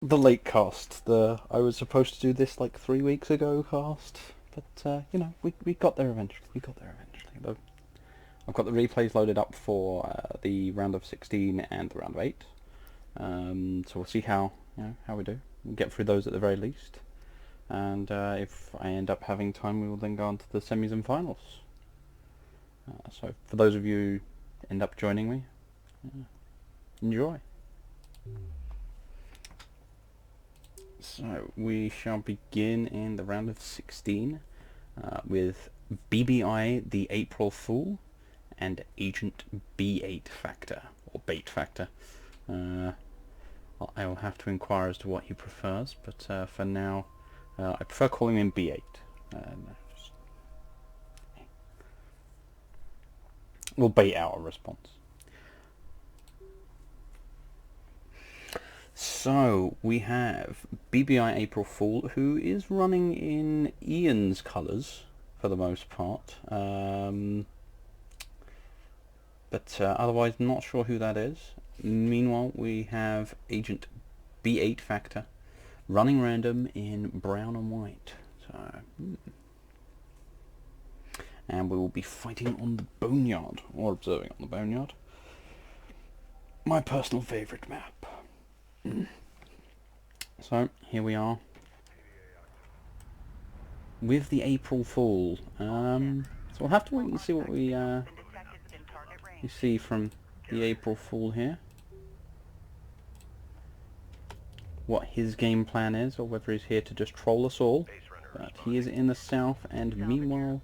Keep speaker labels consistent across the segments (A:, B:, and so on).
A: the late cast. I was supposed to do this like 3 weeks ago cast, but we got there eventually. We got there eventually. I've got the replays loaded up for the round of 16 and the round of 8. So we'll see how we do. We'll get through those at the very least, and if I end up having time, we will then go on to the semis and finals. So for those of you who end up joining me, enjoy. So we shall begin in the round of 16 with BBI the April Fool and Agent B8 Factor, or Bait Factor. I will have to inquire as to what he prefers, but for now I prefer calling him B8. We'll bait out a response. So we have BBI April Fool, who is running in Ian's colours for the most part, but otherwise not sure who that is. Meanwhile, we have Agent B8 Factor running random in brown and white. So, and we will be fighting on the Boneyard, or observing on the Boneyard. My personal favourite map. So here we are with the April Fool. So we'll have to wait and see what we see from the April Fool here. What his game plan is, or whether he's here to just troll us all. But he is in the south, and meanwhile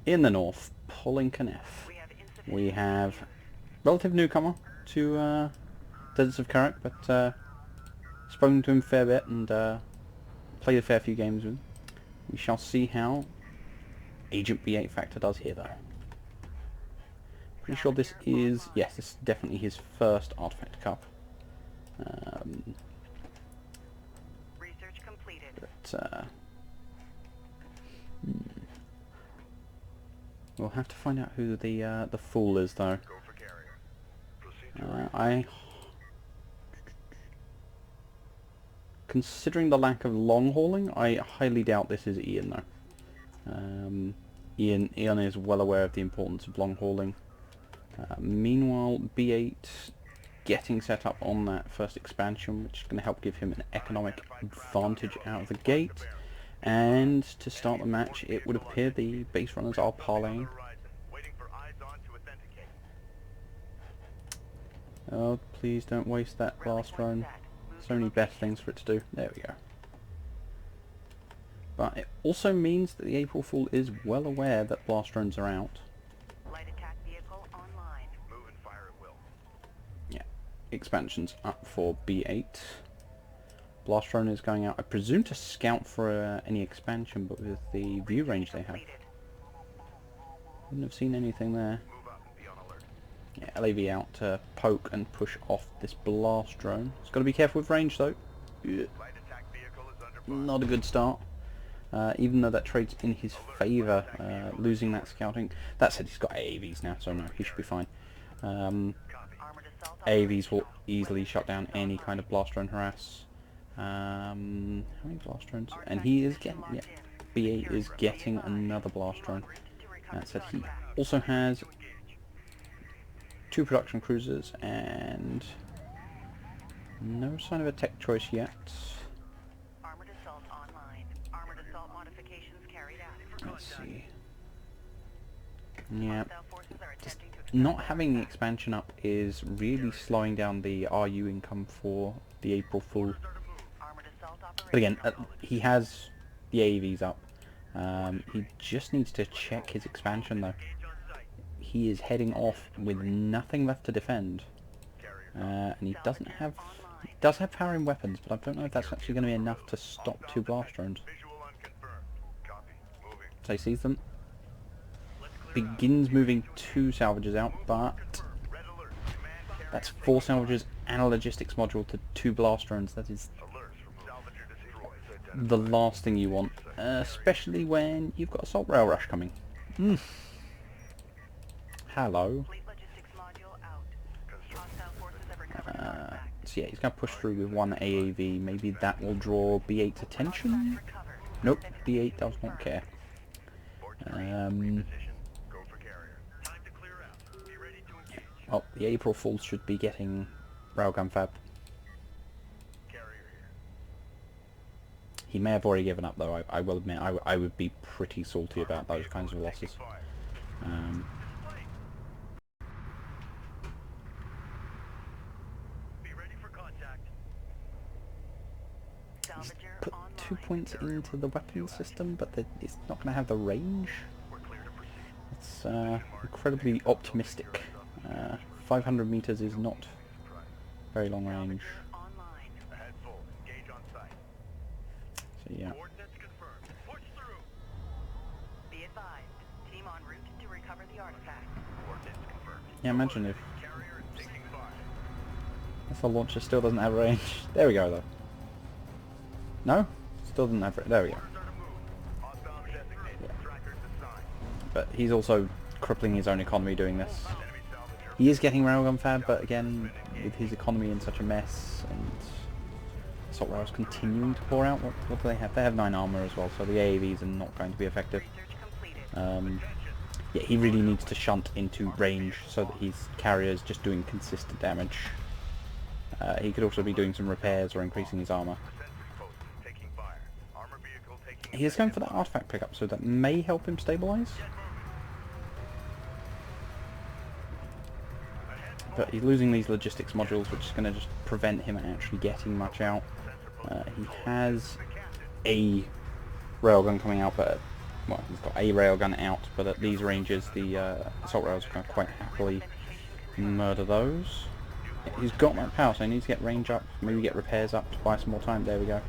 A: in the north, pulling Kenneth. We have relative newcomer to Deserts of Karak, but spoken to him a fair bit and played a fair few games with him. We shall see how Agent B8 Factor does here, though. Pretty sure this is, yes, this is definitely his first Artifact Cup.
B: Research completed.
A: But we'll have to find out who the Fool is, though. Considering the lack of long hauling, I highly doubt this is Ian, though. Ian is well aware of the importance of long hauling. Meanwhile, B8 getting set up on that first expansion, which is going to help give him an economic advantage out of the gate. And to start the match, it would appear the base runners are parlaying. Oh, please don't waste that blast drone. So many better things for it to do. There we go. But it also means that the April Fool is well aware that blast drones are out.
B: Light attack vehicle online. Move and fire at will.
A: Yeah. Expansion's up for B8. Blast drone is going out, I presume, to scout for any expansion, but with the view range they have. Wouldn't have seen anything there. Yeah, LAV out to poke and push off this blast drone. It's got to be careful with range, though. Yeah. Not a good start. Even though that trades in his favour, losing that scouting. That said, he's got AAVs now, so no, he should be fine. AAVs will easily shut down any kind of blast drone harass. How many blast drones? And he is getting, yeah, B8 is getting another blast drone. That said, he also has 2 production cruisers and no sign of a tech choice yet.
B: Armored assault online. Armored assault modifications carried out.
A: Let's see. Yeah, just not having the expansion up is really slowing down the RU income for the April Fool. But again, he has the AAVs up. He just needs to check his expansion, though. He is heading off with nothing left to defend, and he does have powering weapons, but I don't know if that's actually going to be enough to stop 2 blast drones. So he sees them, begins moving 2 salvages out, but that's 4 salvages and a logistics module to 2 blast drones. That is the last thing you want, especially when you've got Assault Rail Rush coming. Hello. So yeah, he's going to push through with one AAV. Maybe that will draw B8's attention? Nope, B8 does not care. Oh, the April Fools should be getting Railgun Fab. He may have already given up though, I will admit. I would be pretty salty about those kinds of losses. He's put 2 points into the weapon system, but it's not going to have the range. It's incredibly optimistic. 500 meters is not very long range. So yeah. Yeah, imagine if the launcher still doesn't have range. There we go though. No? Still doesn't have range. There we go. Yeah. But he's also crippling his own economy doing this. He is getting Railgun Fab, but again, with his economy in such a mess, and assault rails continuing to pour out, what do they have? They have 9 armor as well, so the AAVs are not going to be effective. Yeah, he really needs to shunt into range so that his carrier is just doing consistent damage. He could also be doing some repairs or increasing his armor. He is going for that artifact pickup, so that may help him stabilize. But he's losing these logistics modules, which is going to just prevent him actually getting much out. He has a railgun coming out, but well, he's got a railgun out, but at these ranges, the assault rails can quite happily murder those. He's got that power, so he needs to get range up, maybe get repairs up to buy some more time. There we go.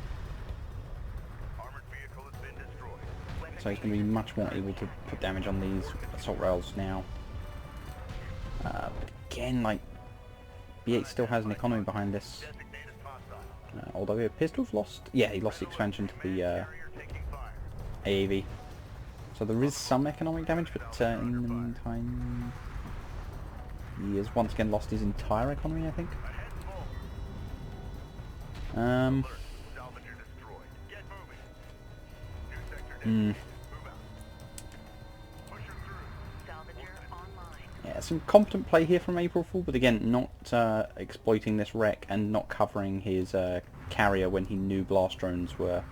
A: So he's going to be much more able to put damage on these assault rails now. But again, like, B8 still has an economy behind this. Although he appears to have lost... Yeah, he lost the expansion to the AAV. So there is some economic damage, but in the meantime... he has once again lost his entire economy, I think. Yeah, some competent play here from April Fool, but again, not exploiting this wreck and not covering his carrier when he knew blast drones were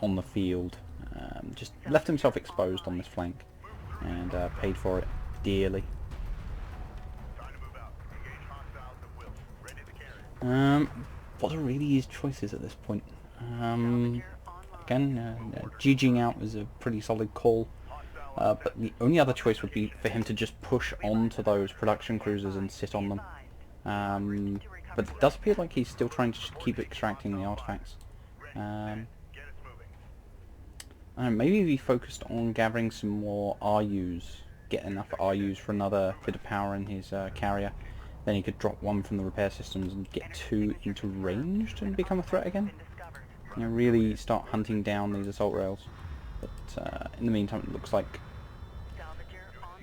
A: on the field. Just left himself exposed on this flank and paid for it dearly. What are really his choices at this point? Again, GGing out is a pretty solid call. But the only other choice would be for him to just push onto those production cruisers and sit on them. But it does appear like he's still trying to keep extracting the artifacts. I don't know, maybe if he focused on gathering some more RUs, get enough RUs for another bit of power in his carrier, then he could drop 1 from the repair systems and get 2 into range and become a threat again. You know, really start hunting down these assault rails. But in the meantime, it looks like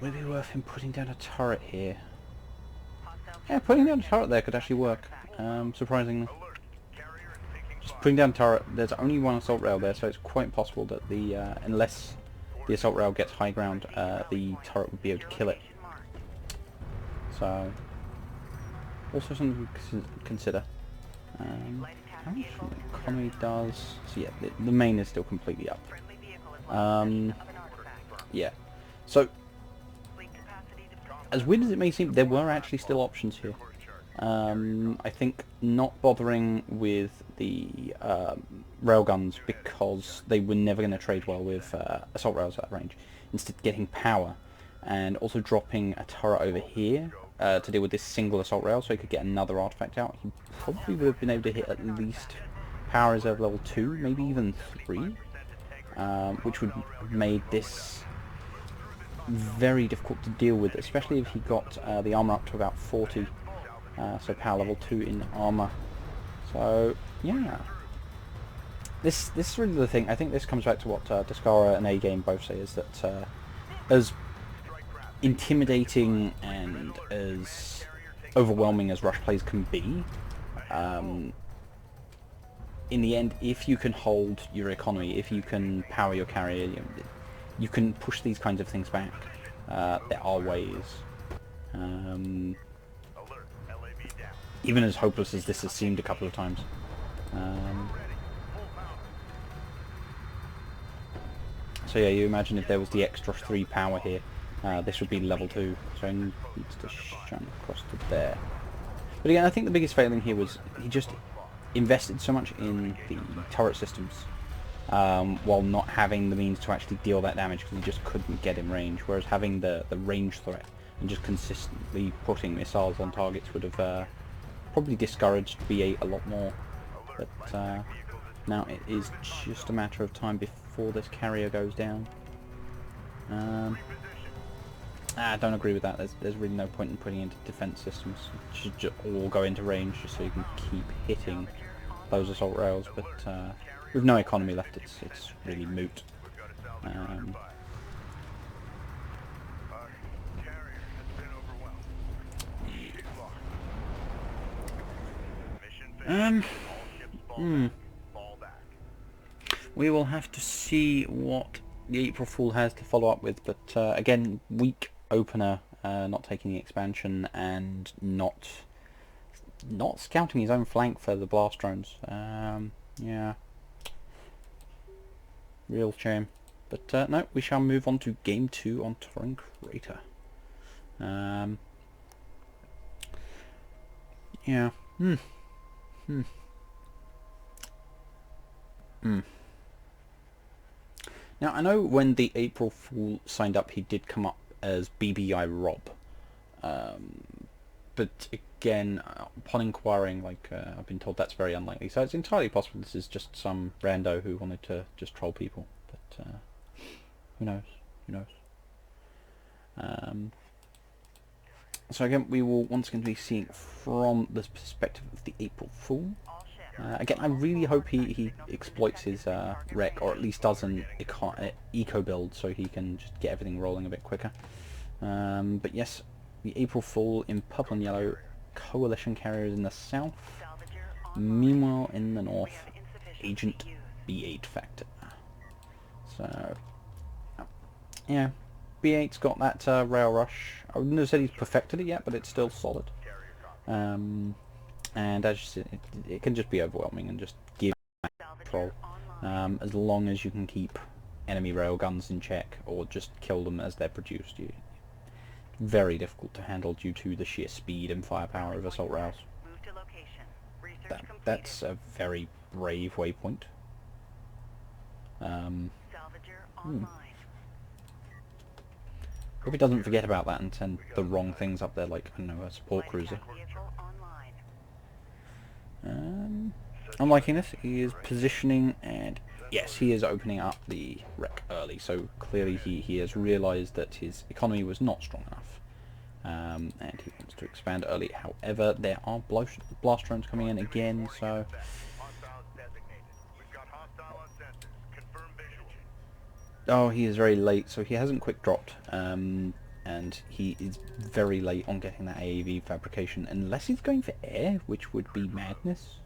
A: would it be worth him putting down a turret here? Yeah, putting down a turret there could actually work, surprisingly. Just putting down a turret, there's only 1 assault rail there, so it's quite possible that the unless the assault rail gets high ground, the turret would be able to kill it. So, also something to consider. How much the economy does? So yeah, the main is still completely up. Yeah. So, as weird as it may seem, there were actually still options here. I think not bothering with the railguns because they were never going to trade well with assault rails at that range. Instead, getting power and also dropping a turret over here to deal with this single assault rail so he could get another artifact out. He probably would have been able to hit at least power reserve level 2, maybe even 3, which would have made this very difficult to deal with, especially if he got the armor up to about 40, so power level 2 in armor. So yeah, this is really the thing. I think this comes back to what Descara and A-Game both say, is that as intimidating and as overwhelming as rush plays can be, in the end, if you can hold your economy, if you can power your carrier, you can push these kinds of things back. There are ways. Even as hopeless as this has seemed a couple of times. So yeah, you imagine if there was the extra 3 power here, this would be level 2, so he needs to shun across to there. But again, I think the biggest failing here was he just invested so much in the turret systems, while not having the means to actually deal that damage because he just couldn't get in range, whereas having the range threat and just consistently putting missiles on targets would have probably discouraged B8 a lot more. But now it is just a matter of time before this carrier goes down. I don't agree with that. There's really no point in putting into defense systems. It should just all go into range just so you can keep hitting those assault rails. But with no economy left, it's really moot. We will have to see what the April Fool has to follow up with, but again, weak opener, not taking the expansion and not scouting his own flank for the blast drones. Yeah, real shame. But no, we shall move on to game 2 on Touring Crater. Yeah. Now, I know when the April Fool signed up, he did come up as BBI Rob. But again, upon inquiring, I've been told that's very unlikely. So it's entirely possible this is just some rando who wanted to just troll people. But who knows? Who knows? So again, we will once again be seeing from the perspective of the April Fool. Again, I really hope he exploits his wreck, or at least does an eco build so he can just get everything rolling a bit quicker. But yes, the April Fool in purple and yellow, coalition carriers in the south. Meanwhile, in the north, Agent B8 Factor. So, yeah, B8's got that rail rush. I wouldn't have said he's perfected it yet, but it's still solid. And as you said, it can just be overwhelming and just give control. As long as you can keep enemy railguns in check or just kill them as they're produced. Very difficult to handle due to the sheer speed and firepower of assault rails. That's a very brave waypoint. Hope he doesn't forget about that and send the wrong things up there, like, I don't know, a support cruiser. I'm liking this. He is positioning, and yes, he is opening up the wreck early, so clearly he has realised that his economy was not strong enough, and he wants to expand early. However, there are blast drones coming in again, so oh, he is very late, so he hasn't quick dropped, and he is very late on getting that AAV fabrication, unless he's going for air, which would be madness.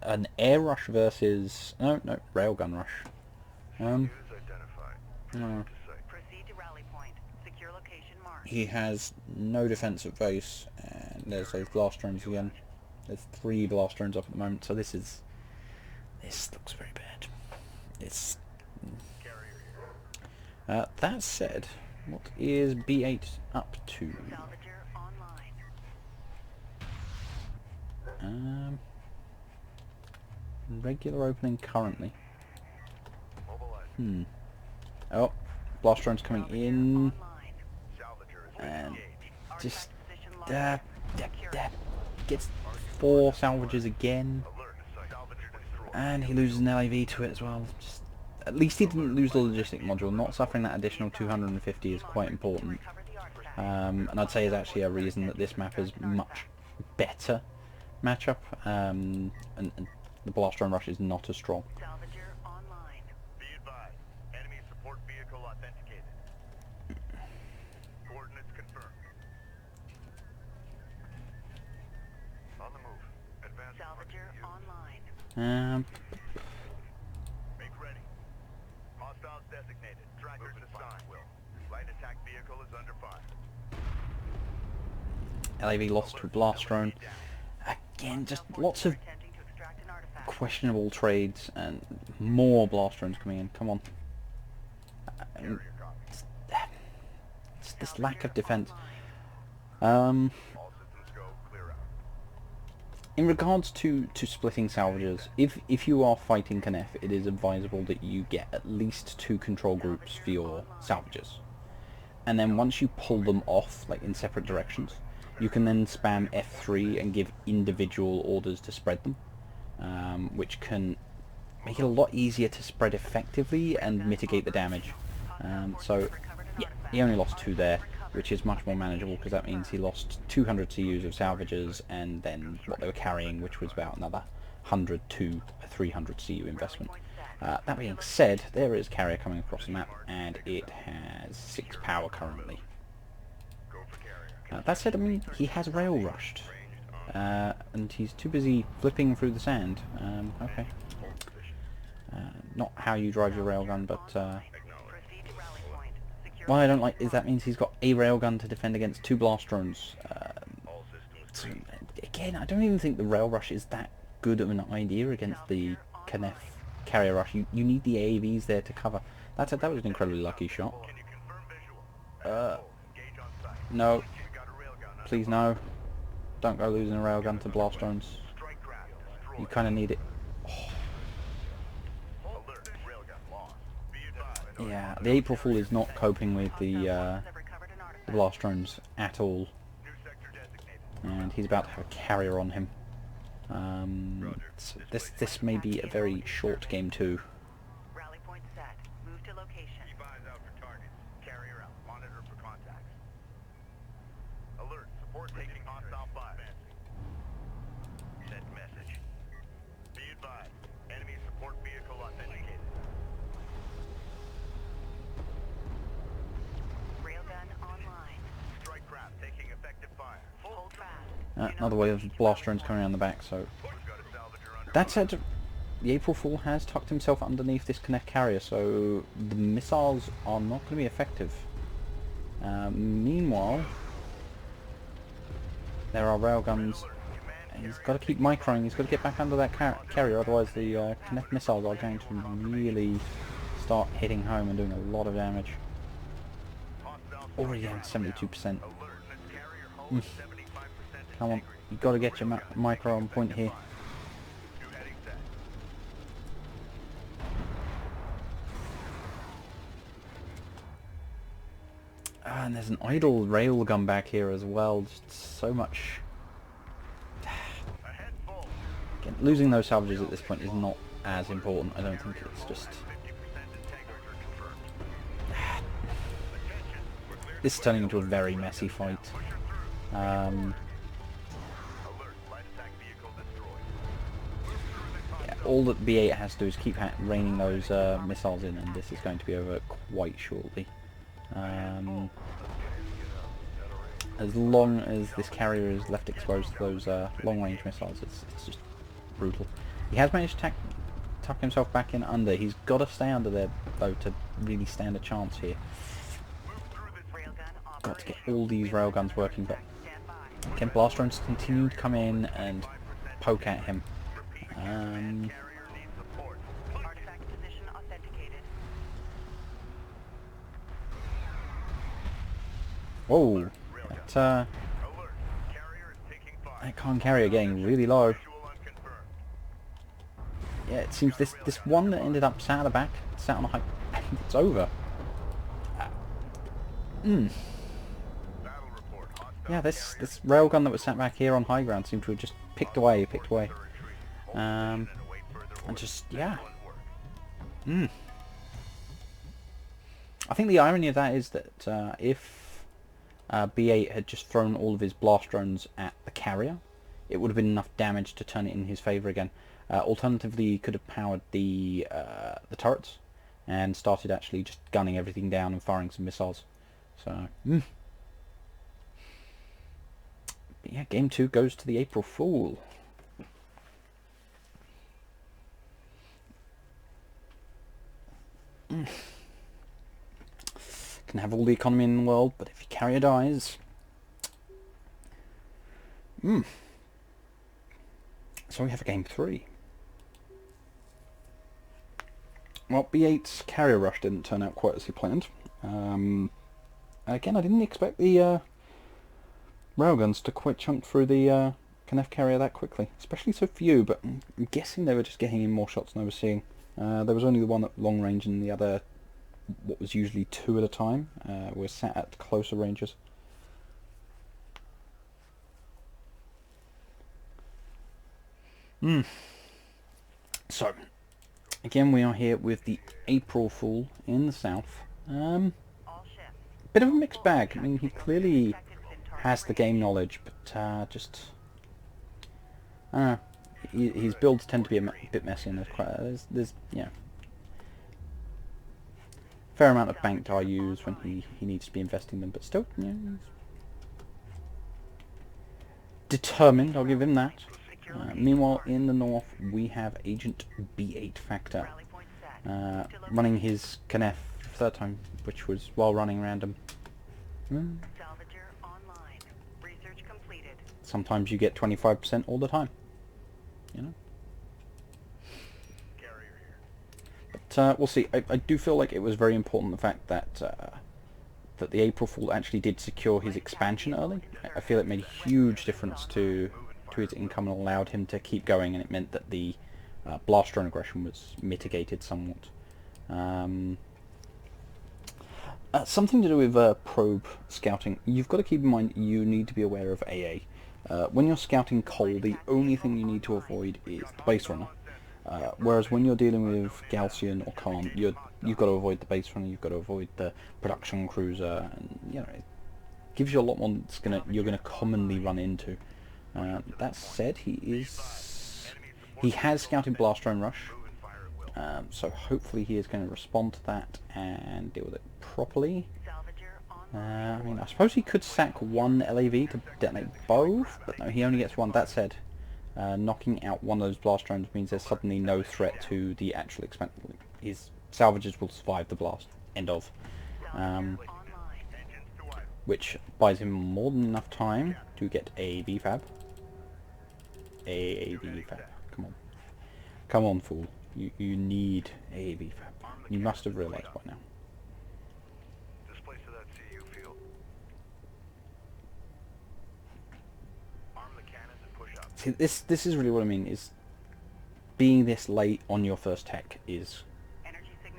A: An air rush versus no railgun rush. No. He has no defense at base, and there's those blast drones again. There's 3 blast drones up at the moment, so this looks very bad. It's that said, what is B8 up to? Regular opening currently. Oh, blast drones coming in, and just gets 4 salvages again, and he loses an LAV to it as well. Just, at least he didn't lose the logistic module. Not suffering that additional 250 is quite important, and I'd say is actually a reason that this map is much better matchup, and the blast drone rush is not as strong.
B: Scavenger online.
C: Make ready. Hostiles designated. Trackers assigned. Light attack vehicle is under fire.
A: LAV lost to a blast drone. Again, just lots of
B: Attempting to extract an artifact.
A: questionable trades and more blast drones coming in. Come on.
C: Carrier copy.
A: It's this lack of defense.
C: All systems go. Clear out.
A: In regards to splitting salvagers, if you are fighting Knief, it is advisable that you get at least 2 control groups for your salvagers. And then once you pull them off, like in separate directions, you can then spam F3 and give individual orders to spread them, which can make it a lot easier to spread effectively and mitigate the damage. So, yeah, he only lost 2 there, which is much more manageable because that means he lost 200 CUs of salvagers and then what they were carrying, which was about another 100 to a 300 CU investment. That being said, there is carrier coming across the map and it has 6 power currently.
C: Go for carrier.
A: That said, I mean, he has rail rushed and he's too busy flipping through the sand. Okay.
C: Hold position.
A: Not how you drive your railgun, but
C: Acknowledge.
B: Proceed to rally point. Secure
A: what I don't like is that means he's got a railgun to defend against 2 blast drones.
C: All systems
A: So,
C: green.
A: again, I don't even think the rail rush is that good of an idea against the Knief carrier rush. You need the AAVs there to cover. That was an incredibly lucky shot.
C: Can you confirm visual? Engage on site.
A: No,
C: You got a railgun.
A: please no. Don't go losing a railgun to blast drones.
C: Strike craft destroyed.
A: You kind of need it.
C: Alert. Railgun lost. Be advised.
A: Yeah, the April Fool is not coping with the
B: have recovered an artifact.
A: blast drones at all,
C: New sector designated.
A: and he's about to have a carrier on him. So this may be a very short game too.
B: Rally point set. Move to location.
C: Keep eyes out for targets. Carrier out. Monitor for contacts. Alert. Support taking hostile fire. Send message. Be advised. Enemy support vehicle authenticated.
B: Railgun online.
C: Strike craft taking effective fire.
B: Hold fast.
A: Another wave of blast drones coming around the back, so
C: We've got a salvager under
A: that said, the April Fool has tucked himself underneath this Knief carrier, so the missiles are not going to be effective. Meanwhile, there are railguns. He's got to keep microing, he's got to get back under that carrier, otherwise the Knief missiles are going to really start hitting home and doing a lot of damage. Already down 72%.
C: alert. This carrier holds 75%
A: Come on, you've got to get your micro on point here.
C: New heading set.
A: And there's an idle railgun back here as well, just so much.
C: Ahead full.
A: Again, losing those salvages at this point is not as important, I don't think. It's just
C: 50% integrator confirmed.
A: this is turning into a very messy fight.
C: Alert. Light attack vehicle destroyed.
A: Yeah, all that B8 has to do is keep raining those missiles in, and this is going to be over quite shortly. As long as this carrier is left exposed to those long-range missiles, it's just brutal. He has managed to tuck himself back in under. He's got to stay under there, though, to really stand a chance here.
B: Railgun
A: Got to get
B: operational.
A: all these railguns working, but
B: Stand by.
A: again, blast drones continue to come in and poke at him.
C: Carrier needs support.
B: Artifact position authenticated.
A: Whoa, that,
C: Alert. Carrier is taking fire.
A: that con carrier getting really low.
C: Visual unconfirmed.
A: Yeah, it seems this one that ended up sat at the back, sat on a high, it's over.
C: Battle report. Hostile
A: Yeah, this railgun that was sat back here on high ground seemed to have just picked away. And just, yeah. I think the irony of that is that if B8 had just thrown all of his blast drones at the carrier, it would have been enough damage to turn it in his favour again. Alternatively, he could have powered the turrets and started actually just gunning everything down and firing some missiles. So, but yeah, game 2 goes to the April Fool. Can have all the economy in the world, but if your carrier dies... So we have a game 3. Well, B8's carrier rush didn't turn out quite as he planned. Again, I didn't expect the railguns to quite chunk through the Kneff carrier that quickly, especially so few, but I'm guessing they were just getting in more shots than I was seeing. There was only the one at long range, and the other, what was usually 2 at a time, were sat at closer ranges. So, again we are here with the April Fool in the south. Bit of a mixed bag. I mean, he clearly has the game knowledge, but just... his builds tend to be a bit messy, and there's yeah, fair amount of banked are used when he needs to be investing them, but still, yeah, he's determined, I'll give him that. Meanwhile, in the north, we have Agent B8 Factor, running his Kneff for the third time, which was while running random. Sometimes you get 25% all the time, you know. But we'll see. I do feel like it was very important, the fact that that the April Fool actually did secure his expansion early. I feel it made a huge difference to his income and allowed him to keep going, and it meant that the blast drone aggression was mitigated somewhat. Something to do with probe scouting. You've got to keep in mind you need to be aware of AA. When you're scouting coal, the only thing you need to avoid is the base runner. Whereas when you're dealing with Gaussian or Khan, you've got to avoid the base runner, you've got to avoid the production cruiser, and you know, it gives you a lot more you're gonna commonly run into. That said, he has scouted blast drone rush, so hopefully he is going to respond to that and deal with it properly. I mean, I suppose he could sack one LAV to detonate both, but no, he only gets one. That said, knocking out one of those blast drones means there's suddenly no threat to the actual expansion. His salvages will survive the blast. End of. Which buys him more than enough time to get a VFAB. A VFAB. Come on. Come on, fool. You need a VFAB. You must have realised by now. See, this is really what I mean, is being this late on your first tech is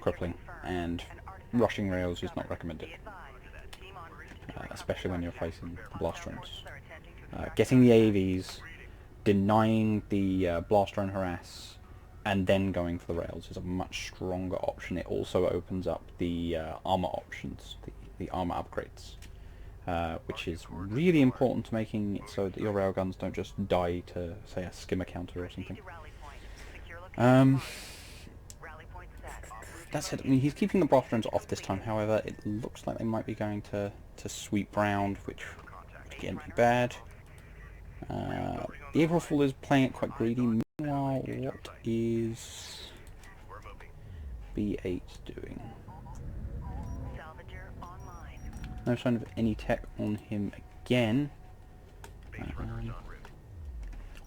A: crippling, and rushing rails is not recommended, especially when you're facing blast drones. Getting the AAVs, denying the blast drone harass, and then going for the rails is a much stronger option. It also opens up the armor options, the armor upgrades. Which is really important to making it so that your railguns don't just die to, say, a skimmer counter or something. That's it. I mean, he's keeping the blast drones off this time. However, it looks like they might be going to sweep round, which again would be bad. The April Fool is playing it quite greedy. Meanwhile, what is B8 doing? No sign of any tech on him again.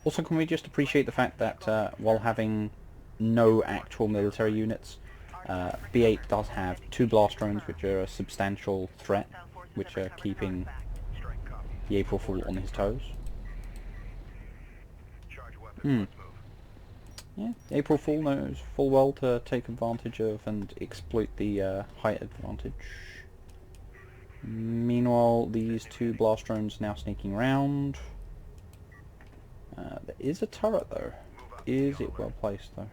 A: Also, can we just appreciate the fact that while having no actual military units, B8 does have 2 blast drones, which are a substantial threat, which are keeping the April Fool on his toes. Yeah, April Fool knows full well to take advantage of and exploit the height advantage. Meanwhile, these 2 blast drones now sneaking around. There is a turret though. Is it well placed though?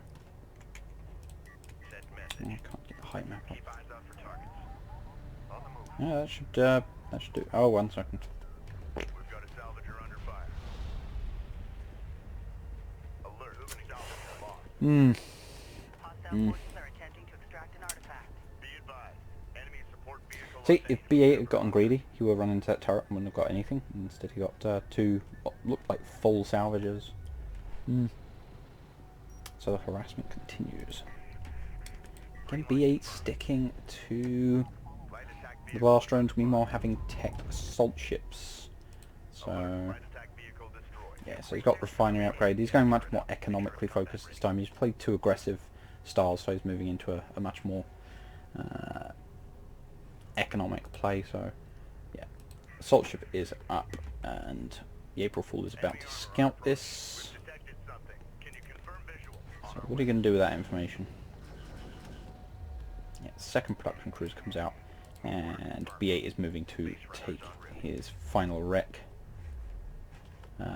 A: Oh, I can't get the height map up. Yeah, that should do. Oh, 1 second. See, if B8 had gotten greedy, he would have run into that turret and wouldn't have got anything. Instead he got 2 what looked like full salvages. So the harassment continues. Again, B8 sticking to the blast drones, meanwhile having tech assault ships. So, yeah, so he's got refinery upgrade. He's going much more economically focused this time. He's played 2 aggressive styles, so he's moving into a much more economic play. So, yeah, assault ship is up, and the April Fool is about to scout this. So what are you going to do with that information? Yeah, second production cruise comes out, and B8 is moving to take his final wreck.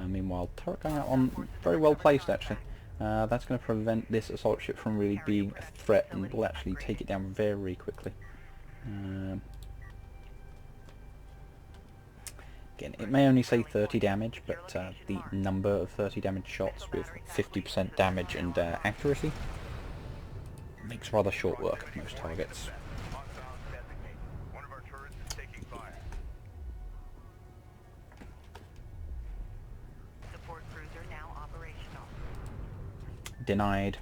A: Meanwhile, turret going out on very well placed actually. That's going to prevent this assault ship from really being a threat, and will actually take it down very quickly. Again, it may only say 30 damage, but the number of 30 damage shots with 50% damage and accuracy makes rather short work of most targets.
B: Support cruiser now operational.
A: Denied.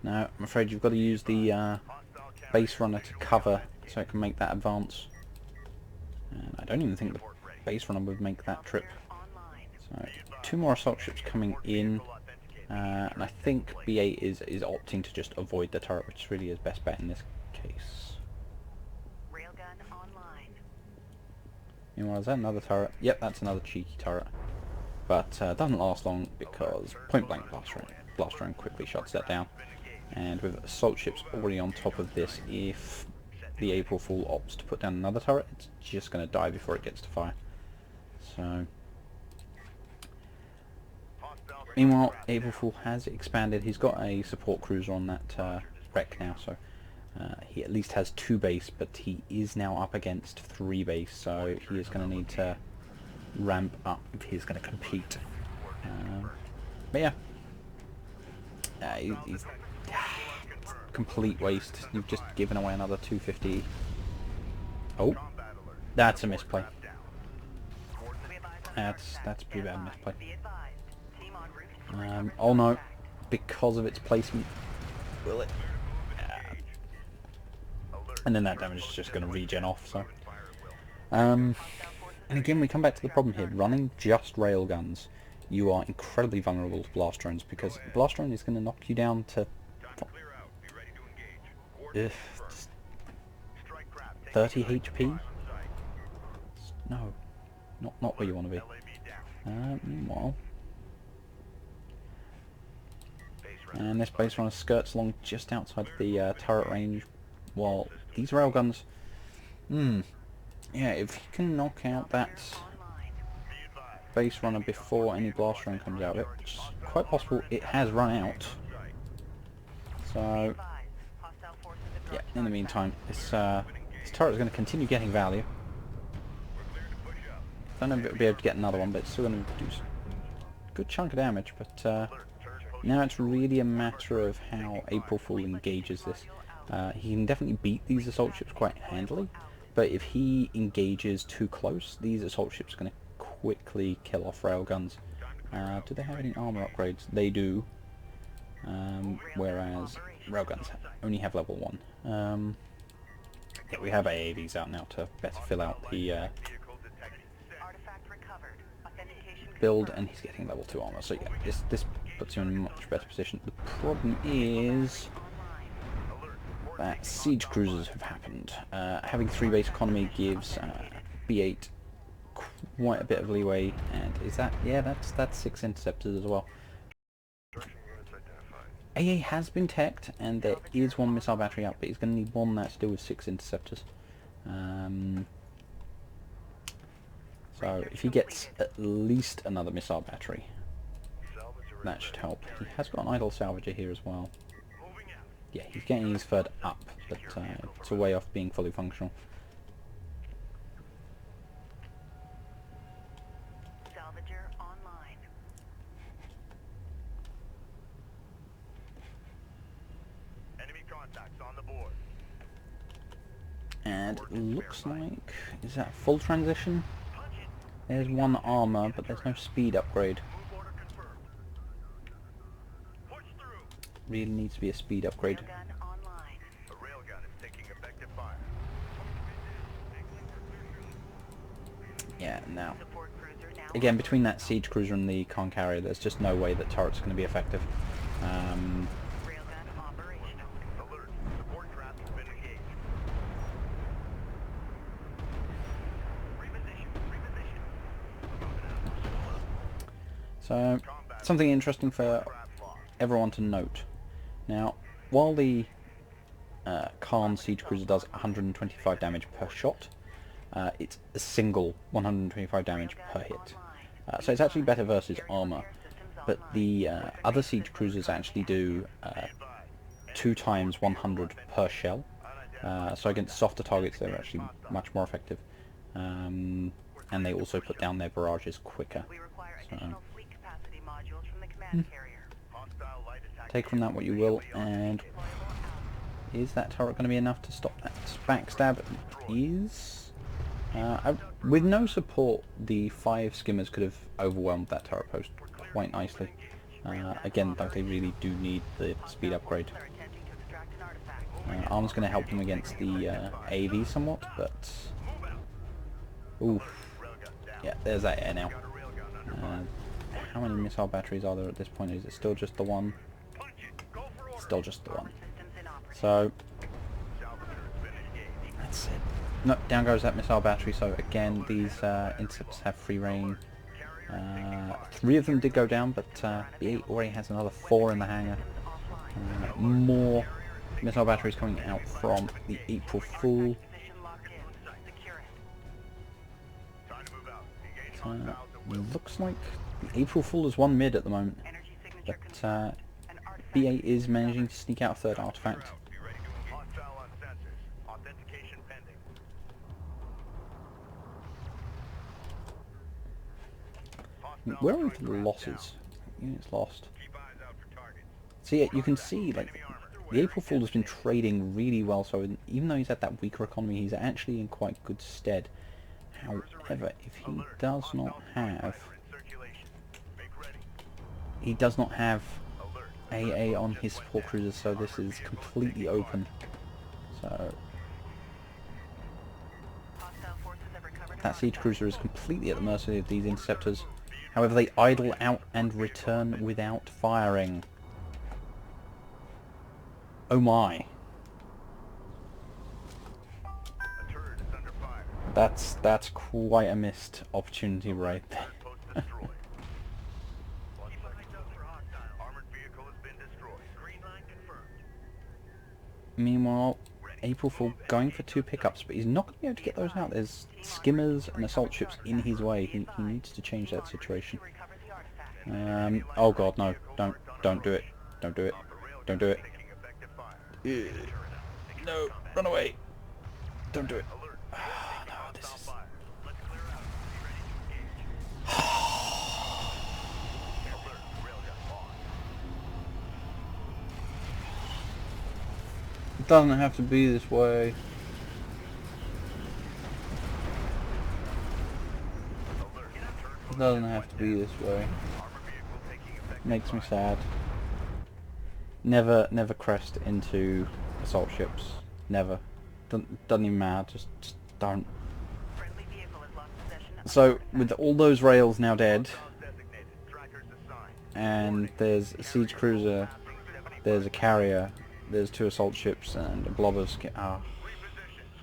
A: No, I'm afraid you've got to use the base runner to cover so it can make that advance. And I don't even think the base runner would make that trip. So 2 more assault ships coming in, and I think B8 is opting to just avoid the turret, which really is best bet in this case.
B: Railgun online.
A: Meanwhile, is that another turret? Yep, that's another cheeky turret. But doesn't last long because point blank blast drone quickly shuts that down. And with assault ships already on top of this, if the April Fool opts to put down another turret, it's just going to die before it gets to fire. So, meanwhile, April Fool has expanded. He's got a support cruiser on that wreck now, so he at least has 2 base, but he is now up against 3 base, so he is going to need to ramp up if he's going to compete. But yeah, he's complete waste. You've just given away another 250. Oh, that's a misplay. That's a pretty bad misplay. Oh no, because of its placement. Will it? And then that damage is just going to regen off. So, and again, we come back to the problem here. Running just railguns, you are incredibly vulnerable to blast drones, because blast drone is going to knock you down to 30 HP? No, not where you want to be. Meanwhile, and this base runner skirts along just outside the turret range, while these railguns, yeah, if you can knock out that base runner before any blast drone comes out of it, which is quite possible. It has run out, so yeah, in the meantime, this turret is going to continue getting value. I don't know if it'll be able to get another one, but it's still going to do a good chunk of damage. But now it's really a matter of how April Fool engages this. He can definitely beat these assault ships quite handily, but if he engages too close, these assault ships are going to quickly kill off railguns. Do they have any armor upgrades? They do, whereas railguns only have level 1. Yeah, we have AAVs out now to better fill out the build, and he's getting level 2 armor. So yeah, this puts you in a much better position. The problem is that siege cruisers have happened. Having 3 base economy gives B8 quite a bit of leeway, and is that, yeah, that's 6 interceptors as well. AA has been teched, and there is 1 missile battery out, but he's going to need 1 that to do with 6 interceptors. So if he gets at least another missile battery, that should help. He has got an idle salvager here as well. Yeah, he's getting his third up, but it's a way off being fully functional.
B: Salvager online.
C: Enemy contacts on the board.
A: And it looks like, is that full transition? There's 1 armor, but there's no speed upgrade.
C: Move order confirmed. Push through.
A: Really needs to be a speed upgrade.
B: Railgun online.
A: Now,
B: Support cruiser now
A: again, between that siege cruiser and the con carrier, there's just no way that turret's going to be effective.
B: railgun operational.
C: Alert. Support trap has been engaged. Reposition.
A: So, something interesting for
C: Trap locked.
A: everyone to note. Now, while the Khan siege cruiser does 125 damage per shot, it's a single 125 damage per hit. So it's actually better versus armor. But the other siege cruisers actually do 2 times 100 per shell. So against softer targets they're actually much more effective. And they also put down their barrages quicker.
B: We require
A: So,
B: additional fleet capacity modules from the command carrier.
C: Hostile light attack.
A: take from that what you will, and is that turret going to be enough to stop that backstab? Is with no support, the 5 skimmers could have overwhelmed that turret post quite nicely. Again, though, they really do need the speed upgrade.
B: They're attempting to extract an artifact.
A: Arm's going to help them against the AV somewhat, but oof, yeah, there's that air now. How many missile batteries are there at this point? Is it still just the one? Still just the one.
B: Systems in operation.
A: So that's it. No, down goes that missile battery. So again, these interceptors have free reign. 3 of them did go down, but B8 already has another 4 in the hangar. More missile batteries coming out from the April Fool.
B: Position locked in. Secure it.
C: Time to move out. Engaging hostiles at will.
A: Looks like the April Fool is 1 mid at the moment,
B: Energy signature
A: but
B: confirmed. An artifact
A: B8 is managing to sneak out a 3rd artifact.
C: Be ready to engage. Hostile on sensors. Authentication pending.
A: Where are the losses? Units lost.
C: Keep eyes out for targets.
A: So yeah, you can see like the April Fool has been trading really well. So even though he's at that weaker economy, he's actually in quite good stead. However, if he does not have, he does not have AA on his support cruisers, so this is completely open. So
B: hostile forces have recovered an
A: that siege
B: artifact.
A: cruiser is completely at the mercy of these interceptors. However, they idle out and return without firing. Oh my.
C: A turret is under fire.
A: That's quite a missed opportunity right there.
C: Post destroyed. Keep eyes out for hostile. Armored vehicle has been destroyed. Green line confirmed.
A: Meanwhile, April Fool going for 2 pickups, but he's not going to be able to get those out. There's skimmers and assault ships in his way. He needs to change that situation.
B: Recover the artifact.
A: Oh god, no, don't do it, don't do it, don't do it.
C: Taking effective fire.
A: Ugh. No, run away, don't do it.
C: Alert.
A: No, this is...
C: Fire. Let's clear out. Be ready to engage. Alert. Railgun on.
A: It doesn't have to be this way.
C: Alert.
A: It doesn't have to be this way.
C: Armored vehicle taking effective
A: Makes me
C: fire.
A: sad. Never crest into assault ships. Never. Doesn't even matter. Just don't.
B: Friendly vehicle has lost possession of
A: So with all those rails now dead,
C: Designated. Trackers assigned.
A: and there's a siege cruiser, there's a carrier, there's 2 assault ships, and a blob of
C: Reposition.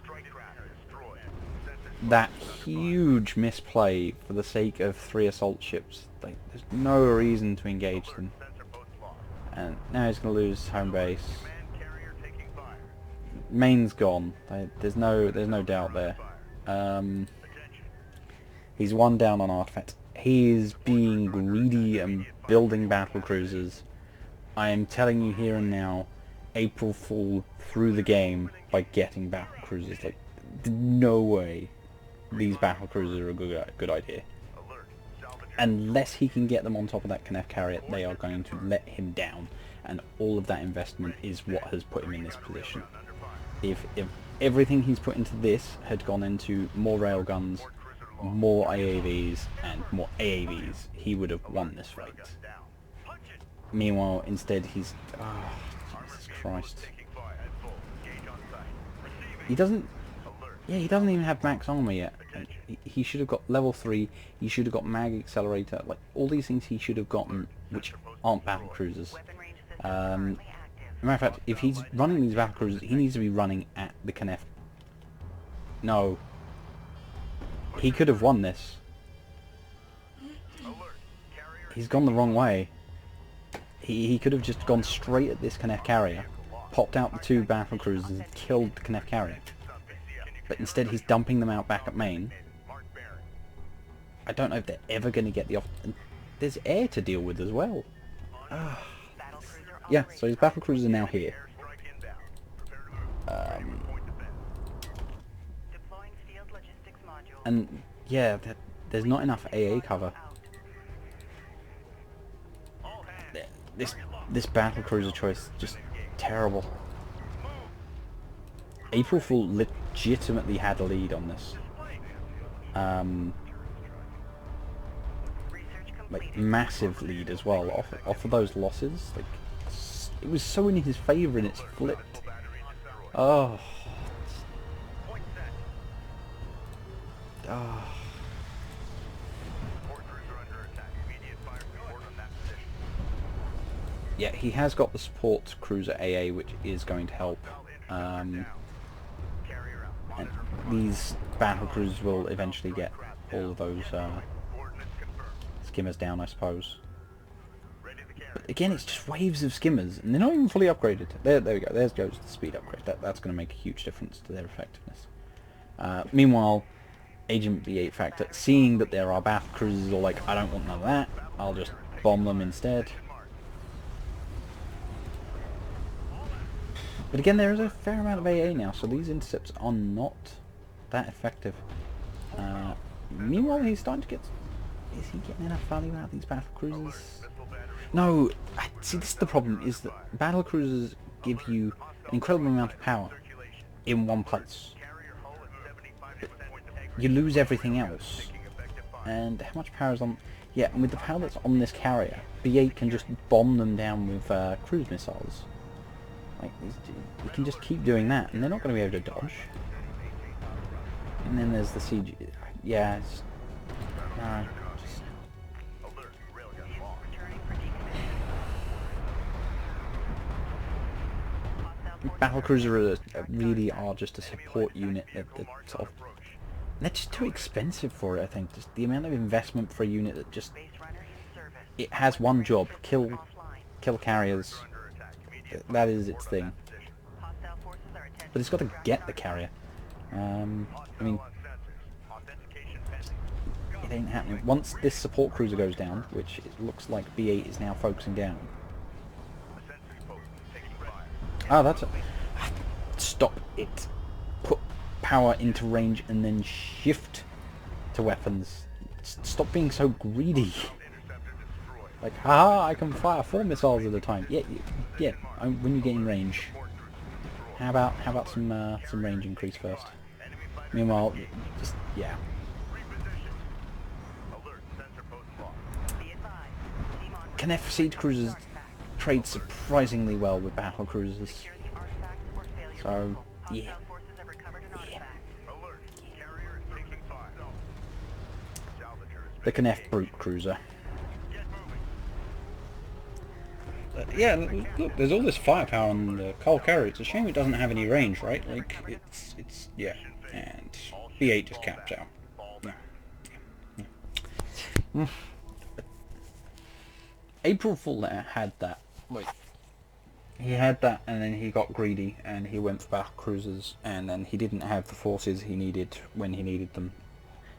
C: Strike tracker destroyed. Sensors
A: that huge misplay for the sake of 3 assault ships. Like, there's no reason to engage them.
C: sensor post lost.
A: And now he's going to lose home base.
C: Command carrier taking fire.
A: Main's gone. There's no doubt there.
C: Attention.
A: He's 1 down on artifact. He is being greedy and building battle cruisers. I am telling you here and now, April Fool through the game by getting battle cruisers. Like, no way these battle cruisers are a good idea.
C: Alert. Salvage.
A: Unless he can get them on top of that Kenneth carrier, they are going to let him down. And all of that investment is what has put him in this position.
C: Under fire.
A: If everything he's put into this had gone into more railguns, more AAVs, and more AAVs, he would have won this fight.
C: Down. Punch it.
A: Meanwhile, instead he's... Oh, Jesus Christ.
C: Taking fire at full. Gauge on sight. Receiving.
A: He doesn't...
C: Alert.
A: Yeah, he doesn't even have max armor yet. He should have got level 3. He should have got mag accelerator. Like all these things he should have gotten, which aren't battle cruisers. Matter of fact, if he's running these battle cruisers, he needs to be running at the Kneff. No. He could have won this. He's gone the wrong way. He could have just gone straight at this Kneff carrier, popped out the 2 battle cruisers and killed the Kneff carrier. But instead he's dumping them out back at main. I don't know if they're ever going to get the off... There's air to deal with as well. Yeah, so his battle cruisers are now here. And yeah, there's not enough AA cover. This battle cruiser choice just terrible. April Fool legitimately had a lead on this. Like massive lead as well off of those losses. Like it was so in his favour and it's flipped. Oh. Oh. Yeah, he has got the support cruiser AA, which is going to help. And these battle cruisers will eventually get all of those skimmers down, I suppose. But again, it's just waves of skimmers, and they're not even fully upgraded. There we go. There goes the speed upgrade. That's going to make a huge difference to their effectiveness. Meanwhile, Agent B8 Factor, seeing that there are battle cruisers, all like, I don't want none of that. I'll just bomb them instead. But again, there is a fair amount of AA now, so these intercepts are not that effective. Meanwhile, he's starting to get... Is he getting enough value out of these battle cruisers? No, see, this is the problem, is that battle cruisers give you an incredible amount of power in one place. But you lose everything else. And how much power is on... Yeah, and with the power that's on this carrier, B8 can just bomb them down with cruise missiles. Like, you can just keep doing that, and they're not going to be able to dodge. And then there's the CG. Yeah, it's... No, just... Battle cruisers really are just a support unit. Sort of, they're just too expensive for it, I think. Just the amount of investment for a unit that just... It has one job, kill carriers. That is its thing. But it's got to get the carrier. I mean, it ain't happening. Once this support cruiser goes down, which it looks like B8 is now focusing down. Ah, that's it. Stop it. Put power into range and then shift to weapons. Stop being so greedy. Like, haha, I can fire 4 missiles at a time. Yeah, when you get in range. How about some range increase first? Meanwhile, just, yeah. Kneff siege cruisers trade surprisingly well with battle cruisers. So, yeah. The Kneff brute cruiser. Yeah, look, there's all this firepower on the Coal carrier. It's a shame it doesn't have any range, right? Like, it's yeah. And B8 just caps out. Yeah. April Fool there had that. Like, he had that, and then he got greedy, and he went for battle cruisers, and then he didn't have the forces he needed when he needed them,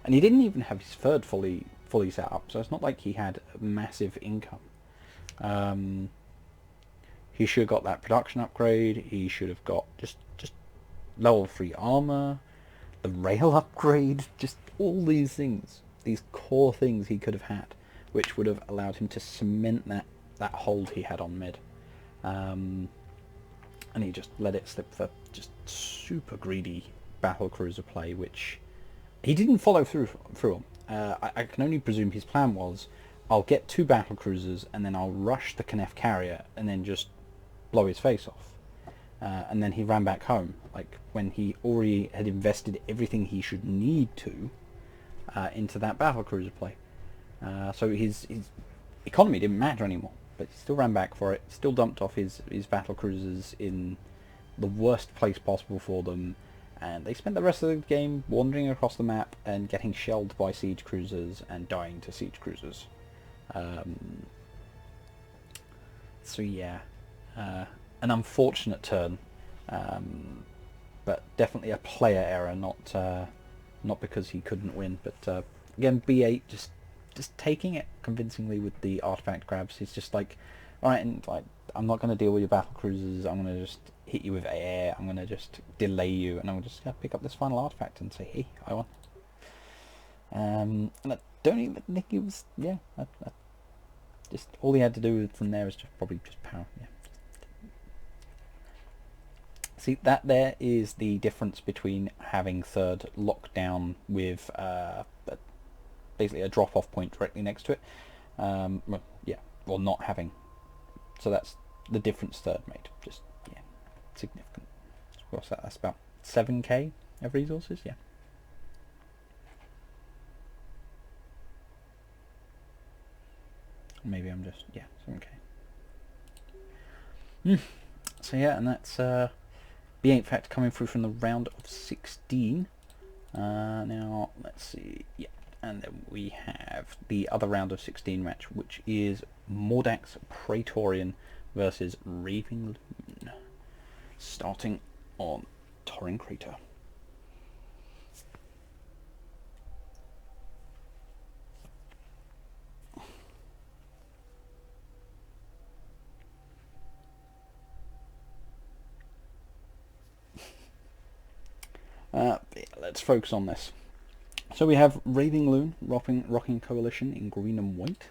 A: and he didn't even have his third fully set up. So it's not like he had a massive income. He should have got that production upgrade. He should have got just level 3 armor, the rail upgrade, just all these things, these core things he could have had, which would have allowed him to cement that hold he had on mid. And he just let it slip for just super greedy battle cruiser play, which he didn't follow through on. I can only presume his plan was, I'll get 2 battle cruisers and then I'll rush the Kneff carrier and then just blow his face off. And then he ran back home, like when he already had invested everything he should need to into that battlecruiser play. So his economy didn't matter anymore, but he still ran back for it, still dumped off his battlecruisers in the worst place possible for them, and they spent the rest of the game wandering across the map and getting shelled by siege cruisers and dying to siege cruisers. So yeah, an unfortunate turn, but definitely a player error, not because he couldn't win. But again, B8 just taking it convincingly with the artifact grabs. He's just like, alright, and like, I'm not going to deal with your battle cruisers, I'm going to just hit you with air, I'm going to just delay you, and I'm just going to pick up this final artifact and say, hey, I won. And I don't even think it was, yeah, just all he had to do from there is just probably just power, yeah. See, that there is the difference between having third lockdown with basically a drop-off point directly next to it, well, yeah, or not having. So that's the difference third made. Just, yeah, significant. What's that? That's about 7k of resources, yeah. Maybe I'm just, yeah, 7k. So yeah, and that's B8 fact coming through from the round of 16. Now, let's see, yeah. And then we have the other round of 16 match, which is Mordax Praetorian versus Raving Loon, starting on Torrin Crater. Yeah, let's focus on this. So we have Raving Loon rocking Coalition in green and white,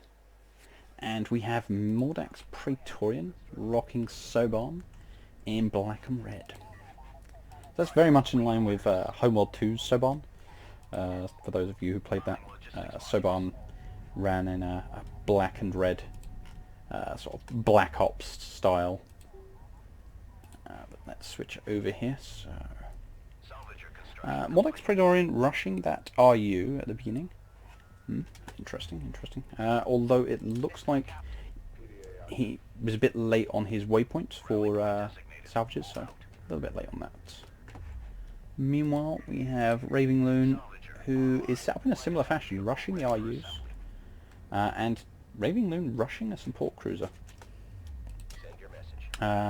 A: and we have Mordax Praetorian rocking Soban in black and red. That's very much in line with Homeworld 2's Soban. For those of you who played that, Soban ran in a black and red sort of Black Ops style. But let's switch over here. So Mordax Praetorian rushing that RU at the beginning. Interesting. Although it looks like he was a bit late on his waypoints for salvages, so a little bit late on that. Meanwhile, we have Raving Loon, who is set up in a similar fashion, rushing the RUs, and Raving Loon rushing a support cruiser.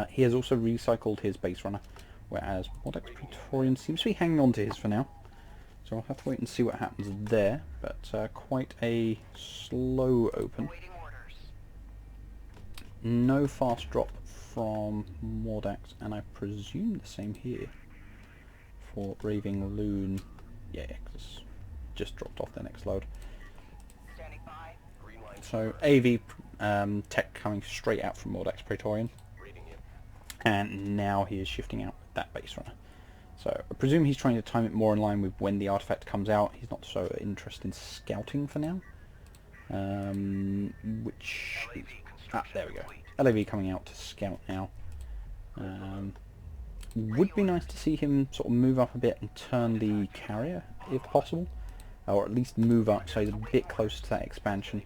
A: He has also recycled his base runner, whereas Mordax Praetorian seems to be hanging on to his for now. So I'll have to wait and see what happens there, but quite a slow open. No fast drop from Mordax, and I presume the same here for Raving Loon. Yeah, because just dropped off the next load. So AV tech coming straight out from Mordax Praetorian, and now he is shifting out with that base runner. So I presume he's trying to time it more in line with when the artifact comes out. He's not so interested in scouting for now. Which is, there we go. LAV coming out to scout now. Would be nice to see him sort of move up a bit and turn the carrier if possible, or at least move up so he's a bit closer to that expansion.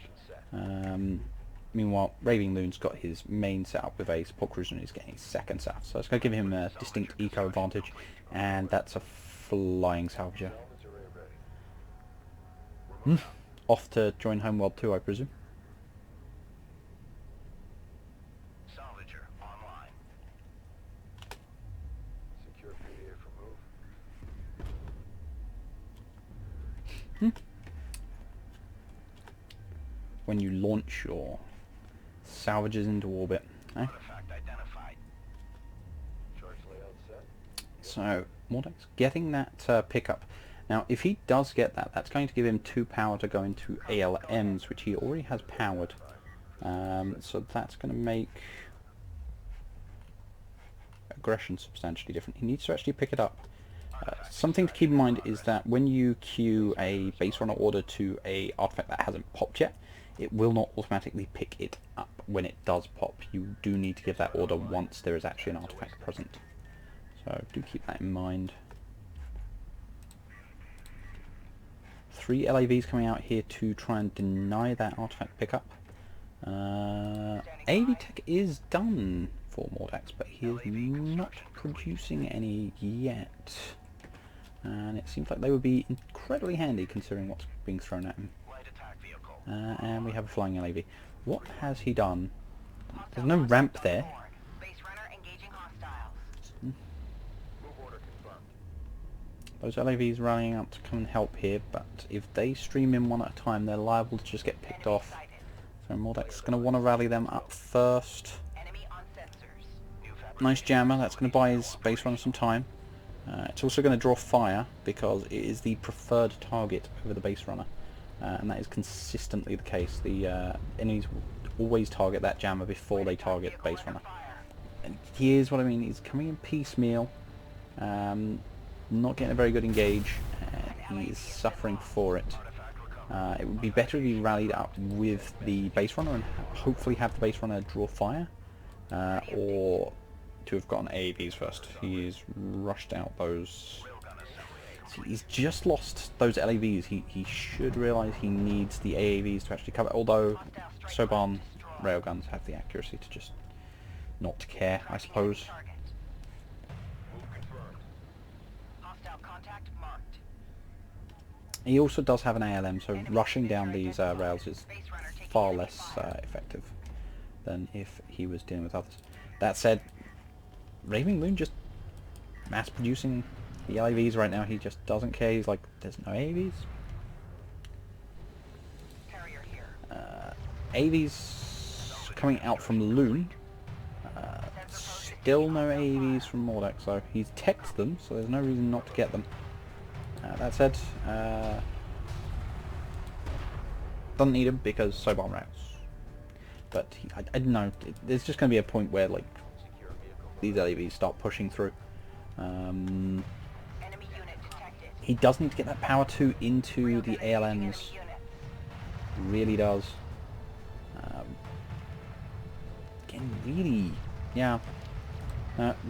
A: Meanwhile, Raving Loon's got his main setup with a support cruiser and he's getting his second setup, so it's going to give him a distinct eco advantage, and that's a flying salvager. Off to join Homeworld 2, I presume.
C: Salvager online. Secure PDA for move.
A: When you launch your salvages into orbit. Eh?
C: Artifact identified. Charge layout set.
A: So Mordax getting that pickup. Now if he does get that, that's going to give him 2 power to go into ALMs, which he already has powered. So that's going to make aggression substantially different. He needs to actually pick it up. Something to keep in mind is that when you queue a base runner order to a artifact that hasn't popped yet, it will not automatically pick it up when it does pop. You do need to give that order once there is actually an artifact present. So do keep that in mind. 3 LAVs coming out here to try and deny that artifact pickup. AV tech is done for Mordax, but he is not producing any yet. And it seems like they would be incredibly handy considering what's being thrown at him. And we have a flying LAV. What has he done? There's no ramp there.
B: Base runner engaging hostiles.
A: Those LAVs running up to come and help here, but if they stream in one at a time, they're liable to just get picked off. So Mordax is going to want to rally them up first.
B: Enemy on sensors.
A: Nice jammer, that's going to buy his base runner some time. It's also going to draw fire because it is the preferred target over the base runner. And that is consistently the case. The enemies will always target that jammer before they target the base runner. And here's what I mean, he's coming in piecemeal, not getting a very good engage, and he is suffering for it. It would be better if he rallied up with the base runner and hopefully have the base runner draw fire, or to have gotten AAVs first. He's rushed out those. See, he's just lost those LAVs. He should realise he needs the AAVs to actually cover, although Soban railguns have the accuracy to just not care, I suppose.
B: Hostile contact marked.
A: He also does have an ALM, so rushing down these rails is far less effective than if he was dealing with others. That said, Raving Loon just mass producing the LAVs right now. He just doesn't care. He's like, there's no AVs.
B: Carrier here.
A: AVs coming out from Loon. Still no AVs from Mordax, so he's teched them, so there's no reason not to get them. That said, doesn't need them because Soban rails. But I don't know. There's just going to be a point where like these LAVs start pushing through.
B: Enemy unit detected.
A: He does need to get that power 2 into the ALMs. Really does. Again, really, yeah.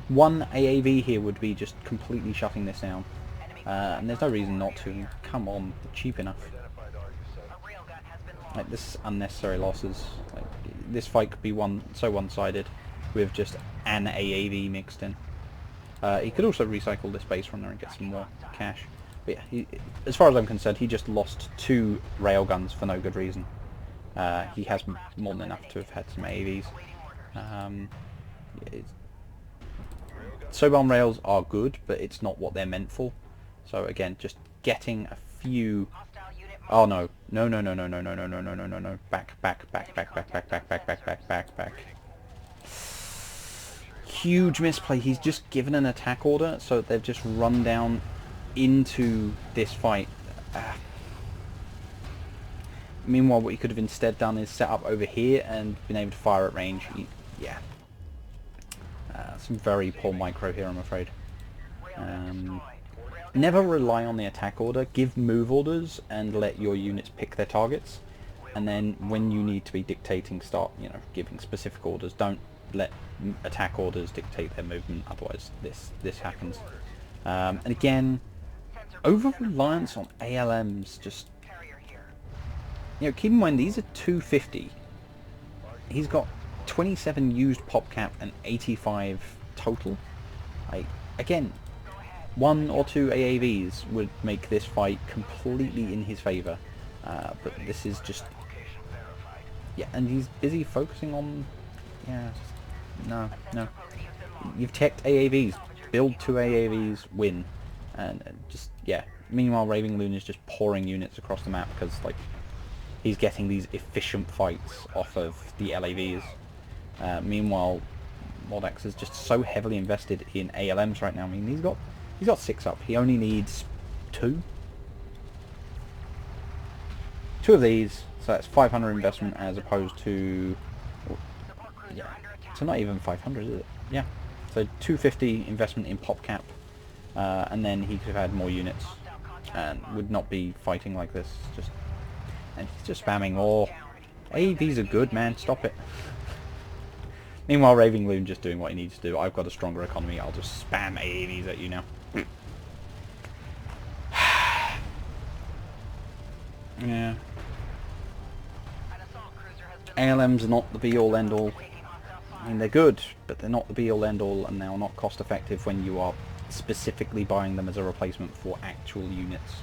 A: One AAV here would be just completely shutting this down. And there's no reason not to. Come on, they're cheap enough.
B: A railgun has been launched.
A: Like, this unnecessary losses. Like, this fight could be so one-sided with just an AAV mixed in. He could also recycle this base runner and get some more cash. But yeah, as far as I'm concerned, he just lost 2 railguns for no good reason. He has more than enough to have had some AAVs. Soban rails are good, but it's not what they're meant for. So again, just getting a few.
B: Hostile unit
A: Oh no! No! No! No! No! No! No! No! No! No! No! No! Back! Back! Back! Back! Back! Back! Back! Back! Back! Back! Back! Back! Huge misplay. He's just given an attack order, so they've just run down into this fight. Meanwhile, what he could have instead done is set up over here and been able to fire at range. Yeah. Some very poor micro here, I'm afraid. Never rely on the attack order. Give move orders and let your units pick their targets. And then when you need to be dictating, start, giving specific orders. Don't let attack orders dictate their movement. Otherwise, this happens. And again, over-reliance on ALMs. Just,
B: carrier here.
A: keep in mind these are 250. He's got 27 used pop cap and 85 total. Again, 1 or 2 AAVs would make this fight completely in his favour, but this is just, and he's busy focusing on, no, you've teched AAVs, build 2 AAVs, win, and just, meanwhile Raving Loon is just pouring units across the map because, like, he's getting these efficient fights off of the LAVs. Meanwhile, Mordax is just so heavily invested in ALMs right now. I mean, he's got 6 up. He only needs 2. 2 of these, so that's 500 investment as opposed to, so not even 500, is it? Yeah. So 250 investment in pop cap, and then he could have had more units and would not be fighting like this. And he's just spamming all. AEVs are good, man. Stop it. Meanwhile, Raving Loon just doing what he needs to do. I've got a stronger economy. I'll just spam AEVs at you now. Yeah.
B: An assault cruiser has been
A: ALMs are not the be-all end-all.
B: taking hostile
A: I
B: fire.
A: mean, they're good, but they're not the be-all end-all, and they're not cost-effective when you are specifically buying them as a replacement for actual units.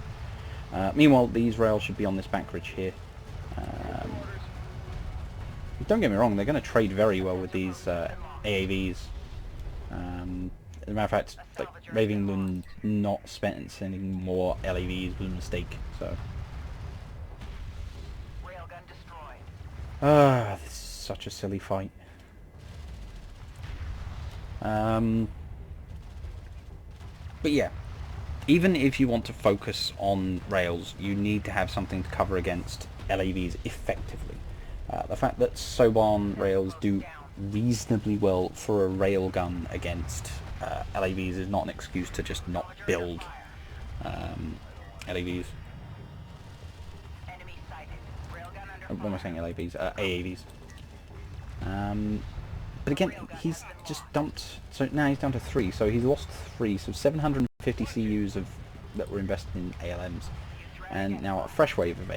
A: Meanwhile, these rails should be on this back ridge here. Don't get me wrong, they're going to trade very well with these AAVs. As a matter of fact, like, raving them not spending more LAVs was a mistake, so...
B: Railgun destroyed.
A: This is such a silly fight. But yeah, even if you want to focus on rails, you need to have something to cover against LAVs effectively. The fact that Soban rails do reasonably well for a railgun against LAVs is not an excuse to just not build LAVs.
B: Enemy sighted. Railgun under
A: What am I saying? LAVs? AAVs. But again, he's just dumped. So now he's down to 3. So he's lost 3. So 750 CUs that were invested in ALMs, and now a fresh wave of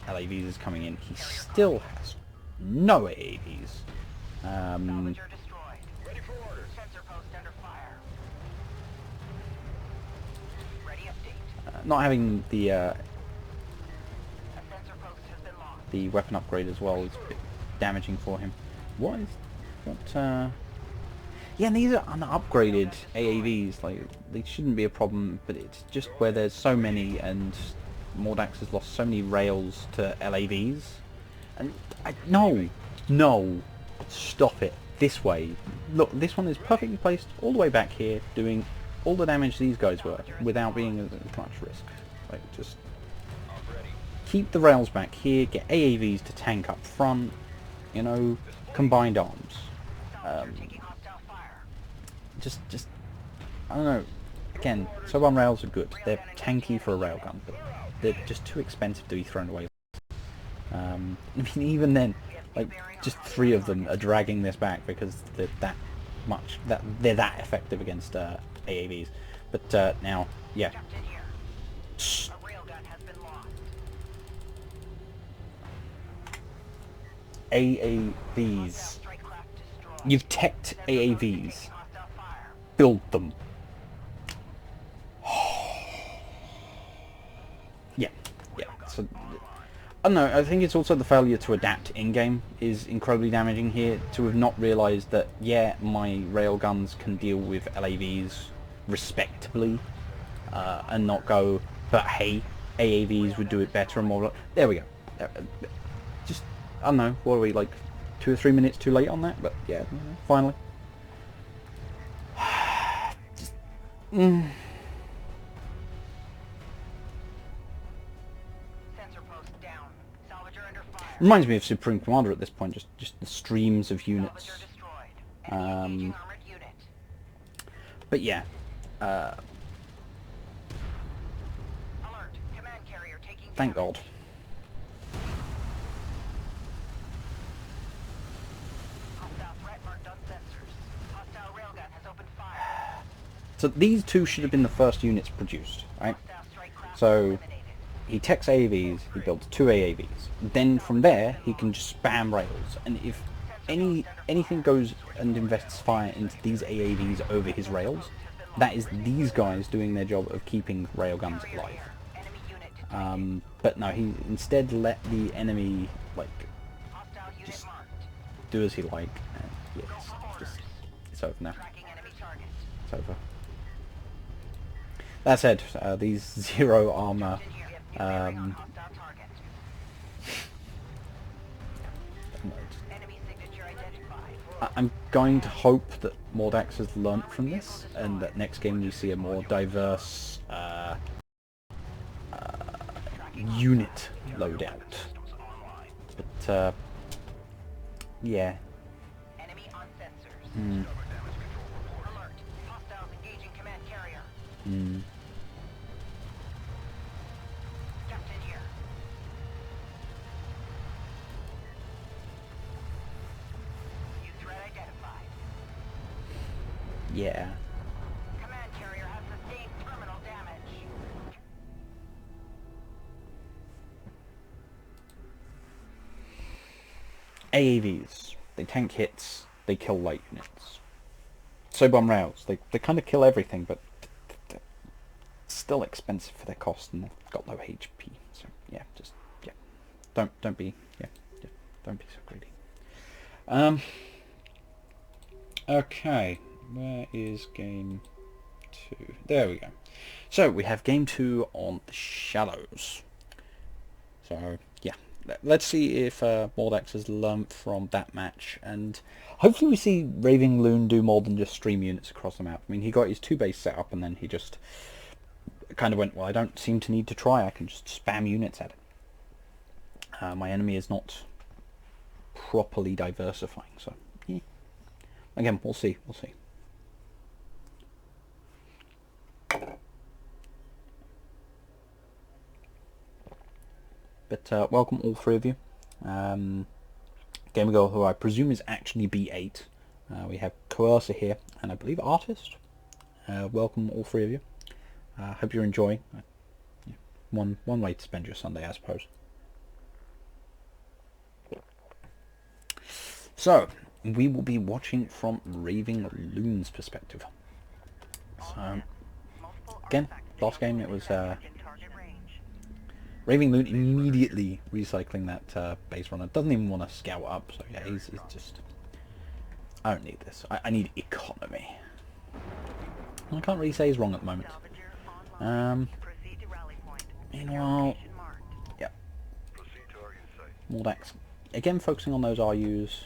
A: LAVs is coming in. He still has no AAVs.
B: Salvager destroyed. Ready for orders. Sensor post under fire. Ready update.
A: Not having the
B: A sensor post has been lost.
A: the weapon upgrade as well is a bit damaging for him. What? Yeah, and these are unupgraded AAVs. Like, they shouldn't be a problem, but it's just where there's so many, and Mordax has lost so many rails to LAVs. And no, stop it. This way. Look, this one is perfectly placed all the way back here, doing all the damage these guys were, without being as much risk. Like, just keep the rails back here, get AAVs to tank up front, you know, combined arms.
B: Taking hostile fire.
A: Just, I don't know. Again, Soban rails are good. They're tanky for a railgun, but they're just too expensive to be thrown away. I mean, even then, like, just 3 of them are dragging this back because they're that effective against AAVs. But now, yeah.
B: Captain here. A railgun has been lost.
A: AAVs.
B: Strike craft destroyed.
A: You've teched AAVs.
B: Taking hostile fire.
A: Build them. Yeah. So, I don't know, I think it's also the failure to adapt in-game is incredibly damaging here. To have not realised that, yeah, my railguns can deal with LAVs respectably, and not go, but hey, AAVs would do it better and more... There we go. Just, I don't know, what are we, like 2 or 3 minutes too late on that? But yeah, finally. Just,
B: Sensor post down. Salvager under fire.
A: Reminds me of Supreme Commander at this point, just the streams of units.
B: Salvager destroyed. Enemy engaging armored unit.
A: But yeah,
B: Alert. Command carrier taking
A: thank
B: damage.
A: God.
B: Hostile threat marked on sensors. Hostile railgun has opened fire.
A: So these 2 should have been the first units produced, right?
B: Hostile strike craft
A: So
B: eliminated.
A: he techs AAVs, he builds 2 AAVs. Then from there, he can just spam rails. And if anything goes and invests fire into these AAVs over his rails, that is these guys doing their job of keeping railguns alive.
B: Enemy unit detected.
A: But no, he instead let the enemy, like,
B: Hostile unit
A: just
B: marked.
A: do as he like. And yeah, it's over now.
B: Tracking enemy target.
A: It's over. That said, these 0 armor,
B: Hostile target. Enemy signature identified.
A: I'm going to hope that Mordax has learnt from this, and that next game we see a more diverse unit loadout. But yeah.
B: Enemy on sensors.
A: Mm,
B: Alert. Hostiles engaging command carrier.
A: mm.
B: Captain here. New threat identified.
A: Yeah.
B: Command carrier has sustained terminal damage.
A: AAVs, they tank hits, they kill light units. So bomb rails, they kind of kill everything, but they're still expensive for their cost, and they've got low HP. So yeah, just yeah, don't be don't be so greedy. Okay, where is game 2? There we go. So we have game 2 on the Shallows. So yeah, let's see if Mordax has learnt from that match, and hopefully we see Raving Loon do more than just stream units across the map. I mean, he got his 2 base set up, and then he just kind of went, well, I don't seem to need to try, I can just spam units at it. My enemy is not properly diversifying, so yeah. Again, we'll see. But welcome all 3 of you. Gamer Girl, who I presume is actually B8. We have Coercer here, and I believe Artist. Welcome all 3 of you. Hope you're enjoying. One way to spend your Sunday, I suppose. So, we will be watching from Raving Loon's perspective. So, again, last game it was Raving Loon immediately recycling that base runner. Doesn't even want to scout up, so yeah, he's just... I don't need this. I need economy. I can't really say he's wrong at the moment. Meanwhile, yeah. Mordax, again focusing on those RUs.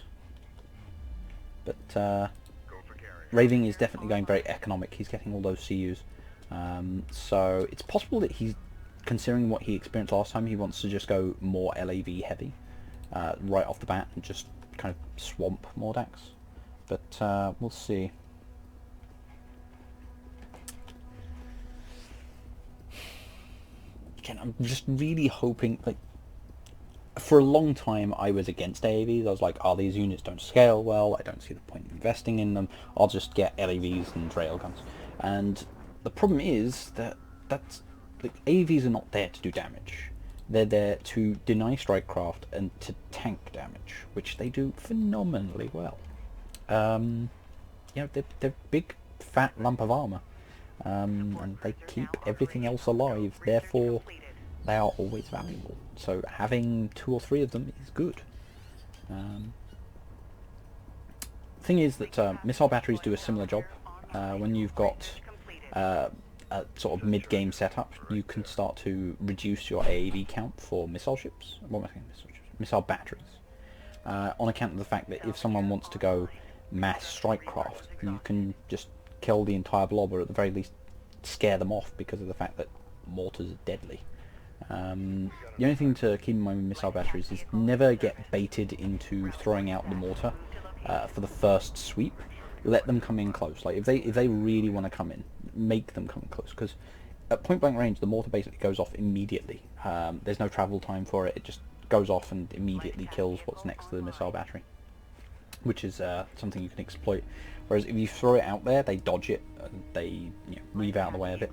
A: But Raving is definitely going very economic. He's getting all those CUs. So it's possible that he's, considering what he experienced last time, he wants to just go more LAV heavy right off the bat and just kind of swamp Mordax. But we'll see. Again, I'm just really hoping, like, for a long time I was against AAVs. I was like, oh, these units don't scale well, I don't see the point in investing in them, I'll just get LAVs and railguns. And the problem is that like, AAVs are not there to do damage. They're there to deny strikecraft and to tank damage, which they do phenomenally well. You know, they're big fat lump of armor, and they keep everything else alive, therefore they are always valuable. So having 2 or 3 of them is good. Thing is that missile batteries do a similar job. When you've got a sort of mid-game setup, you can start to reduce your AAV count for missile ships. What am I saying? Missile batteries. On account of the fact that if someone wants to go mass strikecraft, you can just kill the entire blob, or at the very least scare them off, because of the fact that mortars are deadly. The only thing to keep in mind with missile batteries is never get baited into throwing out the mortar for the first sweep. Let them come in close. Like if they really want to come in, make them come in close, because at point blank range the mortar basically goes off immediately. There's no travel time for it. It just goes off and immediately kills what's next to the missile battery, which is something you can exploit. Whereas if you throw it out there, they dodge it, they weave out of the way of it,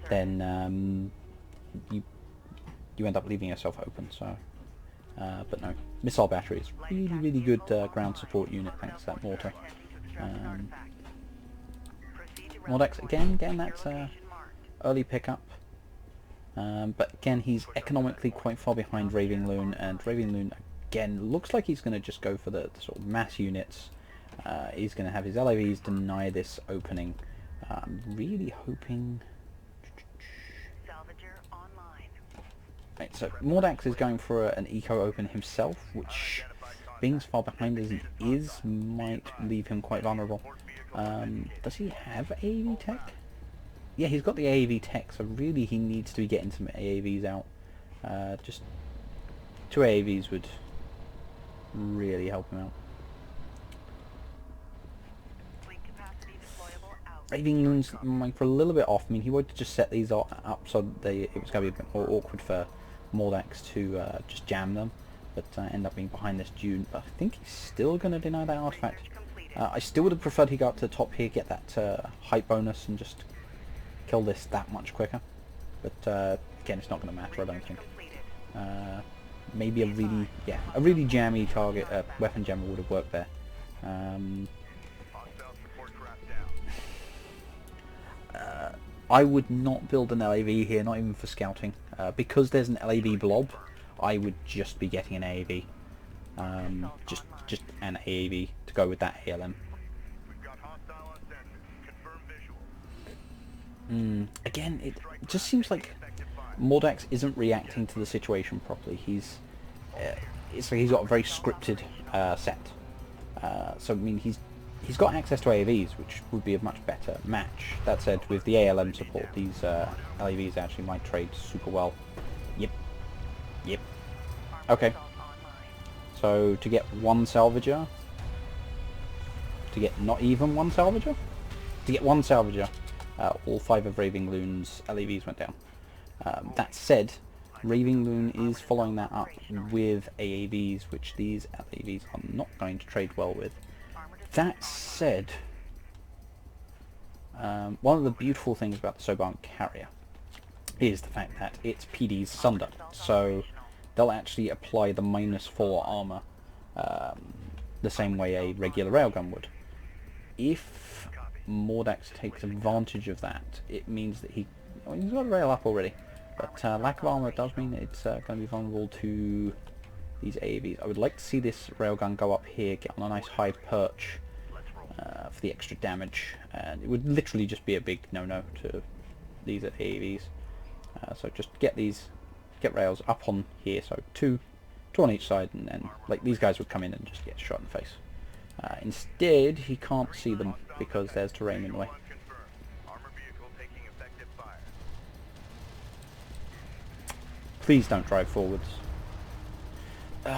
A: then you end up leaving yourself open. So, but no, missile battery is really good ground support unit thanks to that mortar. Mordax again getting that early pickup, but again he's economically quite far behind Raving Loon, and Raving Loon again looks like he's going to just go for the sort of mass units. He's going to have his LAVs deny this opening. I'm really hoping... Right, so Mordax is going for an eco open himself, which, being as far behind as he is, might leave him quite vulnerable. Does he have AAV tech? Yeah, he's got the AAV tech, so really he needs to be getting some AAVs out. Just 2 AAVs would really help him out. Raving Loon's for a little bit off. I mean, he wanted to just set these up so it was going to be a bit more awkward for Mordax to just jam them, but end up being behind this dune. But I think he's still going to deny that artifact. I still would have preferred he got up to the top here, get that height bonus, and just kill this that much quicker. But again, it's not going to matter, I don't think. maybe a really jammy target weapon jammer would have worked there.
C: Hostile support craft down.
A: I would not build an LAV here, not even for scouting. Because there's an LAV blob, I would just be getting an AAV. Just an AAV to go with that ALM.
C: We've got hostile on sensor. Confirm visual.
A: Again, it just seems like Mordax isn't reacting to the situation properly. It's like he's got a very scripted set. So I mean, he's got access to AAVs, which would be a much better match. That said, with the ALM support, these LAVs actually might trade super well. Yep. Okay. So to get one salvager, to get not even one salvager, to get one salvager, all 5 of Raving Loon's LAVs went down. That said, Raving Loon is following that up with AAVs, which these LAVs are not going to trade well with. That said, one of the beautiful things about the Soban carrier is the fact that it's PD's Sunder, so they'll actually apply the -4 armor the same way a regular railgun would. If Mordax takes advantage of that, it means that he's got a rail up already, but lack of armor does mean it's going to be vulnerable to these AAVs. I would like to see this railgun go up here, get on a nice high perch for the extra damage, and it would literally just be a big no-no to these AAVs. So just get rails up on here, so two on each side, and then like these guys would come in and just get shot in the face. Instead, he can't see them because there's terrain in the way.
C: Armor vehicle taking effective fire.
A: Please don't drive forwards. So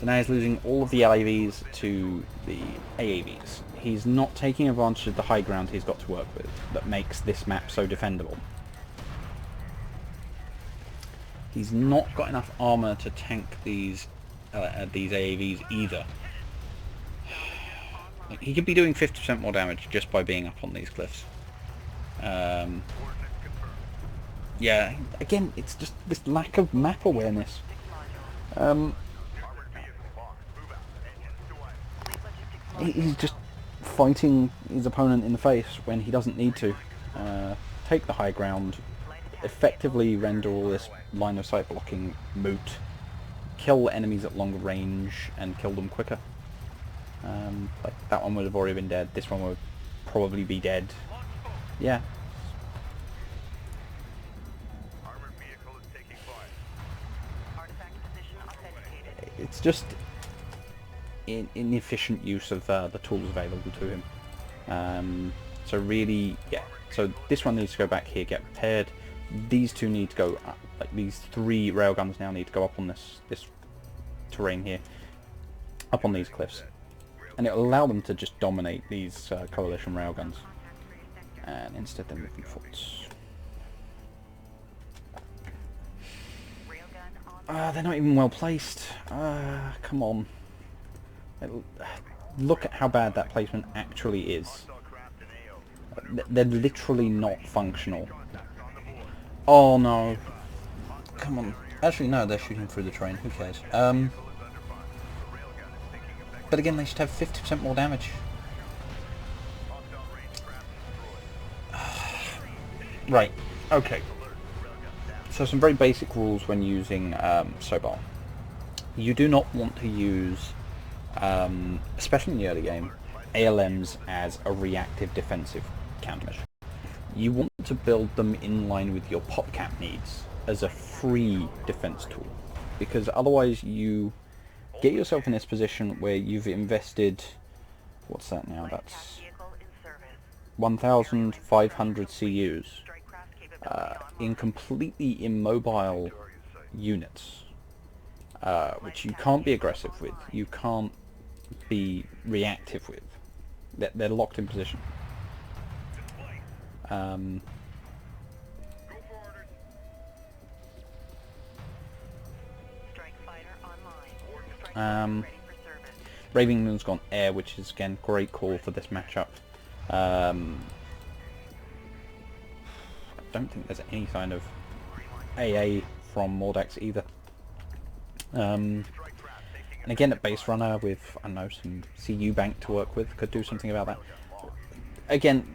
A: now he's losing all of the LAVs to the AAVs. He's not taking advantage of the high ground he's got to work with that makes this map so defendable. He's not got enough armor to tank these AAVs either. Like, he could be doing 50% more damage just by being up on these cliffs. Yeah, again, it's just this lack of map awareness. He's just fighting his opponent in the face when he doesn't need to. Take the high ground, effectively render all this line of sight blocking moot, kill enemies at longer range, and kill them quicker. Like that one would have already been dead, this one would probably be dead. Yeah. It's just inefficient use of the tools available to him. So really, yeah. So this one needs to go back here, get repaired. These two need to go up. Like these 3 railguns now need to go up on this terrain here, up on these cliffs, and it'll allow them to just dominate these coalition railguns. And instead they're moving forwards. They're not even well placed. Come on. Look at how bad that placement actually is. They're literally not functional. Oh no. Come on. Actually no, they're shooting through the train. Who cares? But again, they should have 50% more damage. Right. Okay. So some very basic rules when using Sobal. You do not want to use, especially in the early game, ALMs as a reactive defensive countermeasure. You want to build them in line with your PopCap needs as a free defense tool, because otherwise you get yourself in this position where you've invested, what's that now, that's 1,500 CUs in completely immobile units, which you can't be aggressive with, you can't be reactive with. They're locked in position. Raving Moon's gone air, which is again great call for this matchup. I don't think there's any sign of AA from Mordax either. And again, at base runner with, I don't know, some CU bank to work with, could do something about that. Again,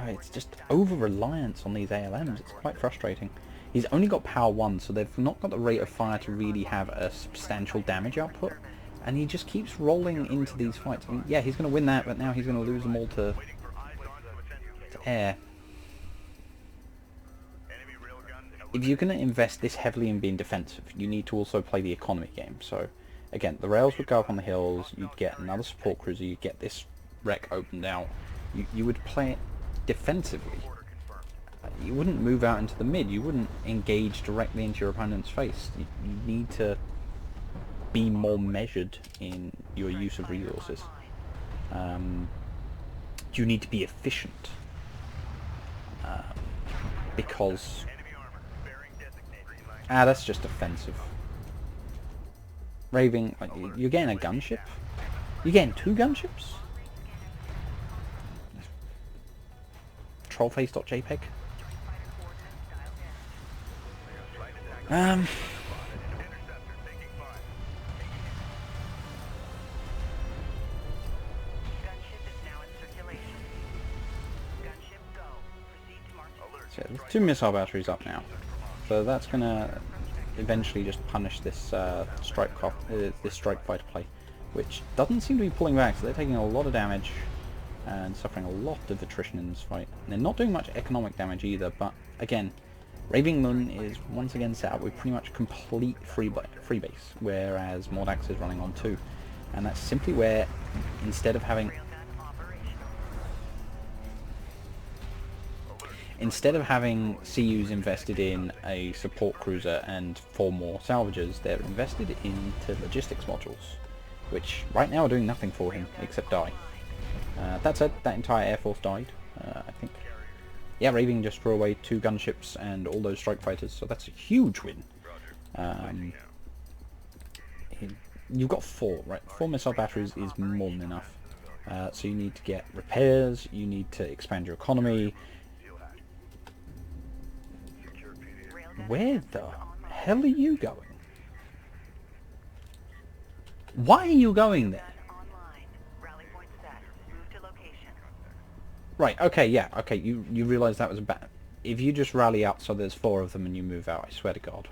A: it's just over-reliance on these ALMs. It's quite frustrating. He's only got power 1, so they've not got the rate of fire to really have a substantial damage output. And he just keeps rolling into these fights. I mean, yeah, he's going to win that, but now he's going to lose them all to air. If you're going to invest this heavily in being defensive, you need to also play the economy game. So, again, the rails would go up on the hills, you'd get another support cruiser, you'd get this wreck opened out. You would play it defensively. You wouldn't move out into the mid, you wouldn't engage directly into your opponent's face. You need to be more measured in your use of resources. You need to be efficient. Because... that's just offensive. Raving, like, you're getting a gunship? You're getting 2 gunships? Trollface.jpg. So there's 2 missile batteries up now. So that's gonna eventually just punish this strike fighter play, which doesn't seem to be pulling back. So they're taking a lot of damage and suffering a lot of attrition in this fight. And they're not doing much economic damage either. But again, Raving Moon is once again set up with pretty much complete free base, whereas Mordax is running on 2, and that's simply where instead of having CUs invested in a support cruiser and 4 more salvagers, they're invested into logistics modules, which right now are doing nothing for him except die. That said, that entire air force died, I think. Yeah, Raving just threw away 2 gunships and all those strike fighters, so that's a huge win. You've got 4, right? 4 missile batteries is more than enough. So you need to get repairs, you need to expand your economy. Where the hell are you going? Why are you going there? Right, okay, yeah, okay, you realise that was a bad... If you just rally up so there's 4 of them and you move out, I swear to God.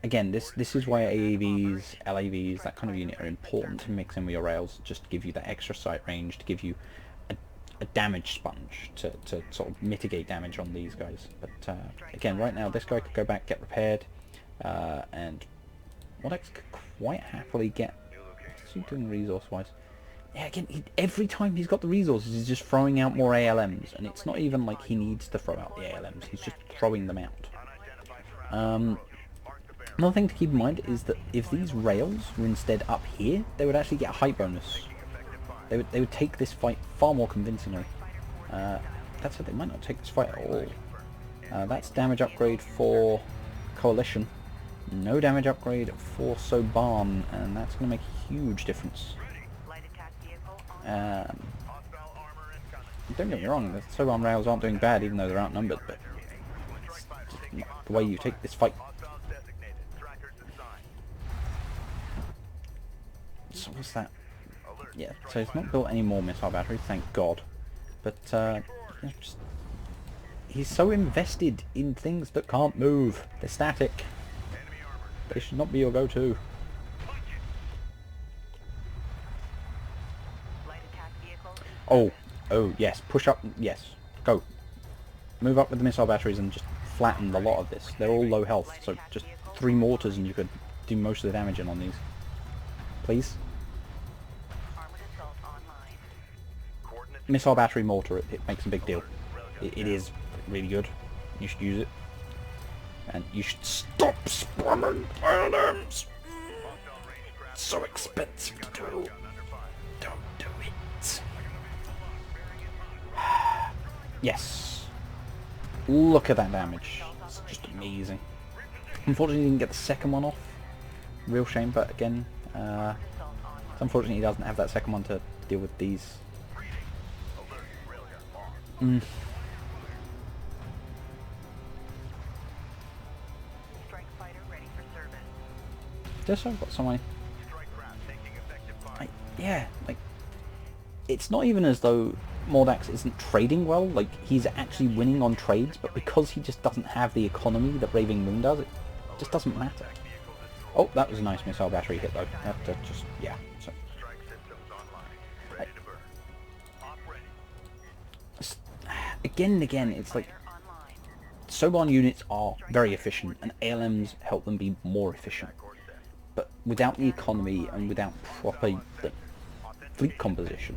A: Again, this is why AAVs, LAVs, that kind of unit are important to mix in with your rails, just to give you that extra sight range, to give you a damage sponge to sort of mitigate damage on these guys. But again, right now this guy could go back, get repaired, and Mordax could quite happily get... What's he doing resource-wise? Yeah, again, every time he's got the resources, he's just throwing out more ALMs, and it's not even like he needs to throw out the ALMs, he's just throwing them out. Another thing to keep in mind is that if these rails were instead up here, they would actually get a height bonus. They would take this fight far more convincingly. That's it, they might not take this fight at all. That's damage upgrade for Coalition. No damage upgrade for Soban, and that's going to make a huge difference. Don't get me wrong, the Soban rails aren't doing bad even though they're outnumbered, but it's the way you take this fight. So what's that? Yeah, so it's not built any more missile batteries, thank God. But he's so invested in things that can't move. They're static. They should not be your go-to. Oh, yes, push up, yes, go. Move up with the missile batteries and just flatten a lot of this. They're all low health, so just 3 mortars and you could do most of the damage in on these. Please? Missile battery mortar, it makes a big deal. It is really good. You should use it. And you should stop spamming items. It's so expensive to do. Don't do it. Yes. Look at that damage. It's just amazing. Unfortunately, he didn't get the second one off. Real shame, but again, unfortunately he doesn't have that second one to deal with these.
C: Alert, railgun lost.
B: Strike fighter ready for service.
A: Just I've got someone.
C: Strike craft taking effective fire.
A: Yeah, like it's not even as though Mordax isn't trading well. Like he's actually winning on trades, but because he just doesn't have the economy that Raving Moon does, it just doesn't matter. Oh, that was a nice missile battery hit though. That just yeah. So
C: Strike systems online. Ready to burn. Op ready.
A: again and again, it's like
B: Fighter online.
A: Soban units are very efficient, and ALMs help them be more efficient. But without the economy and without proper fleet composition,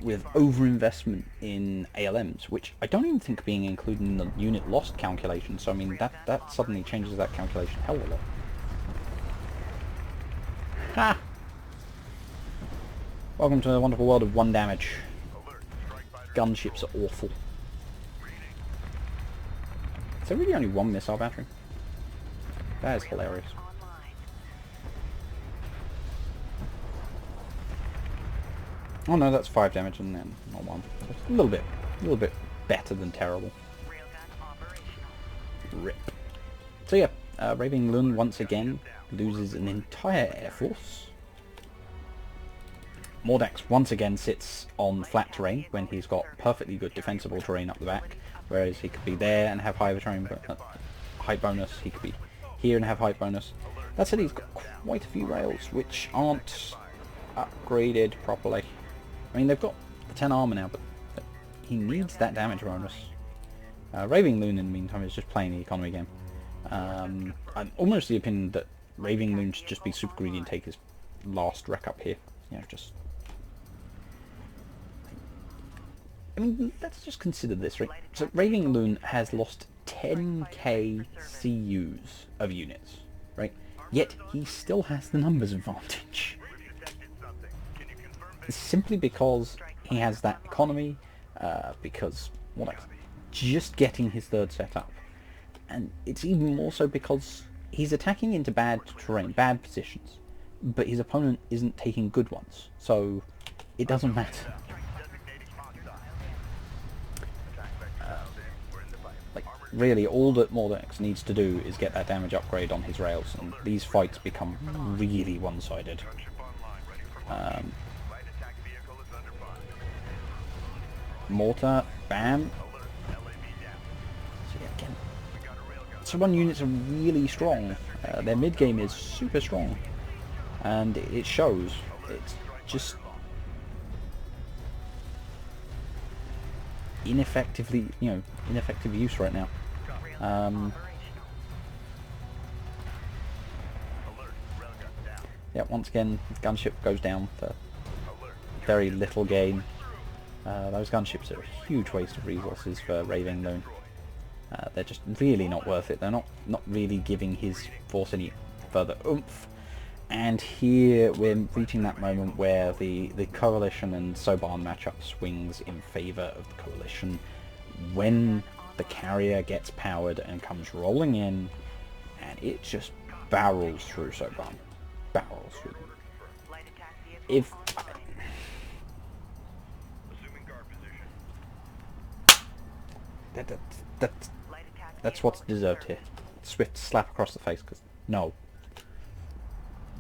A: with overinvestment in ALMs, which I don't even think being included in the unit lost calculation. So I mean that suddenly changes that calculation a hell of a lot. Ha! Welcome to the wonderful world of 1 damage.
C: Alert, strike fighter.
A: Gunships are awful. Is there really only 1 missile battery? That is hilarious.
B: Online.
A: Oh no, that's 5 damage and then not 1. It's a little bit better than terrible.
B: Railgun operational.
A: Rip. So yeah, Raving Lun once again loses an entire air force. Mordax once again sits on flat terrain when he's got perfectly good defensible terrain up the back, whereas he could be there and have height bonus. He could be here and have height bonus. That said, he's got quite a few rails which aren't upgraded properly. I mean, they've got the 10 armor now, but he needs that damage bonus. Raving Loon, in the meantime, is just playing the economy game. I'm almost the opinion that Raving Loon should just be super greedy and take his last wreck up here. You know, just... I mean, let's just consider this, right? So Raving Loon has lost 10k CUs of units, right? Yet he still has the numbers advantage. It's simply because he has that economy, because Mordax just getting his 3rd set up. And it's even more so because he's attacking into bad terrain, bad positions, but his opponent isn't taking good ones, so it doesn't matter. Like, really, all that Mordax needs to do is get that damage upgrade on his rails, and these fights become really one-sided. Mortar, bam. So yeah, again, Soban units are really strong. Their mid-game is super strong, and it shows. It's just ineffective use right now. Yeah, once again, gunship goes down for very little gain. Those gunships are a huge waste of resources for Raving Loon. They're just really not worth it. They're not really giving his force any further oomph. And here we're reaching that moment where the Coalition and Soban matchup swings in favour of the Coalition when the carrier gets powered and comes rolling in, and it just barrels through Soban. Barrels through them.
B: Light attack vehicle
A: If
B: online.
C: Assuming guard position.
B: Light attack
A: that's
B: vehicle
A: what's
B: in
A: deserved here.
B: service.
A: Swift slap across the face, because no.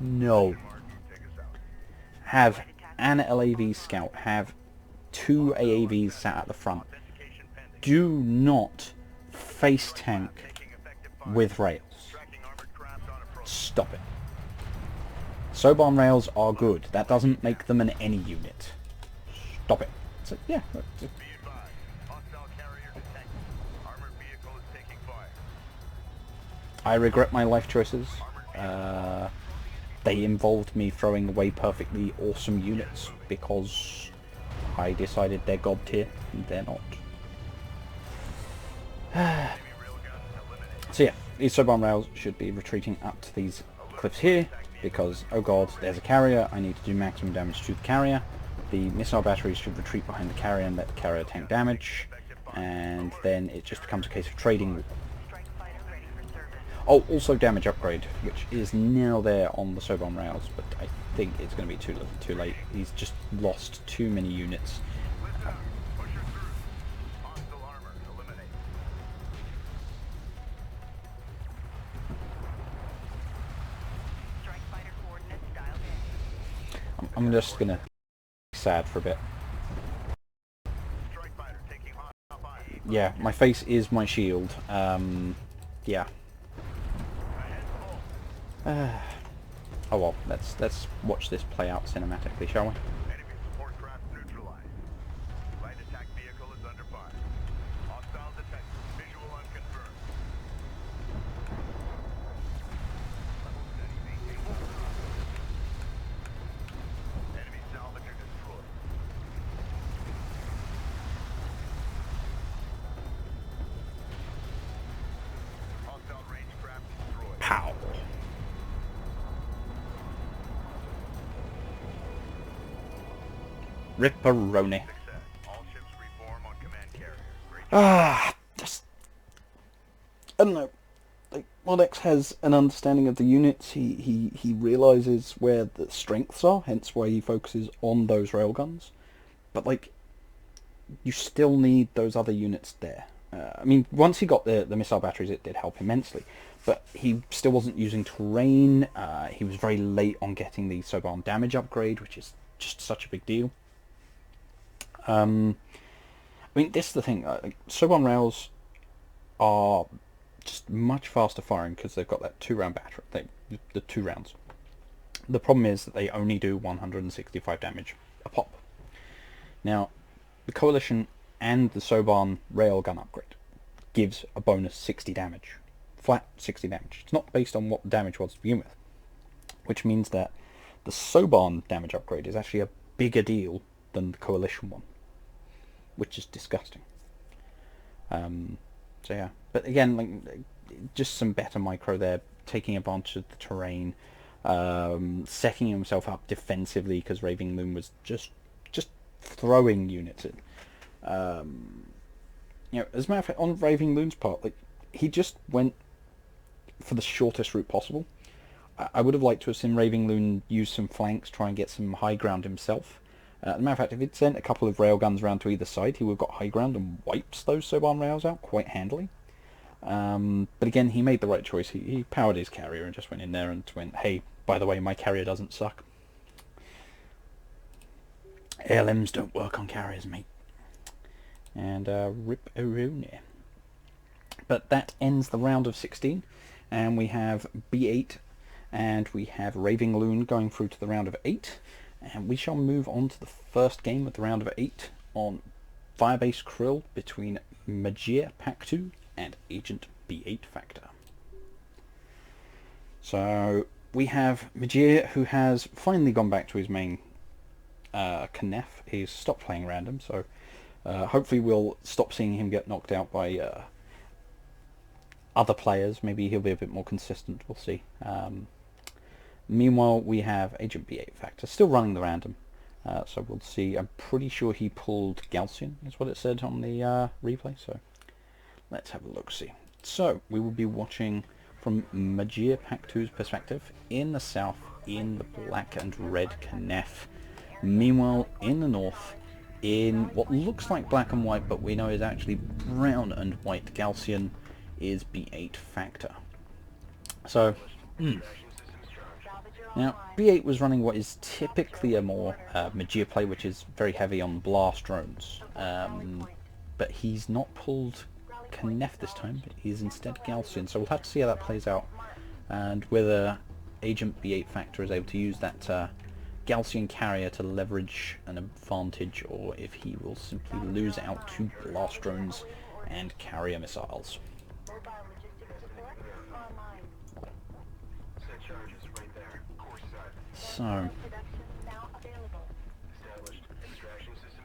C: Mark, take us out.
A: Have an LAV scout, have 2 AAVs sat at the front.
C: Authentication pending.
A: Do not face tank
C: Taking effective fire.
A: with rails.
C: Tracking armored craft on approach.
A: Stop it. Soban rails are good. That doesn't make them an any unit. Stop it. So, yeah.
C: Be advised. Hostile carrier detected. Armored vehicle is taking fire.
A: I regret my life choices. They involved me throwing away perfectly awesome units because I decided they're god tier and they're not.
C: Enemy railgun eliminated.
A: So yeah, these Soban rails should be retreating up to these cliffs here because, oh god, there's a carrier, I need to do maximum damage to the carrier. The missile batteries should retreat behind the carrier and let the carrier tank damage, and then it just becomes a case of trading.
B: Strike fighter ready for service.
A: Oh, also damage upgrade, which is now there on the Soban rails, but I think it's going to be too late. He's just lost too many units.
C: Listen up. Push her through. Hostile armor. Eliminate.
B: Strike fighter coordinates dialed in.
A: I'm just going to be sad for a bit.
C: Strike fighter taking hot fire.
A: Yeah, my face is my shield. Yeah.
C: Ahead full.
A: Oh well, let's watch this play out cinematically, shall we?
C: Enemy support craft neutralized. Light attack vehicle is under fire. Hostile detected. Visual unconfirmed. Level steady. Maintain. Enemy salvager destroyed. Hostile range craft destroyed.
A: Pow. Ripperoni.
C: Success. All ships reform on command carrier. Great
A: Just I don't know. Like, Modex has an understanding of the units. He realizes where the strengths are, hence why he focuses on those railguns. But like, you still need those other units there. I mean, once he got the missile batteries, it did help immensely. But he still wasn't using terrain. He was very late on getting the Soban damage upgrade, which is just such a big deal. I mean, this is the thing. Soban rails are just much faster firing because they've got that 2-round battery. The 2 rounds. The problem is that they only do 165 damage a pop. Now, the Coalition and the Soban railgun upgrade gives a bonus 60 damage. Flat 60 damage. It's not based on what the damage was to begin with. Which means that the Soban damage upgrade is actually a bigger deal than the Coalition one. Which is disgusting. So yeah. But again, like, just some better micro there. Taking advantage of the terrain. Setting himself up defensively because Raving Loon was just throwing units in. You know, as a matter of fact, on Raving Loon's part, like, he just went for the shortest route possible. I would have liked to have seen Raving Loon use some flanks, try and get some high ground himself. As a matter of fact, if he'd sent a couple of railguns around to either side, he would have got high ground and wipes those Soban rails out quite handily. But again, he made the right choice. He powered his carrier and just went in there and went, hey, by the way, my carrier doesn't suck. ALMs don't work on carriers, mate. And rip-a-rooney. But that ends the round of 16. And we have B8 and we have Raving Loon going through to the round of 8. And we shall move on to the first game of the round of 8 on Firebase Krill between Magir Pack 2 and Agent B8 Factor. So we have Magir, who has finally gone back to his main Knef. He's stopped playing random, so hopefully we'll stop seeing him get knocked out by other players. Maybe he'll be a bit more consistent, we'll see. Meanwhile, we have Agent B8 Factor still running the random, so we'll see. I'm pretty sure he pulled Galcian, is what it said on the replay, so let's have a look-see. So, we will be watching from Magir Pack 2's perspective, in the south, in the black and red Knef. Meanwhile, in the north, in what looks like black and white, but we know is actually brown and white Galcian, is B8 Factor. So, now, B8 was running what is typically a more Magir play, which is very heavy on blast drones. But he's not pulled Knef this time, but he's instead Galcian. So we'll have to see how that plays out, and whether Agent B8 Factor is able to use that Galcian carrier to leverage an advantage, or if he will simply lose out to blast drones and carrier missiles. So,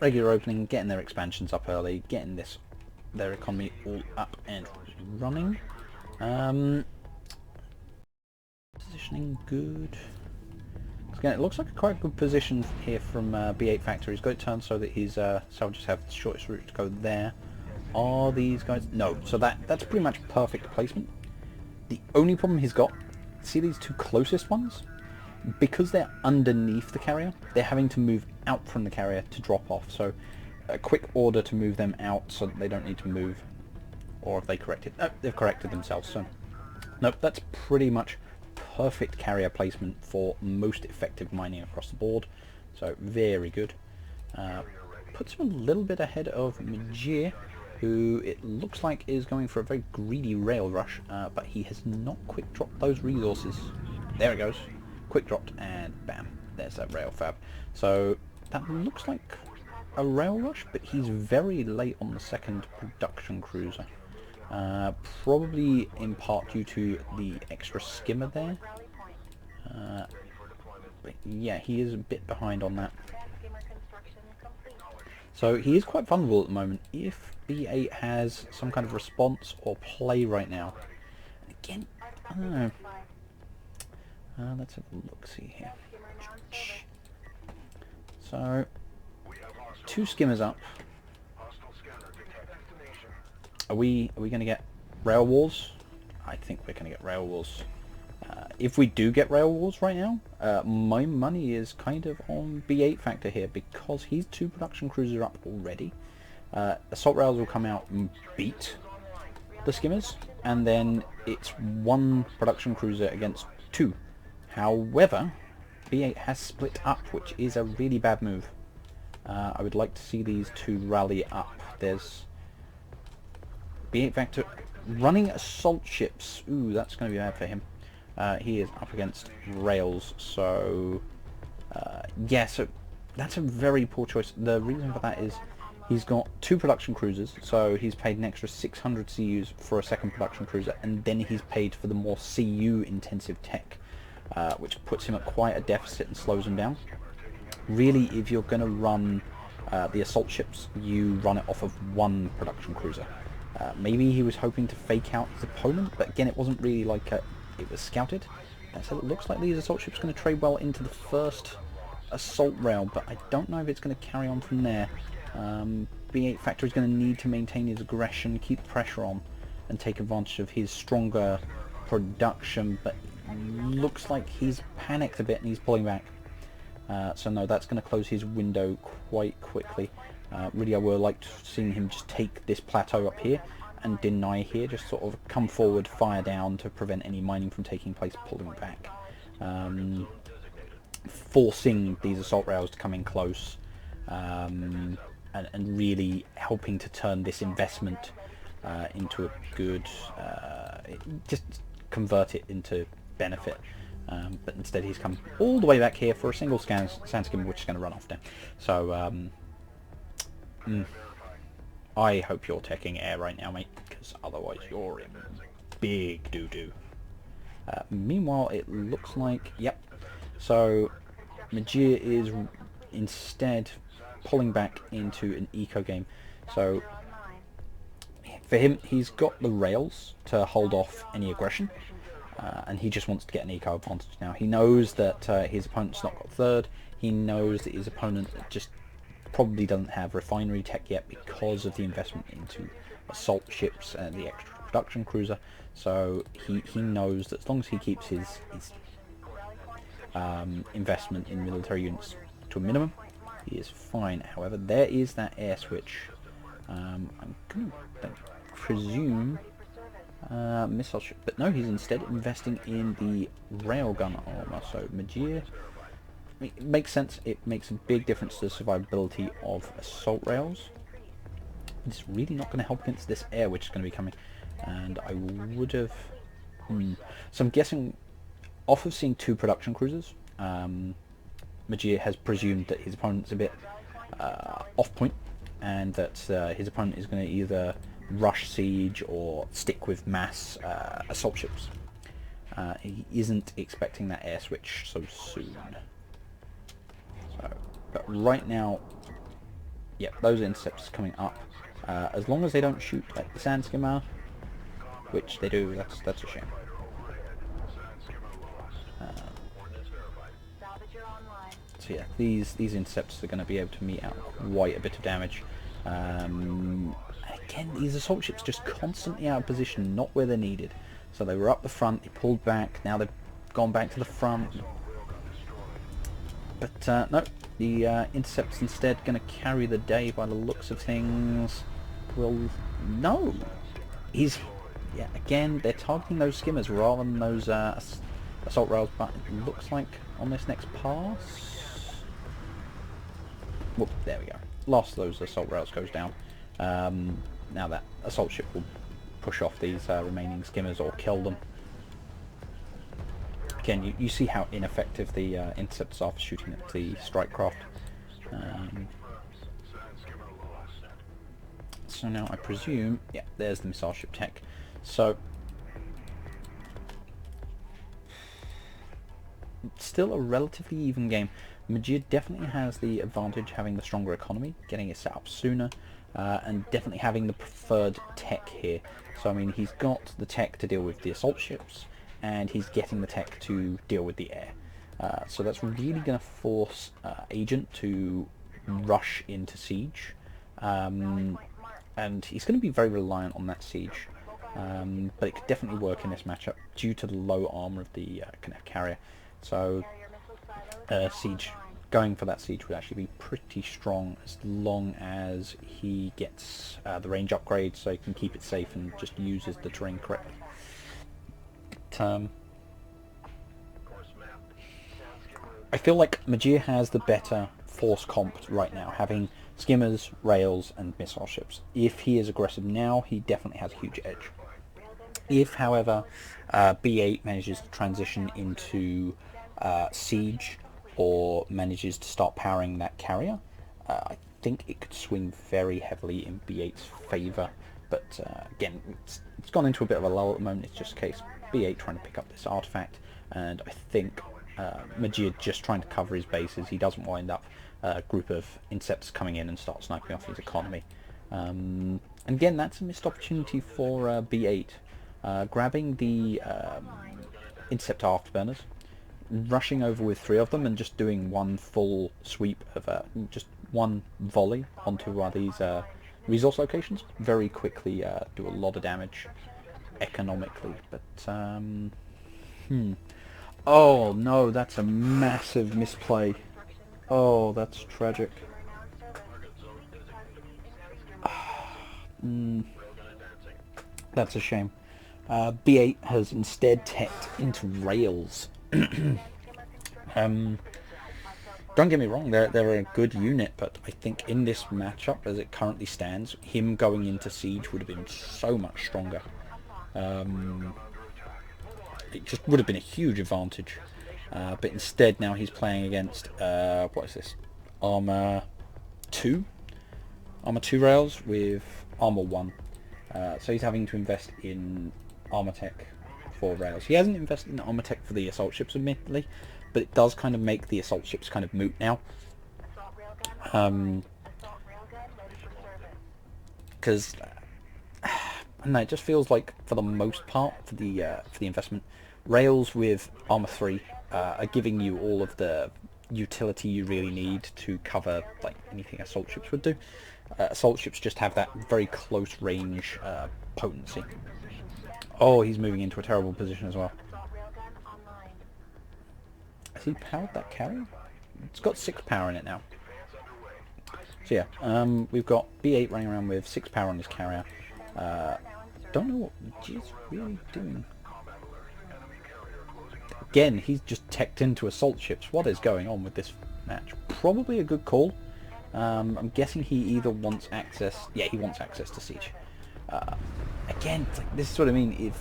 A: regular opening, getting their expansions up early, getting their economy all up and running. Positioning good. Again, it looks like a quite good position here from B8 Factor. He's got it turned so that his soldiers have the shortest route to go there. Are these guys? No. So that's pretty much perfect placement. The only problem he's got, see these two closest ones? Because they're underneath the carrier, they're having to move out from the carrier to drop off. So a quick order to move them out so that they don't need to move. Or have they corrected? No, they've corrected themselves. So nope, that's pretty much perfect carrier placement for most effective mining across the board. So very good. Puts him a little bit ahead of Majir, who it looks like is going for a very greedy rail rush, but he has not quick dropped those resources. There it goes. Quick dropped, and bam, there's that rail fab. So that looks like a rail rush, but he's very late on the second production cruiser. Probably in part due to the extra skimmer there. But yeah, he is a bit behind on that. So he is quite vulnerable at the moment. If B8 has some kind of response or play right now, again, I don't know. Let's have a look-see here. So, 2 skimmers up. Are we going to get rail wars? I think we're going to get rail wars. If we do get rail wars right now, my money is kind of on B8 factor here, because he's 2 production cruisers up already. Assault rails will come out and beat the skimmers, and then it's 1 production cruiser against 2. However, B8 has split up, which is a really bad move. I would like to see these 2 rally up. There's B8 Vector running assault ships. Ooh, that's going to be bad for him. He is up against rails, so yeah, so that's a very poor choice. The reason for that is he's got 2 production cruisers, so he's paid an extra 600 CUs for a second production cruiser, and then he's paid for the more CU intensive tech, which puts him at quite a deficit and slows him down. Really, if you're going to run the assault ships, you run it off of 1 production cruiser. Maybe he was hoping to fake out his opponent, but again, it wasn't really like it was scouted. So it looks like these assault ships are going to trade well into the first assault rail, but I don't know if it's going to carry on from there. B8 Factory is going to need to maintain his aggression, keep the pressure on, and take advantage of his stronger production, but looks like he's panicked a bit and he's pulling back. So no, that's going to close his window quite quickly. Really, I would like to see him just take this plateau up here and deny here, just sort of come forward, fire down to prevent any mining from taking place, pulling back. Forcing these assault rails to come in close, and really helping to turn this investment into a good, just convert it into benefit. But instead he's come all the way back here for a single sand skim, which is going to run off now. So I hope you're taking air right now, mate, because otherwise you're in big doo-doo. Meanwhile, it looks like, yep, so Majir is instead pulling back into an eco game. So for him, he's got the rails to hold off any aggression, and he just wants to get an eco advantage now. He knows that his opponent's not got third. He knows that his opponent just probably doesn't have refinery tech yet because of the investment into assault ships and the extra production cruiser. So he knows that as long as he keeps his investment in military units to a minimum, he is fine. However, there is that air switch. I'm going to presume missile ship, but no, he's instead investing in the railgun armor. So Majir, it makes sense. It makes a big difference to the survivability of assault rails. It's really not going to help against this air which is going to be coming. And I would have... So I'm guessing, off of seeing 2 production cruisers, Majir has presumed that his opponent's a bit off point, and that his opponent is going to either rush siege or stick with mass assault ships. He isn't expecting that air switch so soon. So, but right now, yeah, those intercepts coming up. As long as they don't shoot like the sand skimmer, which they do, that's a shame. So yeah, these intercepts are going to be able to mete out quite a bit of damage. Again, these assault ships just constantly out of position, not where they're needed. So they were up the front, they pulled back, now they've gone back to the front. But no, the Intercept's instead going to carry the day by the looks of things. No! He's... Yeah, again, they're targeting those skimmers rather than those assault rails, but it looks like on this next pass... Whoop, there we go. Last of those assault rails goes down. Now that assault ship will push off these remaining skimmers or kill them. Again, you see how ineffective the interceptors are for shooting at the strike craft. So now I presume, yeah, there's the missile ship tech. So, still a relatively even game. Majid definitely has the advantage having the stronger economy, getting it set up sooner, and definitely having the preferred tech here. So I mean, he's got the tech to deal with the assault ships, and he's getting the tech to deal with the air. So that's really going to force Agent to rush into siege, and he's going to be very reliant on that siege. But it could definitely work in this matchup due to the low armor of the Knapp carrier. So siege, going for that siege would actually be pretty strong as long as he gets the range upgrade, so he can keep it safe and just uses the terrain correctly. But, I feel like Majir has the better force comp right now, having skimmers, rails, and missile ships. If he is aggressive now, he definitely has a huge edge. If, however, B8 manages to transition into siege or manages to start powering that carrier, I think it could swing very heavily in B8's favour. But again, it's gone into a bit of a lull at the moment. It's just a case B8 trying to pick up this artifact, and I think Majid just trying to cover his bases. He doesn't wind up a group of Interceptors coming in and start sniping off his economy. And again, that's a missed opportunity for B8. Grabbing the Interceptor afterburners, rushing over with 3 of them and just doing one full sweep of just one volley onto these resource locations, very quickly do a lot of damage economically. But oh no, that's a massive misplay. Oh, that's tragic. That's a shame. B8 has instead teched into rails. Don't get me wrong, they're a good unit, but I think in this matchup, as it currently stands, him going into siege would have been so much stronger. It just would have been a huge advantage. But instead, now he's playing against, what is this? Armor 2? Armor 2 rails with Armor 1. So he's having to invest in armor tech for rails. He hasn't invested in armor tech for the assault ships, admittedly, but it does kind of make the assault ships kind of moot now. Because I don't know, it just feels like for the most part, for the investment, rails with armor 3 are giving you all of the utility you really need to cover like anything assault ships would do. Assault ships just have that very close range potency. Oh, he's moving into a terrible position as well. Has he powered that carrier? It's got 6 power in it now. So yeah, we've got B8 running around with 6 power on his carrier. Don't know what he's really doing. Again, he's just teched into assault ships. What is going on with this match? Probably a good call. I'm guessing he either wants access... Yeah, he wants access to siege. Again, it's like, this is what I mean.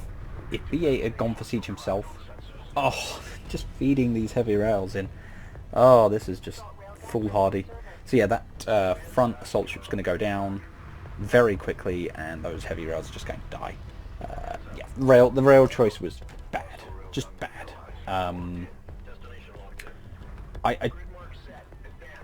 A: If B8 had gone for siege himself... Oh, just feeding these heavy rails in. Oh, this is just foolhardy. So yeah, that front assault ship's going to go down very quickly, and those heavy rails are just going to die. Yeah, the rail choice was bad. Just bad.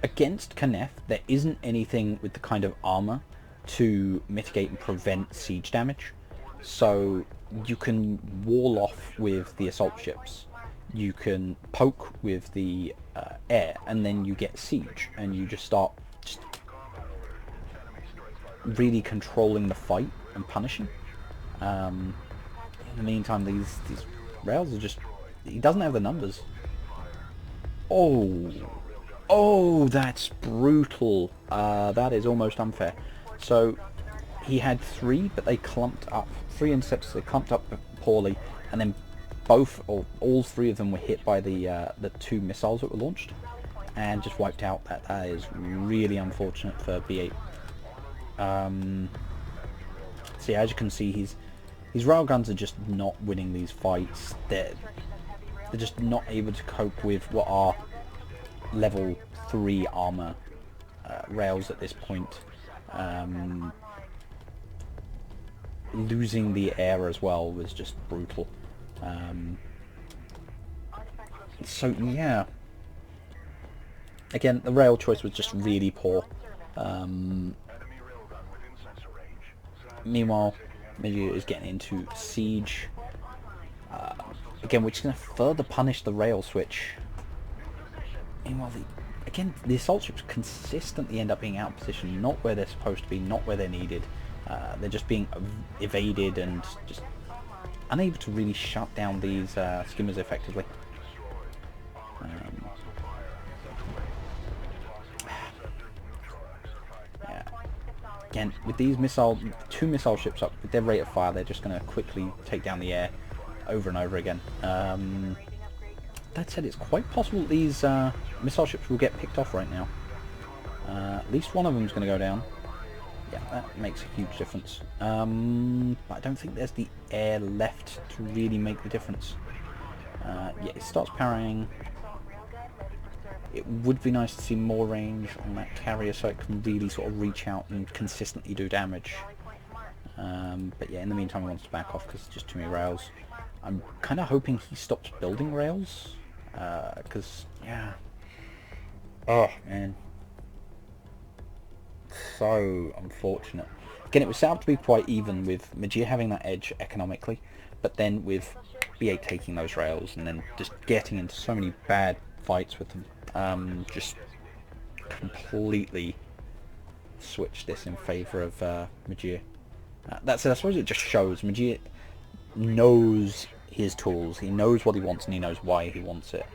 A: Against Knapp, there isn't anything with the kind of armor to mitigate and prevent siege damage. So you can wall off with the assault ships. You can poke with the air, and then you get siege, and you just start really controlling the fight and punishing. in the meantime, these rails are just... He doesn't have the numbers. Oh, oh, that's brutal. That is almost unfair. So he had 3, but they clumped up. 3 interceptors, they clumped up poorly, and then both, or all 3 of them were hit by the 2 missiles that were launched, and just wiped out. That is really unfortunate for B8. So yeah, as you can see, his railguns are just not winning these fights. They're just not able to cope with what are level 3 armor rails at this point. Losing the air as well was just brutal. So yeah, again, the rail choice was just really poor. Meanwhile, Midget is getting into siege. Again, which is going to further punish the rail switch. Meanwhile, the assault ships consistently end up being out of position, not where they're supposed to be, not where they're needed. They're just being evaded and just unable to really shut down these skimmers effectively. Yeah. Again, with these 2 missile ships up, with their rate of fire, they're just going to quickly take down the air over and over again. That said, it's quite possible these missile ships will get picked off right now. At least one of them is going to go down. Yeah, that makes a huge difference. But I don't think there's the air left to really make the difference. Yeah, it starts parrying. It would be nice to see more range on that carrier so it can really sort of reach out and consistently do damage. But yeah, in the meantime, he wants to back off because it's just too many rails. I'm kind of hoping he stops building rails. Because, yeah. Oh, man. So unfortunate. Again, it was set up to be quite even with Majir having that edge economically, but then with B8 taking those rails and then just getting into so many bad fights with them, just completely switched this in favour of Majir. That's it. I suppose it just shows Majir knows his tools, he knows what he wants, and he knows why he wants it.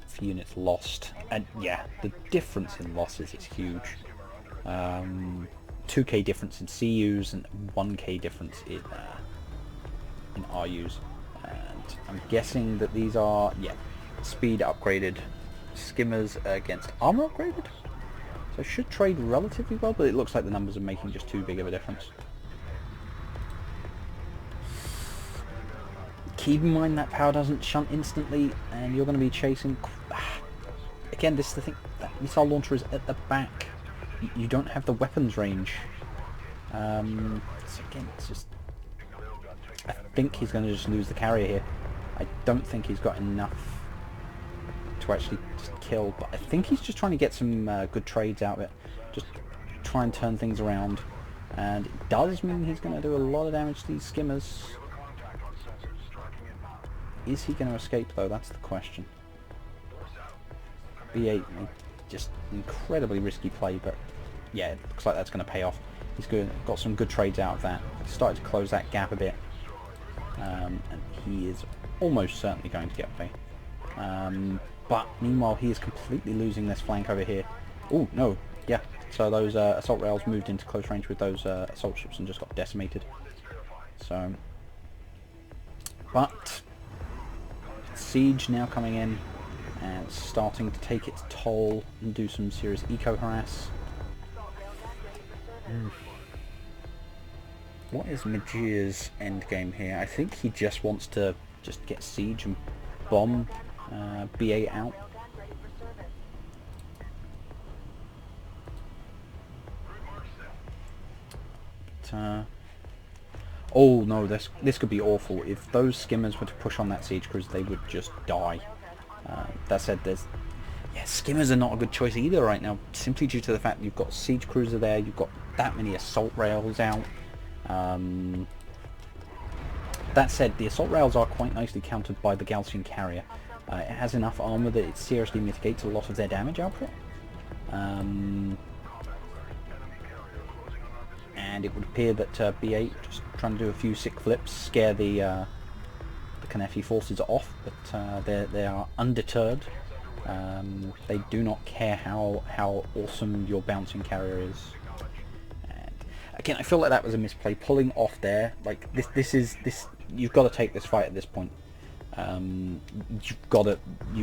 A: For units lost, and yeah, the difference in losses is huge. 2k difference in CUs and 1k difference in RUs, and I'm guessing that these are, yeah, speed upgraded skimmers against armor upgraded, so should trade relatively well, but it looks like the numbers are making just too big of a difference. Keep in mind that power doesn't shunt instantly, and you're going to be chasing... Again, this is the thing, that missile launcher is at the back. You don't have the weapons range. So again, it's just... I think he's going to just lose the carrier here. I don't think he's got enough to actually just kill, but I think he's just trying to get some good trades out of it. Just try and turn things around. And it does mean he's going to do a lot of damage to these skimmers. Is he going to escape though? That's the question. B8, just incredibly risky play, but yeah, it looks like that's going to pay off. He's got some good trades out of that. He's started to close that gap a bit, and he is almost certainly going to get away. But meanwhile, he is completely losing this flank over here. Oh no, yeah. So those assault rails moved into close range with those assault ships and just got decimated. So, but siege now coming in and starting to take its toll and do some serious eco harass. What is Majir's endgame here? I think he just wants to just get siege and bomb BA out. But, oh no, this could be awful. If those skimmers were to push on that siege cruiser, they would just die. That said, skimmers are not a good choice either right now, simply due to the fact that you've got siege cruiser there, you've got that many assault rails out. That said, the assault rails are quite nicely countered by the Gaussian carrier. It has enough armor that it seriously mitigates a lot of their damage output. And it would appear that B8 just trying to do a few sick flips, scare the Knefi forces off, but they are undeterred. They do not care how awesome your bouncing carrier is. And again, I feel like that was a misplay. Pulling off there, like this. You've got to take this fight at this point. You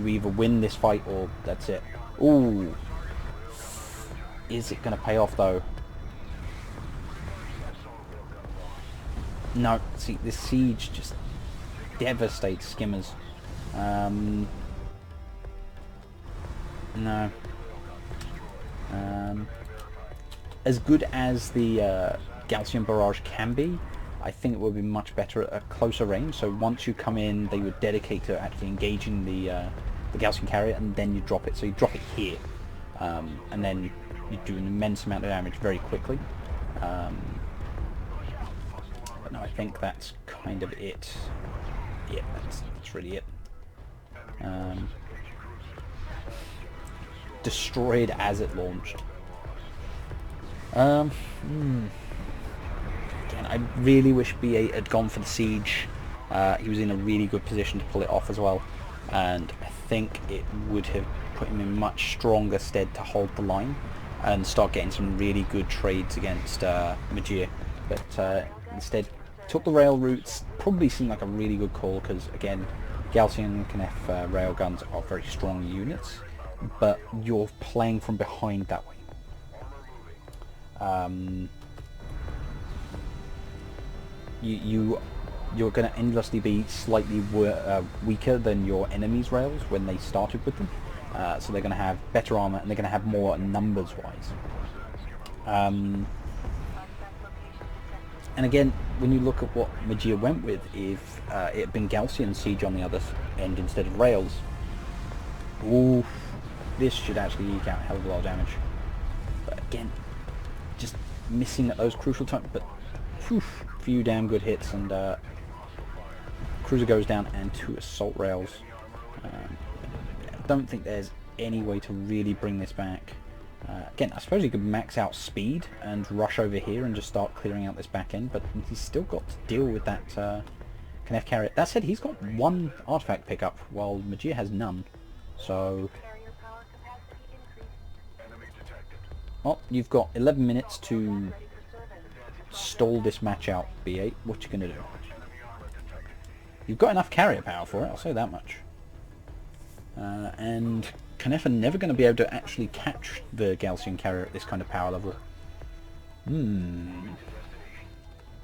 A: either win this fight or that's it. Ooh, is it going to pay off though? No, see, this siege just devastates skimmers. No. As good as the Gaussian barrage can be, I think it would be much better at a closer range. So once you come in, they would dedicate to actually engaging the Gaussian carrier, and then you drop it. So you drop it here, and then you do an immense amount of damage very quickly. But no, I think that's kind of it. Yeah, that's really it. Destroyed as it launched. Again, I really wish B8 had gone for the siege. He was in a really good position to pull it off as well, and I think it would have put him in much stronger stead to hold the line and start getting some really good trades against Majir. But instead took the rail routes. Probably seemed like a really good call because, again, Gaussian and Knef railguns are very strong units, but you're playing from behind that way. You're going to endlessly be slightly weaker than your enemy's rails when they started with them, so they're going to have better armor and they're going to have more numbers wise. And again, when you look at what Majir went with, if it had been Gaussian siege on the other end instead of rails, oof, this should actually eke out a hell of a lot of damage. But again, just missing at those crucial times. But whew, few damn good hits, and cruiser goes down and 2 assault rails. I don't think there's any way to really bring this back. Again, I suppose he could max out speed and rush over here and just start clearing out this back end, but he's still got to deal with that Knef carrier. That said, he's got 1 artifact pickup, while Majir has none. So, well, you've got 11 minutes to stall this match out, B8. What you gonna do? You've got enough carrier power for it, I'll say that much. And Knef are never going to be able to actually catch the Gaussian carrier at this kind of power level.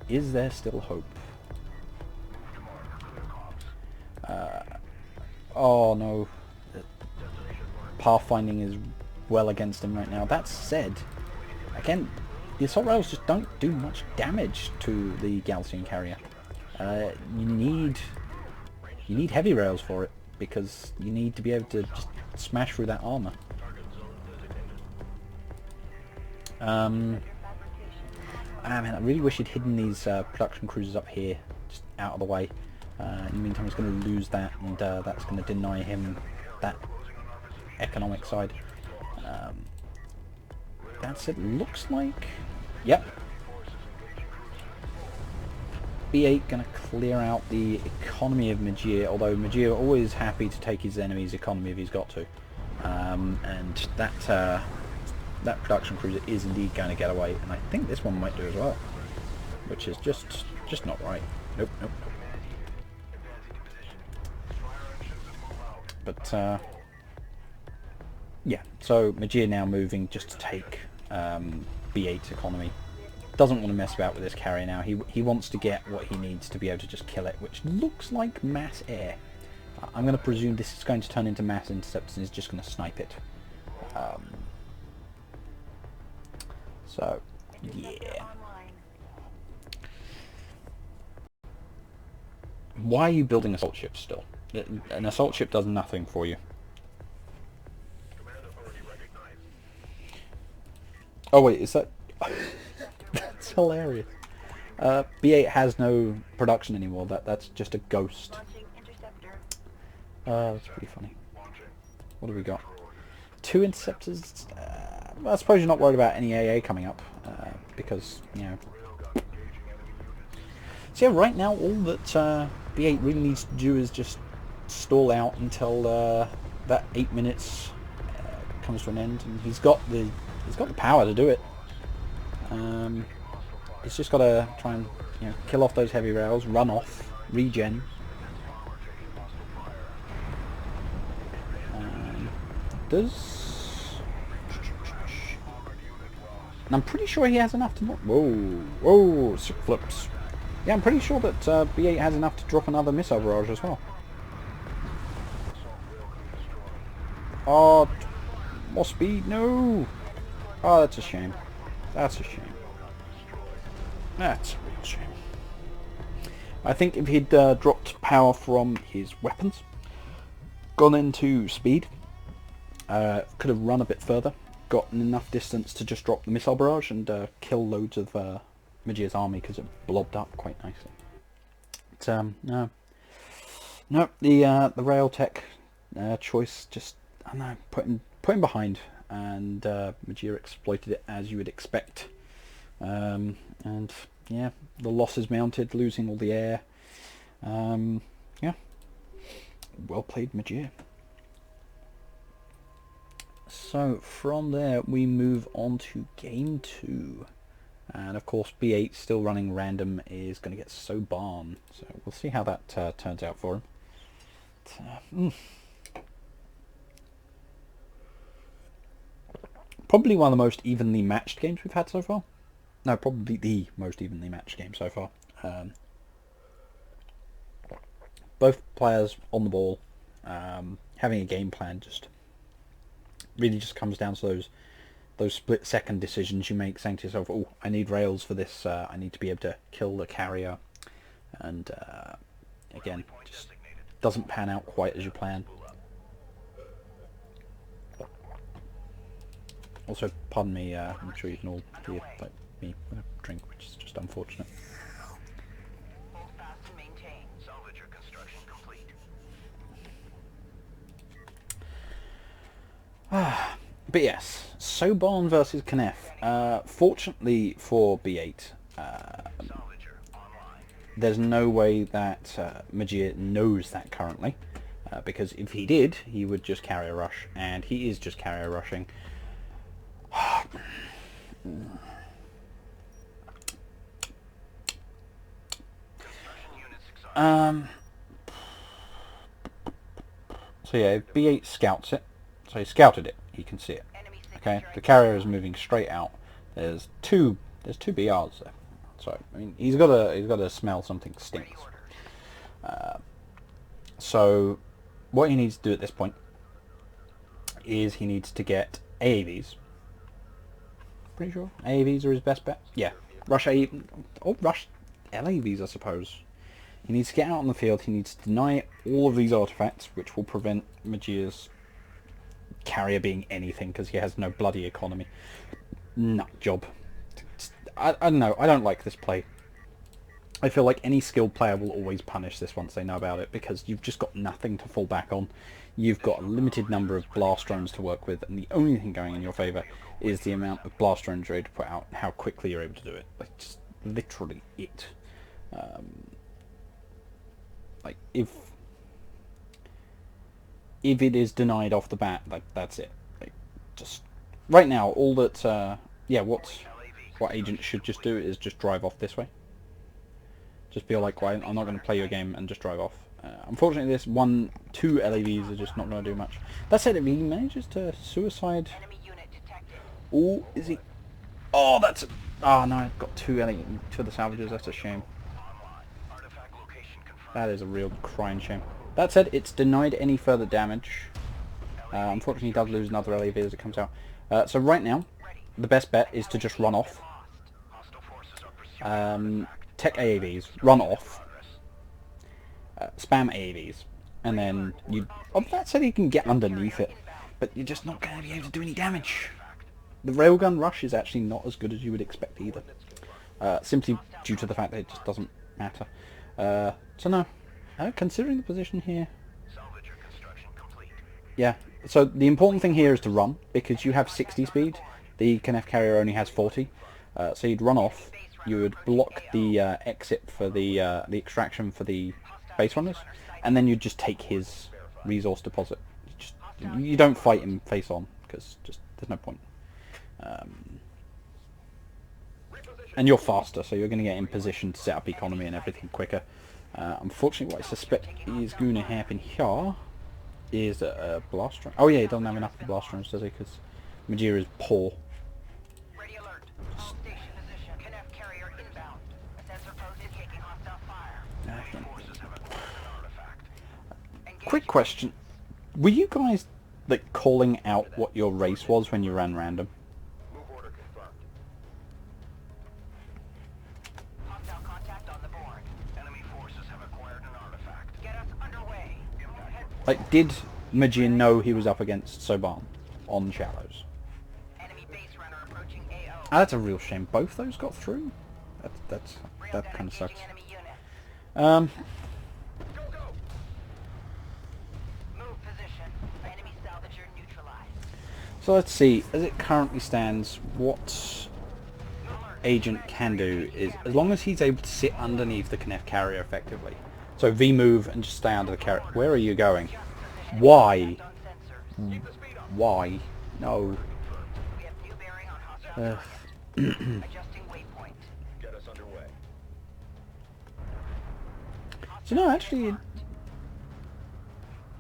A: Is there still hope? Oh no. Pathfinding is well against him right now. That said, again, the assault rails just don't do much damage to the Gaussian carrier. You need heavy rails for it, because you need to be able to just smash through that armor. Man, I really wish he'd hidden these production cruisers up here, just out of the way. In the meantime, he's going to lose that, and that's going to deny him that economic side. That's it. Looks like, yep. B8 going to clear out the economy of Majir, although Majir always happy to take his enemy's economy if he's got to. And that production cruiser is indeed going to get away, and I think this one might do as well, which is just not right. Nope. But yeah, so Majir now moving just to take B8's economy. Doesn't want to mess about with this carrier now. He wants to get what he needs to be able to just kill it, which looks like mass air. I'm going to presume this is going to turn into mass intercepts and is just going to snipe it. So, yeah. Why are you building assault ships still? An assault ship does nothing for you. Oh wait, is that... That's hilarious. B8 has no production anymore. That's just a ghost. That's pretty funny. What do we got? 2 interceptors. Well, I suppose you're not worried about any AA coming up, because, you know, So yeah, right now all that B8 really needs to do is just stall out until that 8 minutes comes to an end, and he's got the power to do it. He's just got to try and kill off those heavy rails, run off, regen. And I'm pretty sure he has enough to... Whoa, sick flips. Yeah, I'm pretty sure that B8 has enough to drop another missile barrage as well. Oh, more speed, no! Oh, that's a shame. That's a shame. That's a real shame. I think if he'd dropped power from his weapons, gone into speed, could have run a bit further, gotten enough distance to just drop the missile barrage and kill loads of Magir's army because it blobbed up quite nicely. But no, the rail tech choice just, I don't know, put him behind, and Magir exploited it as you would expect. And yeah, the losses mounted, losing all the air. Yeah, well played, Magir. So from there we move on to game 2, and of course B8 still running random is going to get so barn, so we'll see how that turns out for him. Probably one of the most evenly matched games we've had so far. No, probably the most evenly matched game so far. Both players on the ball, having a game plan, just really just comes down to those split-second decisions you make, saying to yourself, "Oh, I need rails for this. I need to be able to kill the carrier," and again, just doesn't pan out quite as you plan. Also, pardon me. I'm sure you can all hear me with a drink, which is just unfortunate.
B: Hold fast and maintain.
C: Salvage your construction complete.
A: But yes, Sobarn versus Knef. Fortunately for B8, there's no way that Magir knows that currently, because if he did, he would just carrier rush, and he is just carrier rushing. So yeah, if B8 scouts it, so he scouted it, he can see it. Okay, the carrier is moving straight out. There's two BRs there, so I mean he's got to smell something stinks. So what he needs to do at this point is he needs to get AAVs. Pretty sure AAVs are his best bet. Yeah, rush rush LAVs, I suppose. He needs to get out on the field. He needs to deny all of these artifacts, which will prevent Magir's carrier being anything, because he has no bloody economy. Nut job. I don't know. I don't like this play. I feel like any skilled player will always punish this once they know about it, because you've just got nothing to fall back on. You've got a limited number of blast drones to work with, and the only thing going in your favour is the amount of blast drones you're able to put out and how quickly you're able to do it. Like, just literally it. Like, if it is denied off the bat, like, that's it. Like, just right now, all that yeah, what agents should just do is just drive off this way. Just be like, well, I'm not going to play your game, and just drive off. Unfortunately, this 2 LAVs are just not going to do much. That said, if he manages to suicide... Oh, is he... Oh, that's... Oh, no, I've got 2 of the salvages. That's a shame. That is a real crying shame. That said, it's denied any further damage. Unfortunately, he does lose another LAV as it comes out. So right now, the best bet is to just run off. Tech AAVs, run off. Spam AAVs. And then you... Oh, that said, you can get underneath it. But you're just not going to be able to do any damage. The railgun rush is actually not as good as you would expect either. Simply due to the fact that it just doesn't matter. So no, considering the position here, yeah, so the important thing here is to run, because you have 60 speed, the Knef carrier only has 40, so you'd run off, you would block the exit for the extraction for the base runners, and then you'd just take his resource deposit. You don't fight him face on, because just there's no point. And you're faster, so you're going to get in position to set up economy and everything quicker. Unfortunately, what I suspect is going to happen here is a blast run. Oh yeah, he doesn't have enough blast runs, does he? Because Majira is poor.
B: Ready alert. All station position. Connect carrier inbound. A sensor post is taking hostile fire.
A: Quick question: were you guys like calling out what your race was when you ran random?
C: Move order confirmed.
B: Hostile contact on the board.
C: Enemy forces have acquired an artifact.
B: Get us underway.
A: Like, did Majir know he was up against Soban on Shallows?
B: Enemy base runner approaching AO.
A: Ah, that's a real shame. Both those got through. That
B: Railgun
A: kind of sucks.
B: engaging enemy unit.
C: Go, go!
B: Move position. Enemy salvager neutralized.
A: So let's see. As it currently stands, what Agent can do is, as long as he's able to sit underneath the Knef carrier effectively. So V move and just stay under the carrier. Where are you going? Why?
B: On sensors.
A: Why? No.
B: We have new bearing on hostile target. Adjusting waypoint.
C: Get us underway.
A: So no, actually,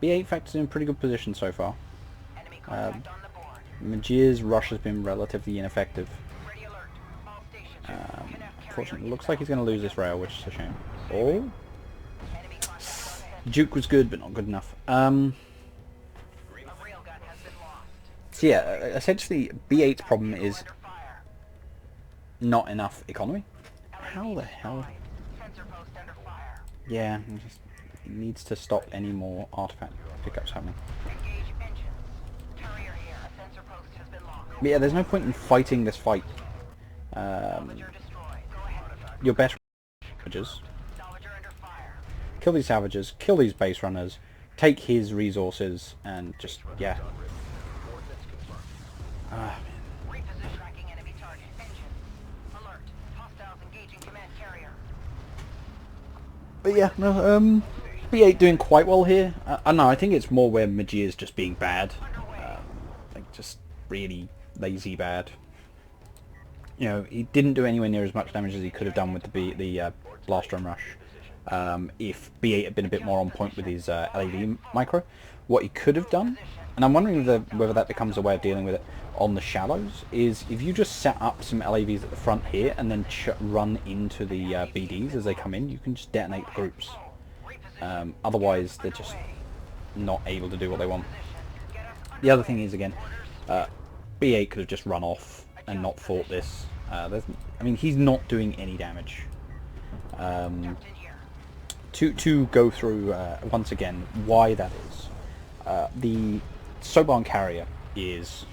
A: B8 factors in a pretty good position so far.
B: Enemy contact on the board.
A: Majir's rush has been relatively ineffective.
B: Ready alert. All stations.
A: Unfortunately, it looks like he's going to lose this rail, which is a shame. Oh,
B: Enemy contact on sensor.
A: Duke was good, but not good enough.
B: A railgun has been lost.
A: So yeah, essentially, B8's problem is
B: Under fire.
A: not enough economy. How the hell?
B: Sensor post under fire.
A: Yeah, it needs to stop any more artifact pickups happening.
B: Engage engines. Carrier here. A sensor post has been lost.
A: But yeah, there's no point in fighting this fight.
B: Salvager destroyed. Go ahead.
A: Your best savages,
B: Salvager under fire.
A: kill these savages, kill these base runners, take his resources, and just, yeah.
B: Reposition tracking enemy target. Engine. Alert. Hostiles engaging command carrier.
A: But yeah, no, B8 doing quite well here. I don't know, I think it's more where Majir is just being bad. Like, just really lazy bad. You know, he didn't do anywhere near as much damage as he could have done with the blast run rush. If B8 had been a bit more on point with his LAV micro, what he could have done, and I'm wondering whether that becomes a way of dealing with it on the shallows, is if you just set up some LAVs at the front here and then run into the BDs as they come in, you can just detonate the groups. Otherwise, they're just not able to do what they want. The other thing is, again, B8 could have just run off and not fought this. I mean, he's not doing any damage. To go through once again why that is. The Soban carrier is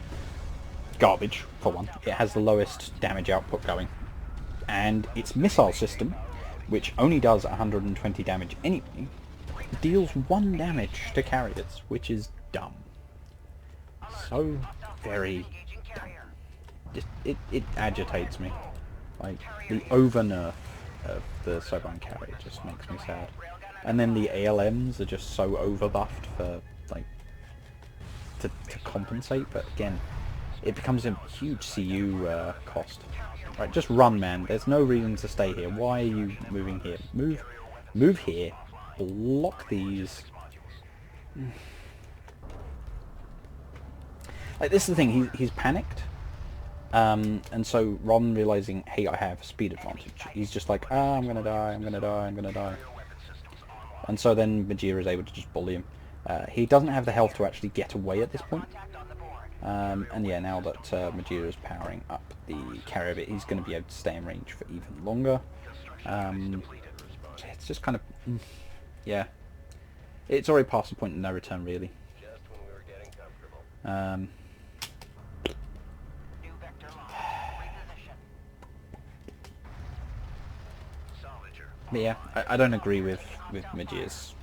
A: garbage, for one. It has the lowest damage output going. And its missile system, which only does 120 damage anyway, deals 1 damage to carriers, which is dumb. So very dumb. It agitates me. Like, the over-nerf of the Soban carrier just makes me sad. And then the ALMs are just so over-buffed for, like, to compensate, but again, it becomes a huge CU cost. Right, just run, man. There's no reason to stay here. Why are you moving here? Move here. Block these. Like, this is the thing. He's panicked, and so rather than realizing, hey, I have speed advantage, he's just like, I'm gonna die. I'm gonna die. I'm gonna die. And so then Majira is able to just bully him. He doesn't have the health to actually get away at this point. And yeah, now that Majira is powering up the carrier bit, he's going to be able to stay in range for even longer. It's just kind of, yeah, it's already past the point of no return, really.
C: Just when we were getting comfortable.
B: New vector launch. Reposition.
C: Salvager.
A: But yeah, I don't agree with Majir's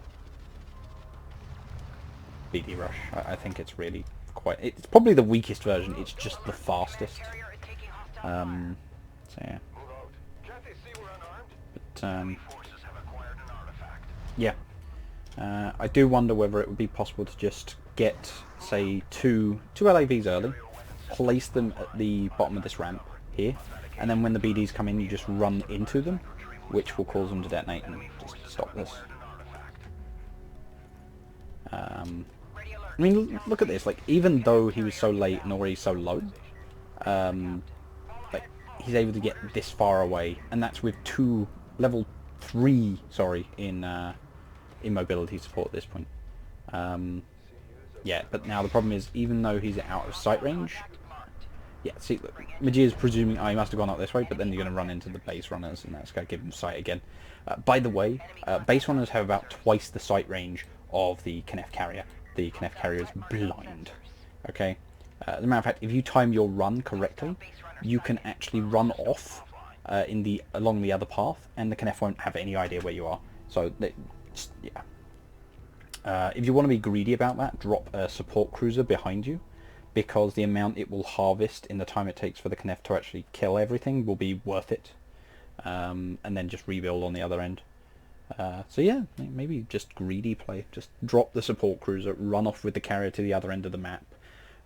A: BD rush. I think it's really quite, it's probably the weakest version, it's just the fastest.
B: Carrier is taking hostile fire.
A: So yeah.
C: Move out. Traffic Forces have acquired an artifact.
A: yeah. I do wonder whether it would be possible to just get, say, two LAVs early, place them at the bottom of this ramp here, and then when the BDs come in, you just run into them, which will cause them to detonate and just stop this. I mean, look at this. Like, even though he was so late and already so low, like he's able to get this far away, and that's with level 3, sorry, in mobility support at this point. Yeah, but now the problem is, even though he's out of sight range, yeah, see, look, Majir's presuming, oh, he must have gone up this way, but then you're going to run into the base runners, and that's going to give him sight again. By the way, base runners have about twice the sight range of the Kenneth carrier. The Kenneth carrier is blind. Okay? As a matter of fact, if you time your run correctly, you can actually run off along the other path, and the Kenneth won't have any idea where you are. So, yeah. If you want to be greedy about that, drop a support cruiser behind you, because the amount it will harvest in the time it takes for the Kenneth to actually kill everything will be worth it. And then just rebuild on the other end. So yeah, maybe just greedy play. Just drop the support cruiser, run off with the carrier to the other end of the map,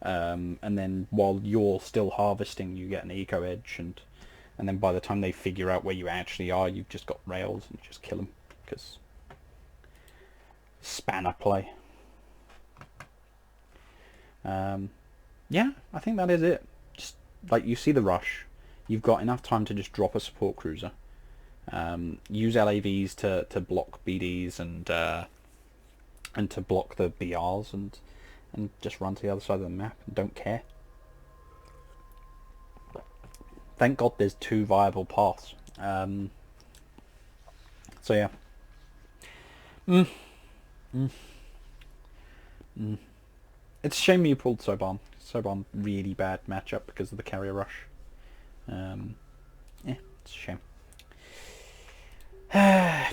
A: and then while you're still harvesting, you get an eco edge, and then by the time they figure out where you actually are, you've just got rails, and just kill them, because spanner play. Yeah, I think that is it. Just like, you see the rush, you've got enough time to just drop a support cruiser. Use LAVs to block BDs and to block the BRs, and just run to the other side of the map and don't care. Thank God there's 2 viable paths. So yeah. It's a shame you pulled Soban. Soban, really bad matchup because of the carrier rush. Yeah, it's a shame. Oh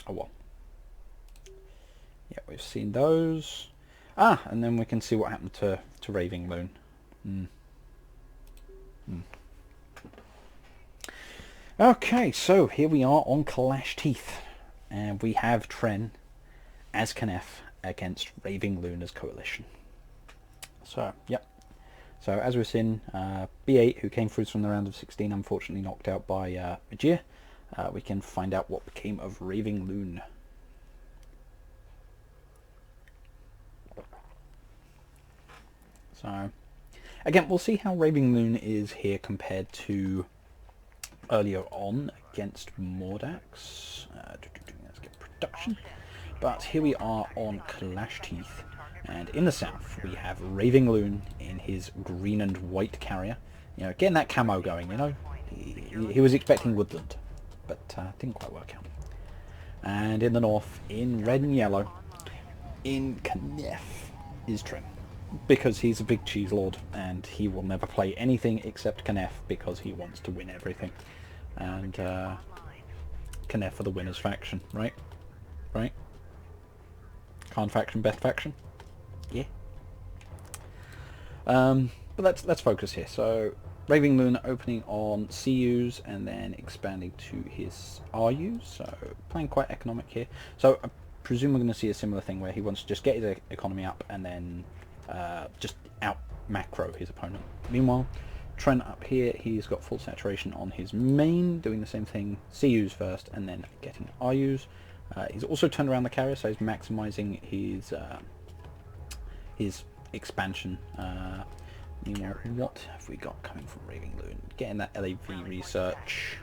A: well. Yeah, we've seen those. And then we can see what happened to Raving Loon. Okay, so here we are on Clash Teeth, and we have Tren as Kenneth against Raving Loon as Coalition. So, yep. So as we've seen, B8, who came through from the round of 16, unfortunately knocked out by Majir. We can find out what became of Raving Loon. So, again, we'll see how Raving Loon is here compared to earlier on against Mordax. Let's get production. But here we are on Clash Teeth. And in the south, we have Raving Loon in his green and white carrier. You know, getting that camo going, you know. He was expecting woodland, but didn't quite work out. And in the north, in red and yellow, in Kenneth is Tren. Because he's a big cheese lord, and he will never play anything except Kenneth because he wants to win everything. And Kenneth for the winner's faction, right? Right? Khan faction, best faction? Yeah. But let's focus here. So Raving Loon opening on CUs and then expanding to his RUs. So playing quite economic here. So I presume we're going to see a similar thing where he wants to just get his economy up and then just out macro his opponent. Meanwhile, Trent up here, he's got full saturation on his main, doing the same thing, CUs first and then getting RUs. He's also turned around the carrier, so he's maximising his expansion. Meanwhile, what have we got coming from Raving Loon? Getting that LAV research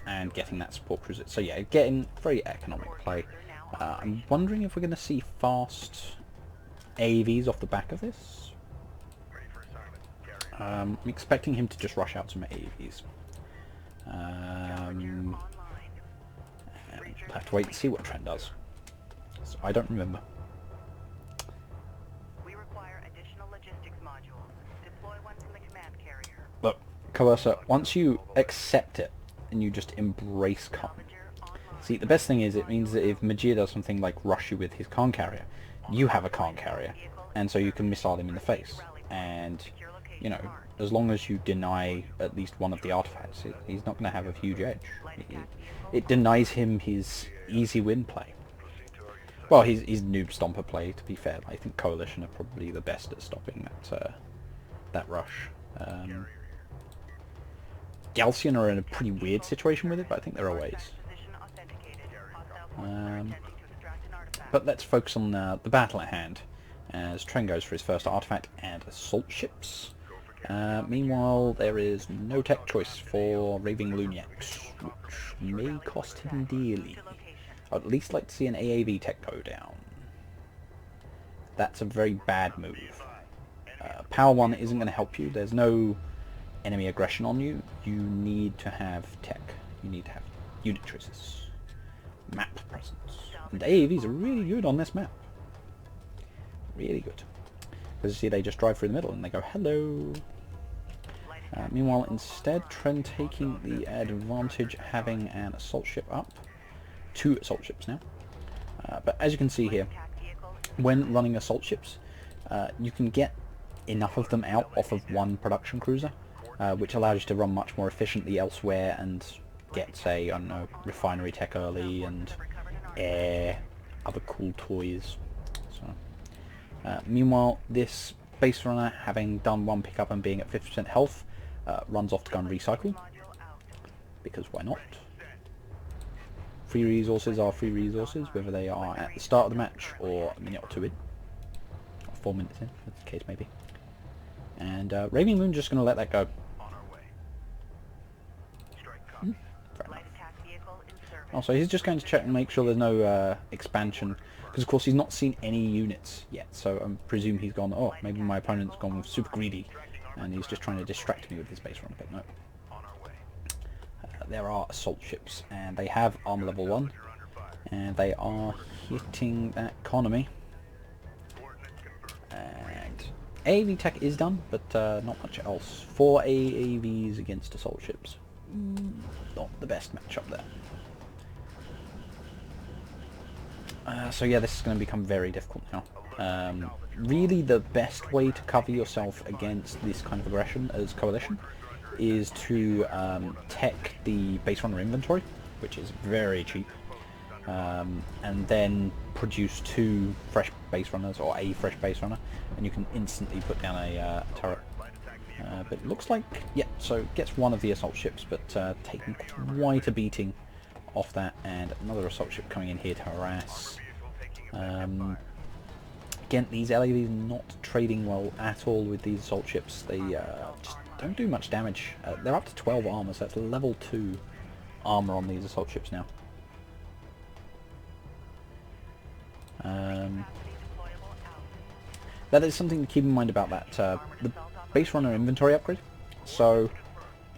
A: and getting that support cruiser. So yeah, getting very economic play. I'm wondering if we're going to see fast AVs off the back of this. I'm expecting him to just rush out some AVs. We'll have to wait and see what Trent does. So I don't remember.
B: We require additional logistics modules. Deploy one from the command carrier.
A: Look, Coercer, once you accept it and you just embrace Khan. See, the best thing is it means that if Majir does something like rush you with his Khan carrier, you have a Khan carrier, and so you can missile him in the face. And you know, as long as you deny at least one of the artifacts, he's not going to have a huge edge. It denies him his easy win play. Well, he's noob stomper play, to be fair. I think Coalition are probably the best at stopping that rush. Galcian are in a pretty weird situation with it, but I think there are ways. But let's focus on the battle at hand, as Tren goes for his first artifact and assault ships. Meanwhile, there is no tech choice for Raving Luniacs, which may cost him dearly. I'd at least like to see an AAV tech go down. That's a very bad move. Power 1 isn't going to help you. There's no enemy aggression on you. You need to have tech. You need to have unit choices. Map presence. And AAVs are really good on this map. Really good. Because you see, they just drive through the middle and they go, hello. Meanwhile, instead, Tren taking the advantage, having an assault ship up. 2 assault ships now. But as you can see here, when running assault ships, you can get enough of them out off of one production cruiser, which allows you to run much more efficiently elsewhere and get, say, I don't know, refinery tech early and air, other cool toys. So, meanwhile, this base runner, having done 1 pickup and being at 50% health, runs off to go and recycle, because why not? Free resources are free resources, whether they are at the start of the match or a minute or 2 in, or 4 minutes in, as the case may be. And Raving Moon's just going to let that go. Fair enough. Also, he's just going to check and make sure there's no expansion, because of course he's not seen any units yet, so I presume he's gone, oh, maybe my opponent's gone super greedy, and he's just trying to distract me with his base run, but no. There are assault ships, and they have armor level 1, and they are hitting that economy. And AAV tech is done, but not much else. 4 AAVs against assault ships. Not the best matchup there. So yeah, this is going to become very difficult now. Really, the best way to cover yourself against this kind of aggression as Coalition is to tech the base runner inventory, which is very cheap, and then produce 2 fresh base runners, or a fresh base runner, and you can instantly put down a turret. But it looks like, yeah, so it gets 1 of the assault ships, but taking quite a beating off that, and another assault ship coming in here to harass. Again, these LAVs not trading well at all with these assault ships. They just don't do much damage. They're up to 12 armor, so that's level 2 armor on these assault ships now. That is something to keep in mind about that. The base runner inventory upgrade. So,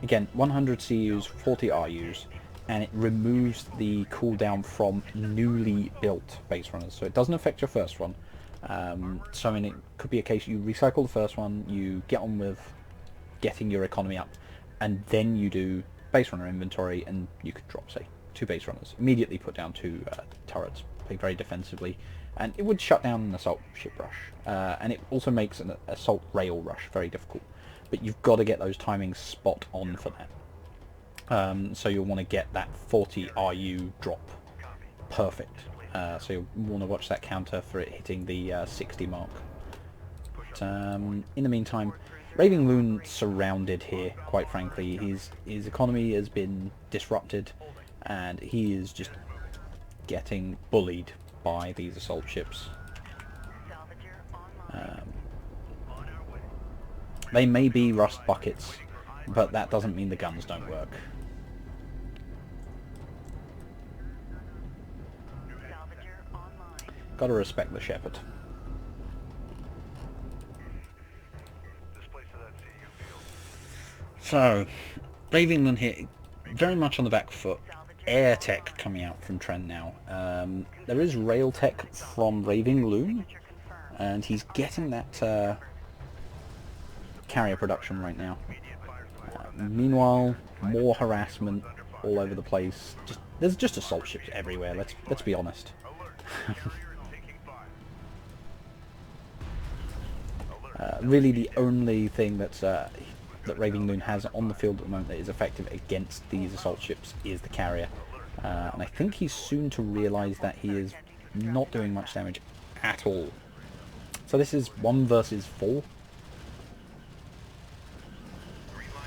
A: again, 100 CUs, 40 RUs, and it removes the cooldown from newly built base runners. So it doesn't affect your first one. So I mean, it could be a case you recycle the first one, you get on with getting your economy up, and then you do base runner inventory, and you could drop, say, 2 base runners, immediately put down 2 turrets, play very defensively, and it would shut down an assault ship rush, and it also makes an assault rail rush very difficult, but you've got to get those timings spot on for that. So you'll want to get that 40 RU drop perfect, so you'll want to watch that counter for it hitting the 60 mark. But, in the meantime, Raving Loon surrounded here, quite frankly. His economy has been disrupted, and he is just getting bullied by these assault ships. They may be rust buckets, but that doesn't mean the guns don't work. Gotta respect the Shepherd. So, Raving Loon here, very much on the back foot. Air tech coming out from Tren now. There is rail tech from Raving Loon, and he's getting that carrier production right now. Meanwhile, more harassment all over the place. There's just assault ships everywhere. Let's be honest. Really the only thing that's that Raving Loon has on the field at the moment that is effective against these assault ships is the carrier. And I think he's soon to realise that he is not doing much damage at all. So this is 1 versus 4.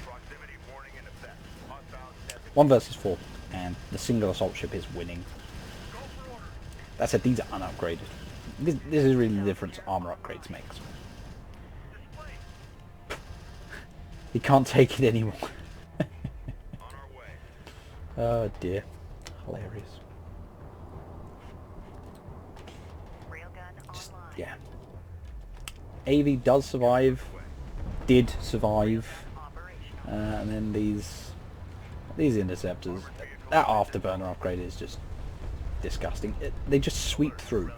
C: Proximity warning in effect. Hostiles detected.
A: 1 versus 4, and the single assault ship is winning. That said, these are unupgraded. This is really the difference armor upgrades makes. He can't take it anymore.
C: On our way.
A: Oh dear. Hilarious.
B: Railgun
A: Just,
B: online.
A: yeah. AV does survive. Did survive.
B: Operational.
A: And then these interceptors. That afterburner upgrade is just disgusting. They just sweep through.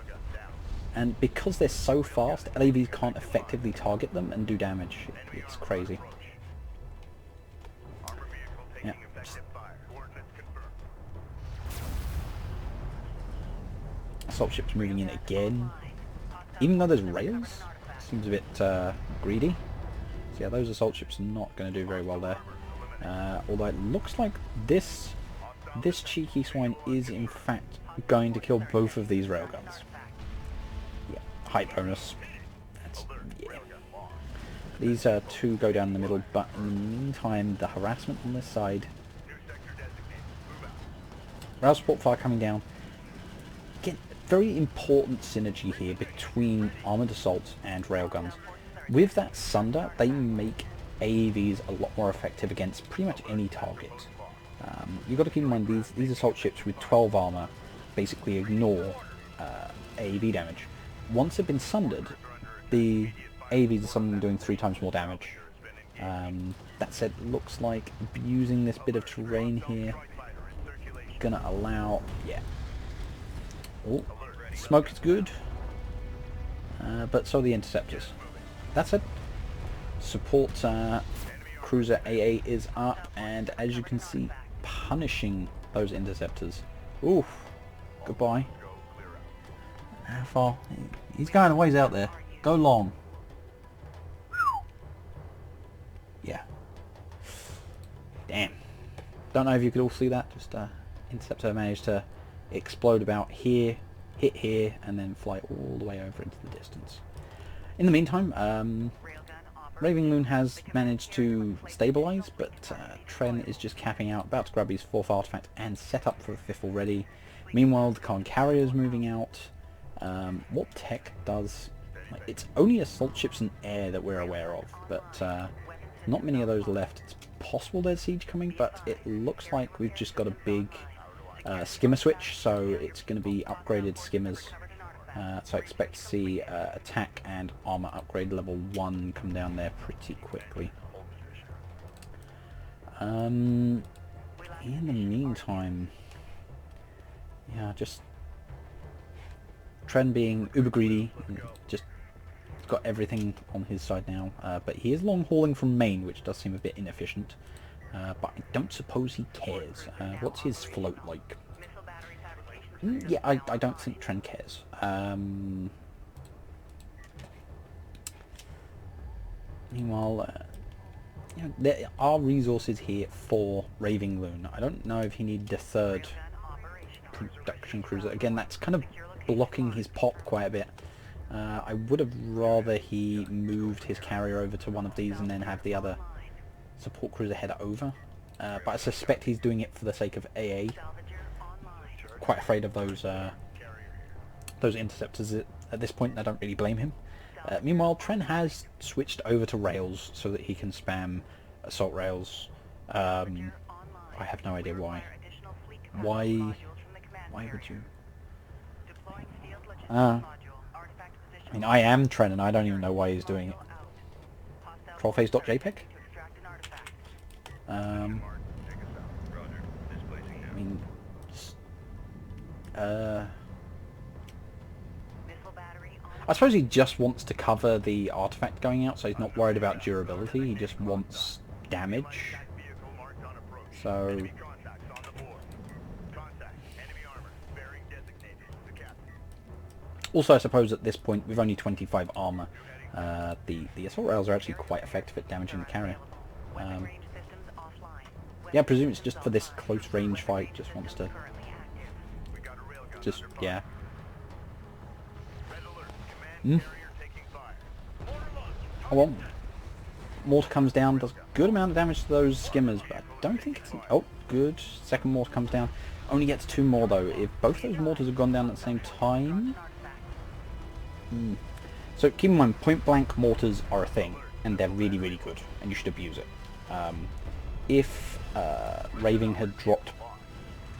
A: And because they're so fast, LAVs can't effectively target them and do damage. It's crazy.
C: Armor vehicle taking
A: Yeah.
C: effective fire. Coordinates confirmed.
A: Assault ship's moving in again. Even though there's rails, seems a bit greedy. So yeah, those assault ships are not going to do very well there. Although it looks like this cheeky swine is in fact going to kill both of these railguns. Yeah, height bonus. That's, yeah. These two go down in the middle, but in the meantime, the harassment on this side.
C: New sector designated. Move out.
A: Rail support fire coming down. Again, very important synergy here between armoured assault and railguns. With that Sunder, they make AAVs a lot more effective against pretty much any target. You've got to keep in mind these assault ships with 12 armour basically ignore AAV damage. Once they've been sundered, the AAVs are suddenly doing 3 times more damage. That said, looks like abusing this bit of terrain here gonna allow, yeah. Oh, smoke is good, but so are the interceptors. That's it. Support cruiser AA is up, and as you can see, punishing those interceptors. Oof. Goodbye. How far? He's going a ways out there. Go long. Yeah. Damn. Don't know if you could all see that. Just interceptor managed to explode about here, hit here, and then fly all the way over into the distance. In the meantime, Raving Loon has managed to stabilise, but Tren is just capping out, about to grab his 4th artifact and set up for a 5th already. Meanwhile, the Khan carrier is moving out. What tech does... Like, it's only assault ships and air that we're aware of, but not many of those left. It's possible there's siege coming, but it looks like we've just got a big skimmer switch, so it's going to be upgraded skimmers. So I expect to see attack and armor upgrade level 1 come down there pretty quickly. In the meantime, yeah, just Tren being uber greedy, just got everything on his side now. But he is long hauling from Maine, which does seem a bit inefficient. But I don't suppose he cares. What's his float like? Yeah, I don't think Tren cares. Meanwhile, you know, there are resources here for Raving Loon. I don't know if he needed a 3rd production cruiser. Again, that's kind of blocking his pop quite a bit. I would have rather he moved his carrier over to one of these and then have the other support cruiser head over. But I suspect he's doing it for the sake of AA. Quite afraid of those interceptors at this point, and I don't really blame him. Meanwhile, Tren has switched over to rails so that he can spam assault rails. I have no idea why. Why would you? I mean, I am Tren, and I don't even know why he's doing it. Trollface.jpg? I mean, I suppose he just wants to cover the artifact going out, so he's not worried about durability, he just wants damage. So... Also, I suppose at this point, with only 25 armor, The assault rails are actually quite effective at damaging the carrier. Yeah, I presume it's just for this close range fight, just wants to...
C: We got a railgun
A: just,
C: under fire.
A: yeah.
C: Red alert. Command carrier taking fire. Mortar launch.
A: Oh well. Mortar comes down, does good amount of damage to those skimmers, but I don't think it's... Oh, good. Second mortar comes down. Only gets 2 more though. If both those mortars have gone down at the same time... So keep in mind, point blank mortars are a thing, and they're really, really good, and you should abuse it. If Raving had dropped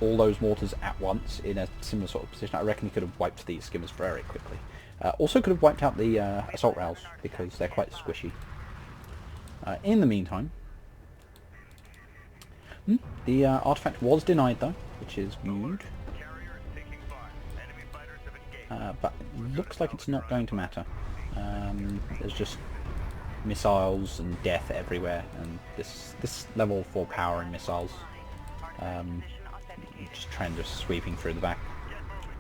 A: all those mortars at once in a similar sort of position, I reckon he could have wiped these skimmers very quickly. Also could have wiped out the assault rails, because they're quite squishy. In the meantime, the artifact was denied though, which is good.
C: Carrier is taking fire. Enemy fighters have engaged.
A: But it looks like it's not going to matter. There's just missiles and death everywhere, and this level 4 power in missiles, just sweeping through the back.
C: Get moving.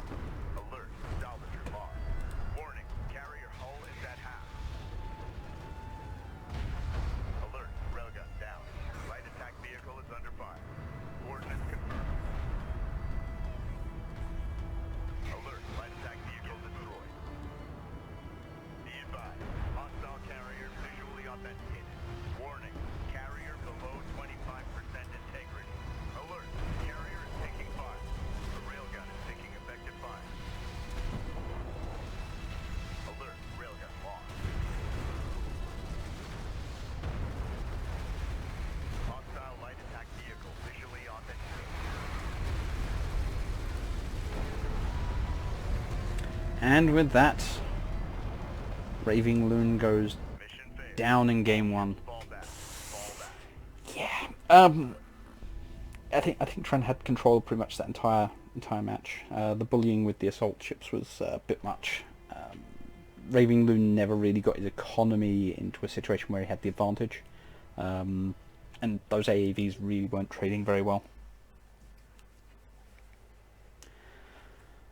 C: Alert. Salvager lost. Warning. Carrier hull is at half. Alert. Railgun down. Light attack vehicle is under fire. Coordinates confirmed. Alert. Light attack vehicle destroyed. Be advised. Hostile carrier visually authenticated. Warning. Carrier below 25% integrity. Alert. Carrier is taking fire. The railgun is taking effective fire. Alert. Railgun lost. Hostile light attack vehicle visually authenticated.
A: And with that, Raving Loon goes
C: Mission failed.
A: down in game 1.
C: Fall back. Fall back.
A: Yeah. I think Trent had control of pretty much that entire match. The bullying with the assault ships was a bit much. Raving Loon never really got his economy into a situation where he had the advantage, and those AAVs really weren't trading very well.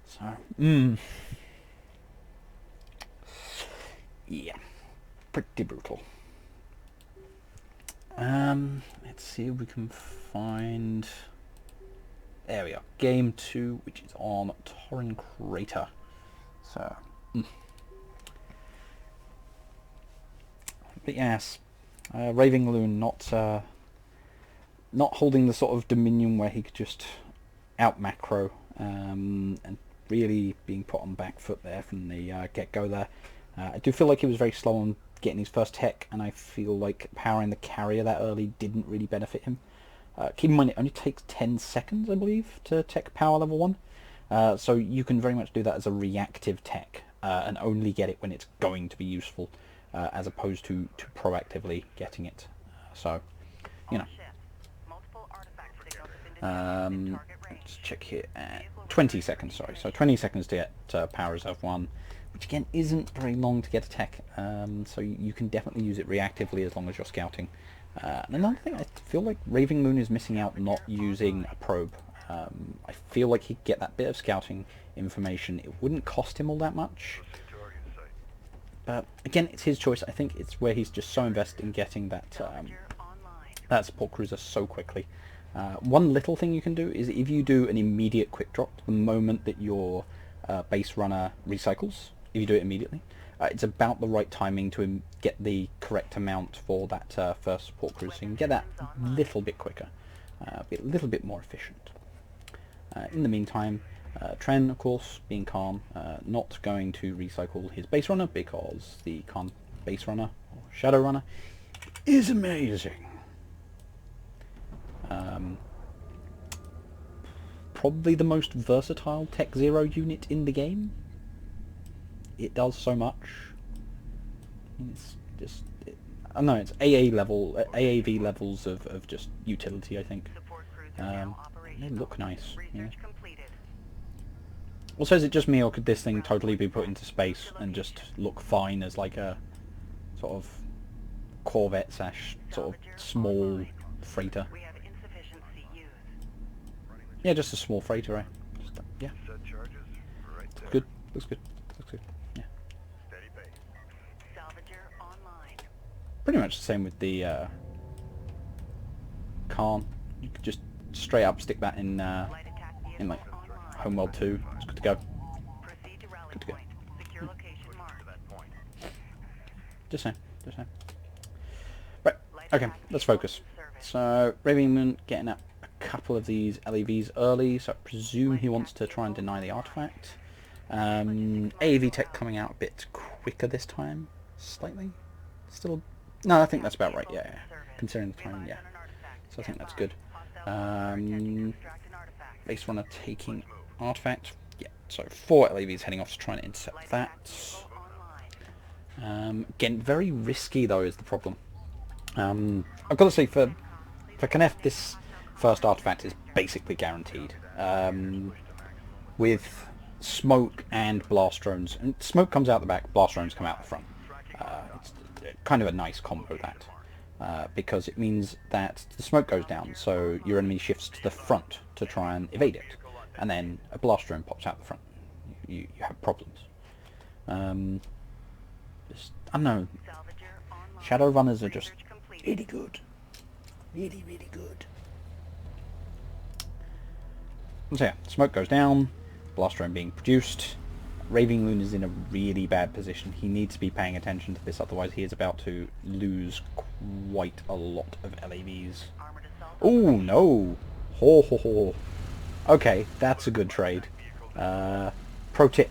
A: So, yeah, pretty brutal. Let's see if we can find... There we are. Game 2, which is on Torren Crater. So... But yes, Raving Loon not holding the sort of dominion where he could just out macro, and really being put on back foot there from the get-go there. I do feel like he was very slow on getting his first tech, and I feel like powering the carrier that early didn't really benefit him. Keep in mind it only takes 10 seconds, I believe, to tech power level 1, so you can very much do that as a reactive tech, and only get it when it's going to be useful, as opposed to proactively getting it. So, you know. Let's check here at 20 seconds, sorry. So 20 seconds to get Power Reserve 1, which again isn't very long to get a tech, so you can definitely use it reactively as long as you're scouting. And another thing, I feel like Raving Loon is missing out not using a probe. I feel like he'd get that bit of scouting information. It wouldn't cost him all that much. But again, it's his choice. I think it's where he's just so invested in getting that that support cruiser so quickly. One little thing you can do is if you do an immediate quick drop the moment that your base runner recycles, if you do it immediately, it's about the right timing to get the correct amount for that first support cruiser. So you can get that a little bit quicker, be a little bit more efficient. In the meantime, Tren, of course, being calm, not going to recycle his base runner because the calm base runner, or shadow runner, is amazing. Probably the most versatile Tech Zero unit in the game. It does so much. It's just, I don't know, it's AAV levels of just utility, I think. They look nice. Yeah. Also, is it just me, or could this thing totally be put into space and just look fine as like a sort of Corvette / sort of small freighter? Yeah, just a small freighter, right? Just, yeah.
C: Set charges right there.
A: Good. Looks good. Looks good. Yeah.
C: Steady pace.
A: pretty much the same with the Khan. You could just straight up stick that in like Homeworld 2. It's good to go.
B: Proceed to rally
A: Good to go.
B: point. Secure location marked.
A: Just saying. Just saying. Right. Okay. Let's focus. So Raving Moon getting up a couple of these LEVs early. So I presume he wants to try and deny the artifact. AAV tech coming out a bit quicker this time, slightly. Still, no, I think that's about right. Yeah, yeah. Considering the timing, yeah. So I think that's good. Base runner taking artifact. Yeah. So 4 LEVs heading off to try and intercept that. Again, very risky though is the problem. I've got to say for Knef, this first artifact is basically guaranteed. With smoke and blast drones, and smoke comes out the back, blast drones come out the front. It's kind of a nice combo that, because it means that the smoke goes down, so your enemy shifts to the front to try and evade it, and then a blast drone pops out the front. You have problems. Just, I don't know. Shadow runners are just really good, really good. So yeah, smoke goes down. Blast drone being produced. Raving Moon is in a really bad position. He needs to be paying attention to this, otherwise he is about to lose quite a lot of LAVs. Oh no! Ho ho ho! Okay, that's a good trade. Pro tip: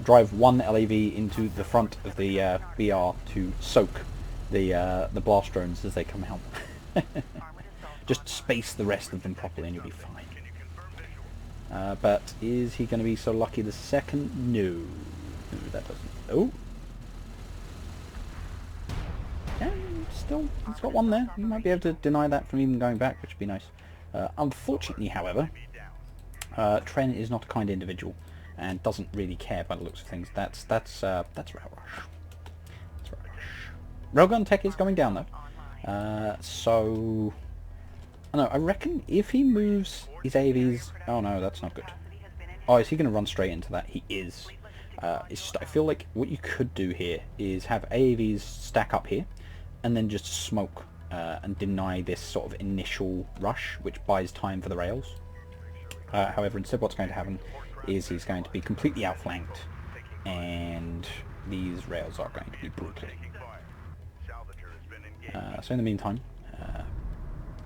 A: drive 1 LAV into the front of the BR to soak the blast drones as they come out. Just space the rest of them properly, and you'll be fine. But is he going to be so lucky the second? No. No, that doesn't. Oh. Yeah, still, he's got one there. You might be able to deny that from even going back, which would be nice. Unfortunately, however, Tren is not a kind individual and doesn't really care by the looks of things. That's Rail Rush. That's Rail Rush. Railgun tech is going down though. So I don't know, I reckon if he moves his AVs... Oh no, that's not good. Oh, is he going to run straight into that? He is. It's just, I feel like what you could do here is have AAVs stack up here, and then just smoke and deny this sort of initial rush, which buys time for the rails. However, instead what's going to happen is he's going to be completely outflanked, and these rails are going to be brutal. So in the meantime...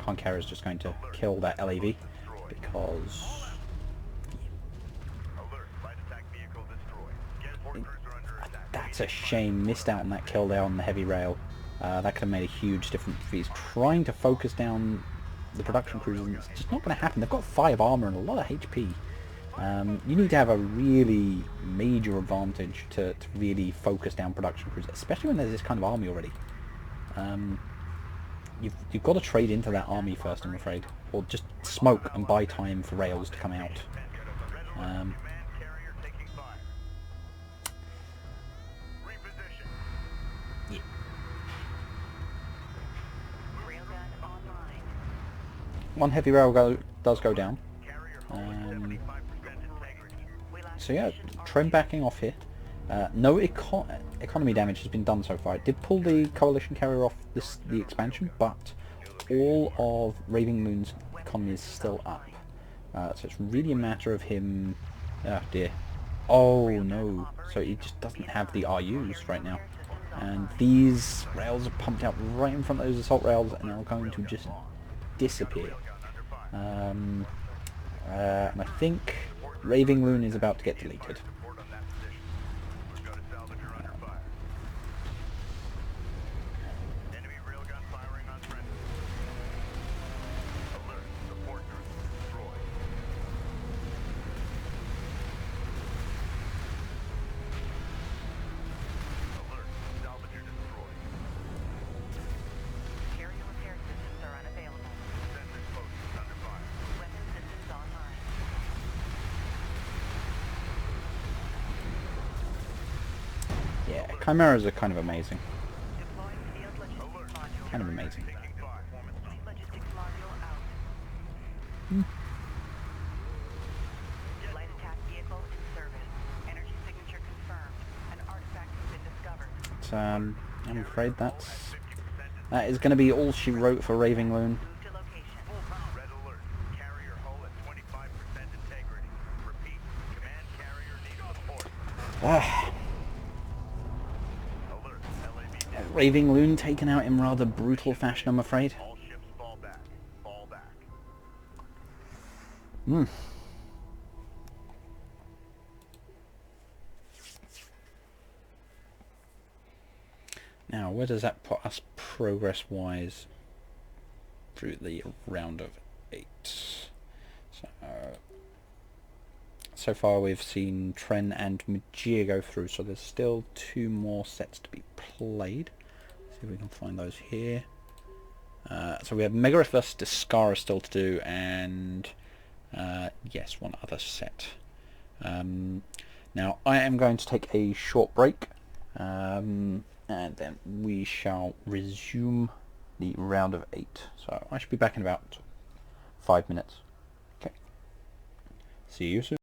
A: Conqueror is just going to kill that LAV because that's a shame. Missed out on that kill there on the heavy rail. That could have made a huge difference. If he's trying to focus down the production cruisers, and it's just not going to happen. They've got 5 armor and a lot of HP. You need to have a really major advantage to really focus down production cruisers, especially when there's this kind of army already. You've got to trade into that army first, I'm afraid, or just smoke and buy time for rails to come out. Yeah. One heavy rail does go down. So yeah, Tren backing off here. No economy damage has been done so far. It did pull the coalition carrier off the expansion, but all of Raving Moon's economy is still up. So it's really a matter of him... Oh dear. Oh no. So he just doesn't have the RUs right now. And these rails are pumped out right in front of those assault rails and are going to just disappear. And I think Raving Moon is about to get deleted. Yeah, chimeras are kind of amazing. Kind of amazing. Hmm. But, I'm afraid that's That is going to be all she wrote for Raving Loon.
B: Move to location.
C: Red alert. Carrier hull at 25% integrity. Repeat. Command carrier needs support.
A: Ah,
C: Alert. LAV down.
A: Raving Loon taken out in rather brutal fashion, I'm afraid.
C: All ships fall back. Fall back.
A: Hmm. Now, where does that put us progress-wise through the round of 8? So far we've seen Tren and Magia go through, so there's still 2 more sets to be played. See if we can find those here. So we have Megarith vs Discara still to do, and yes, one other set. Now I am going to take a short break, and then we shall resume the round of 8. So I should be back in about 5 minutes. Okay. See you soon.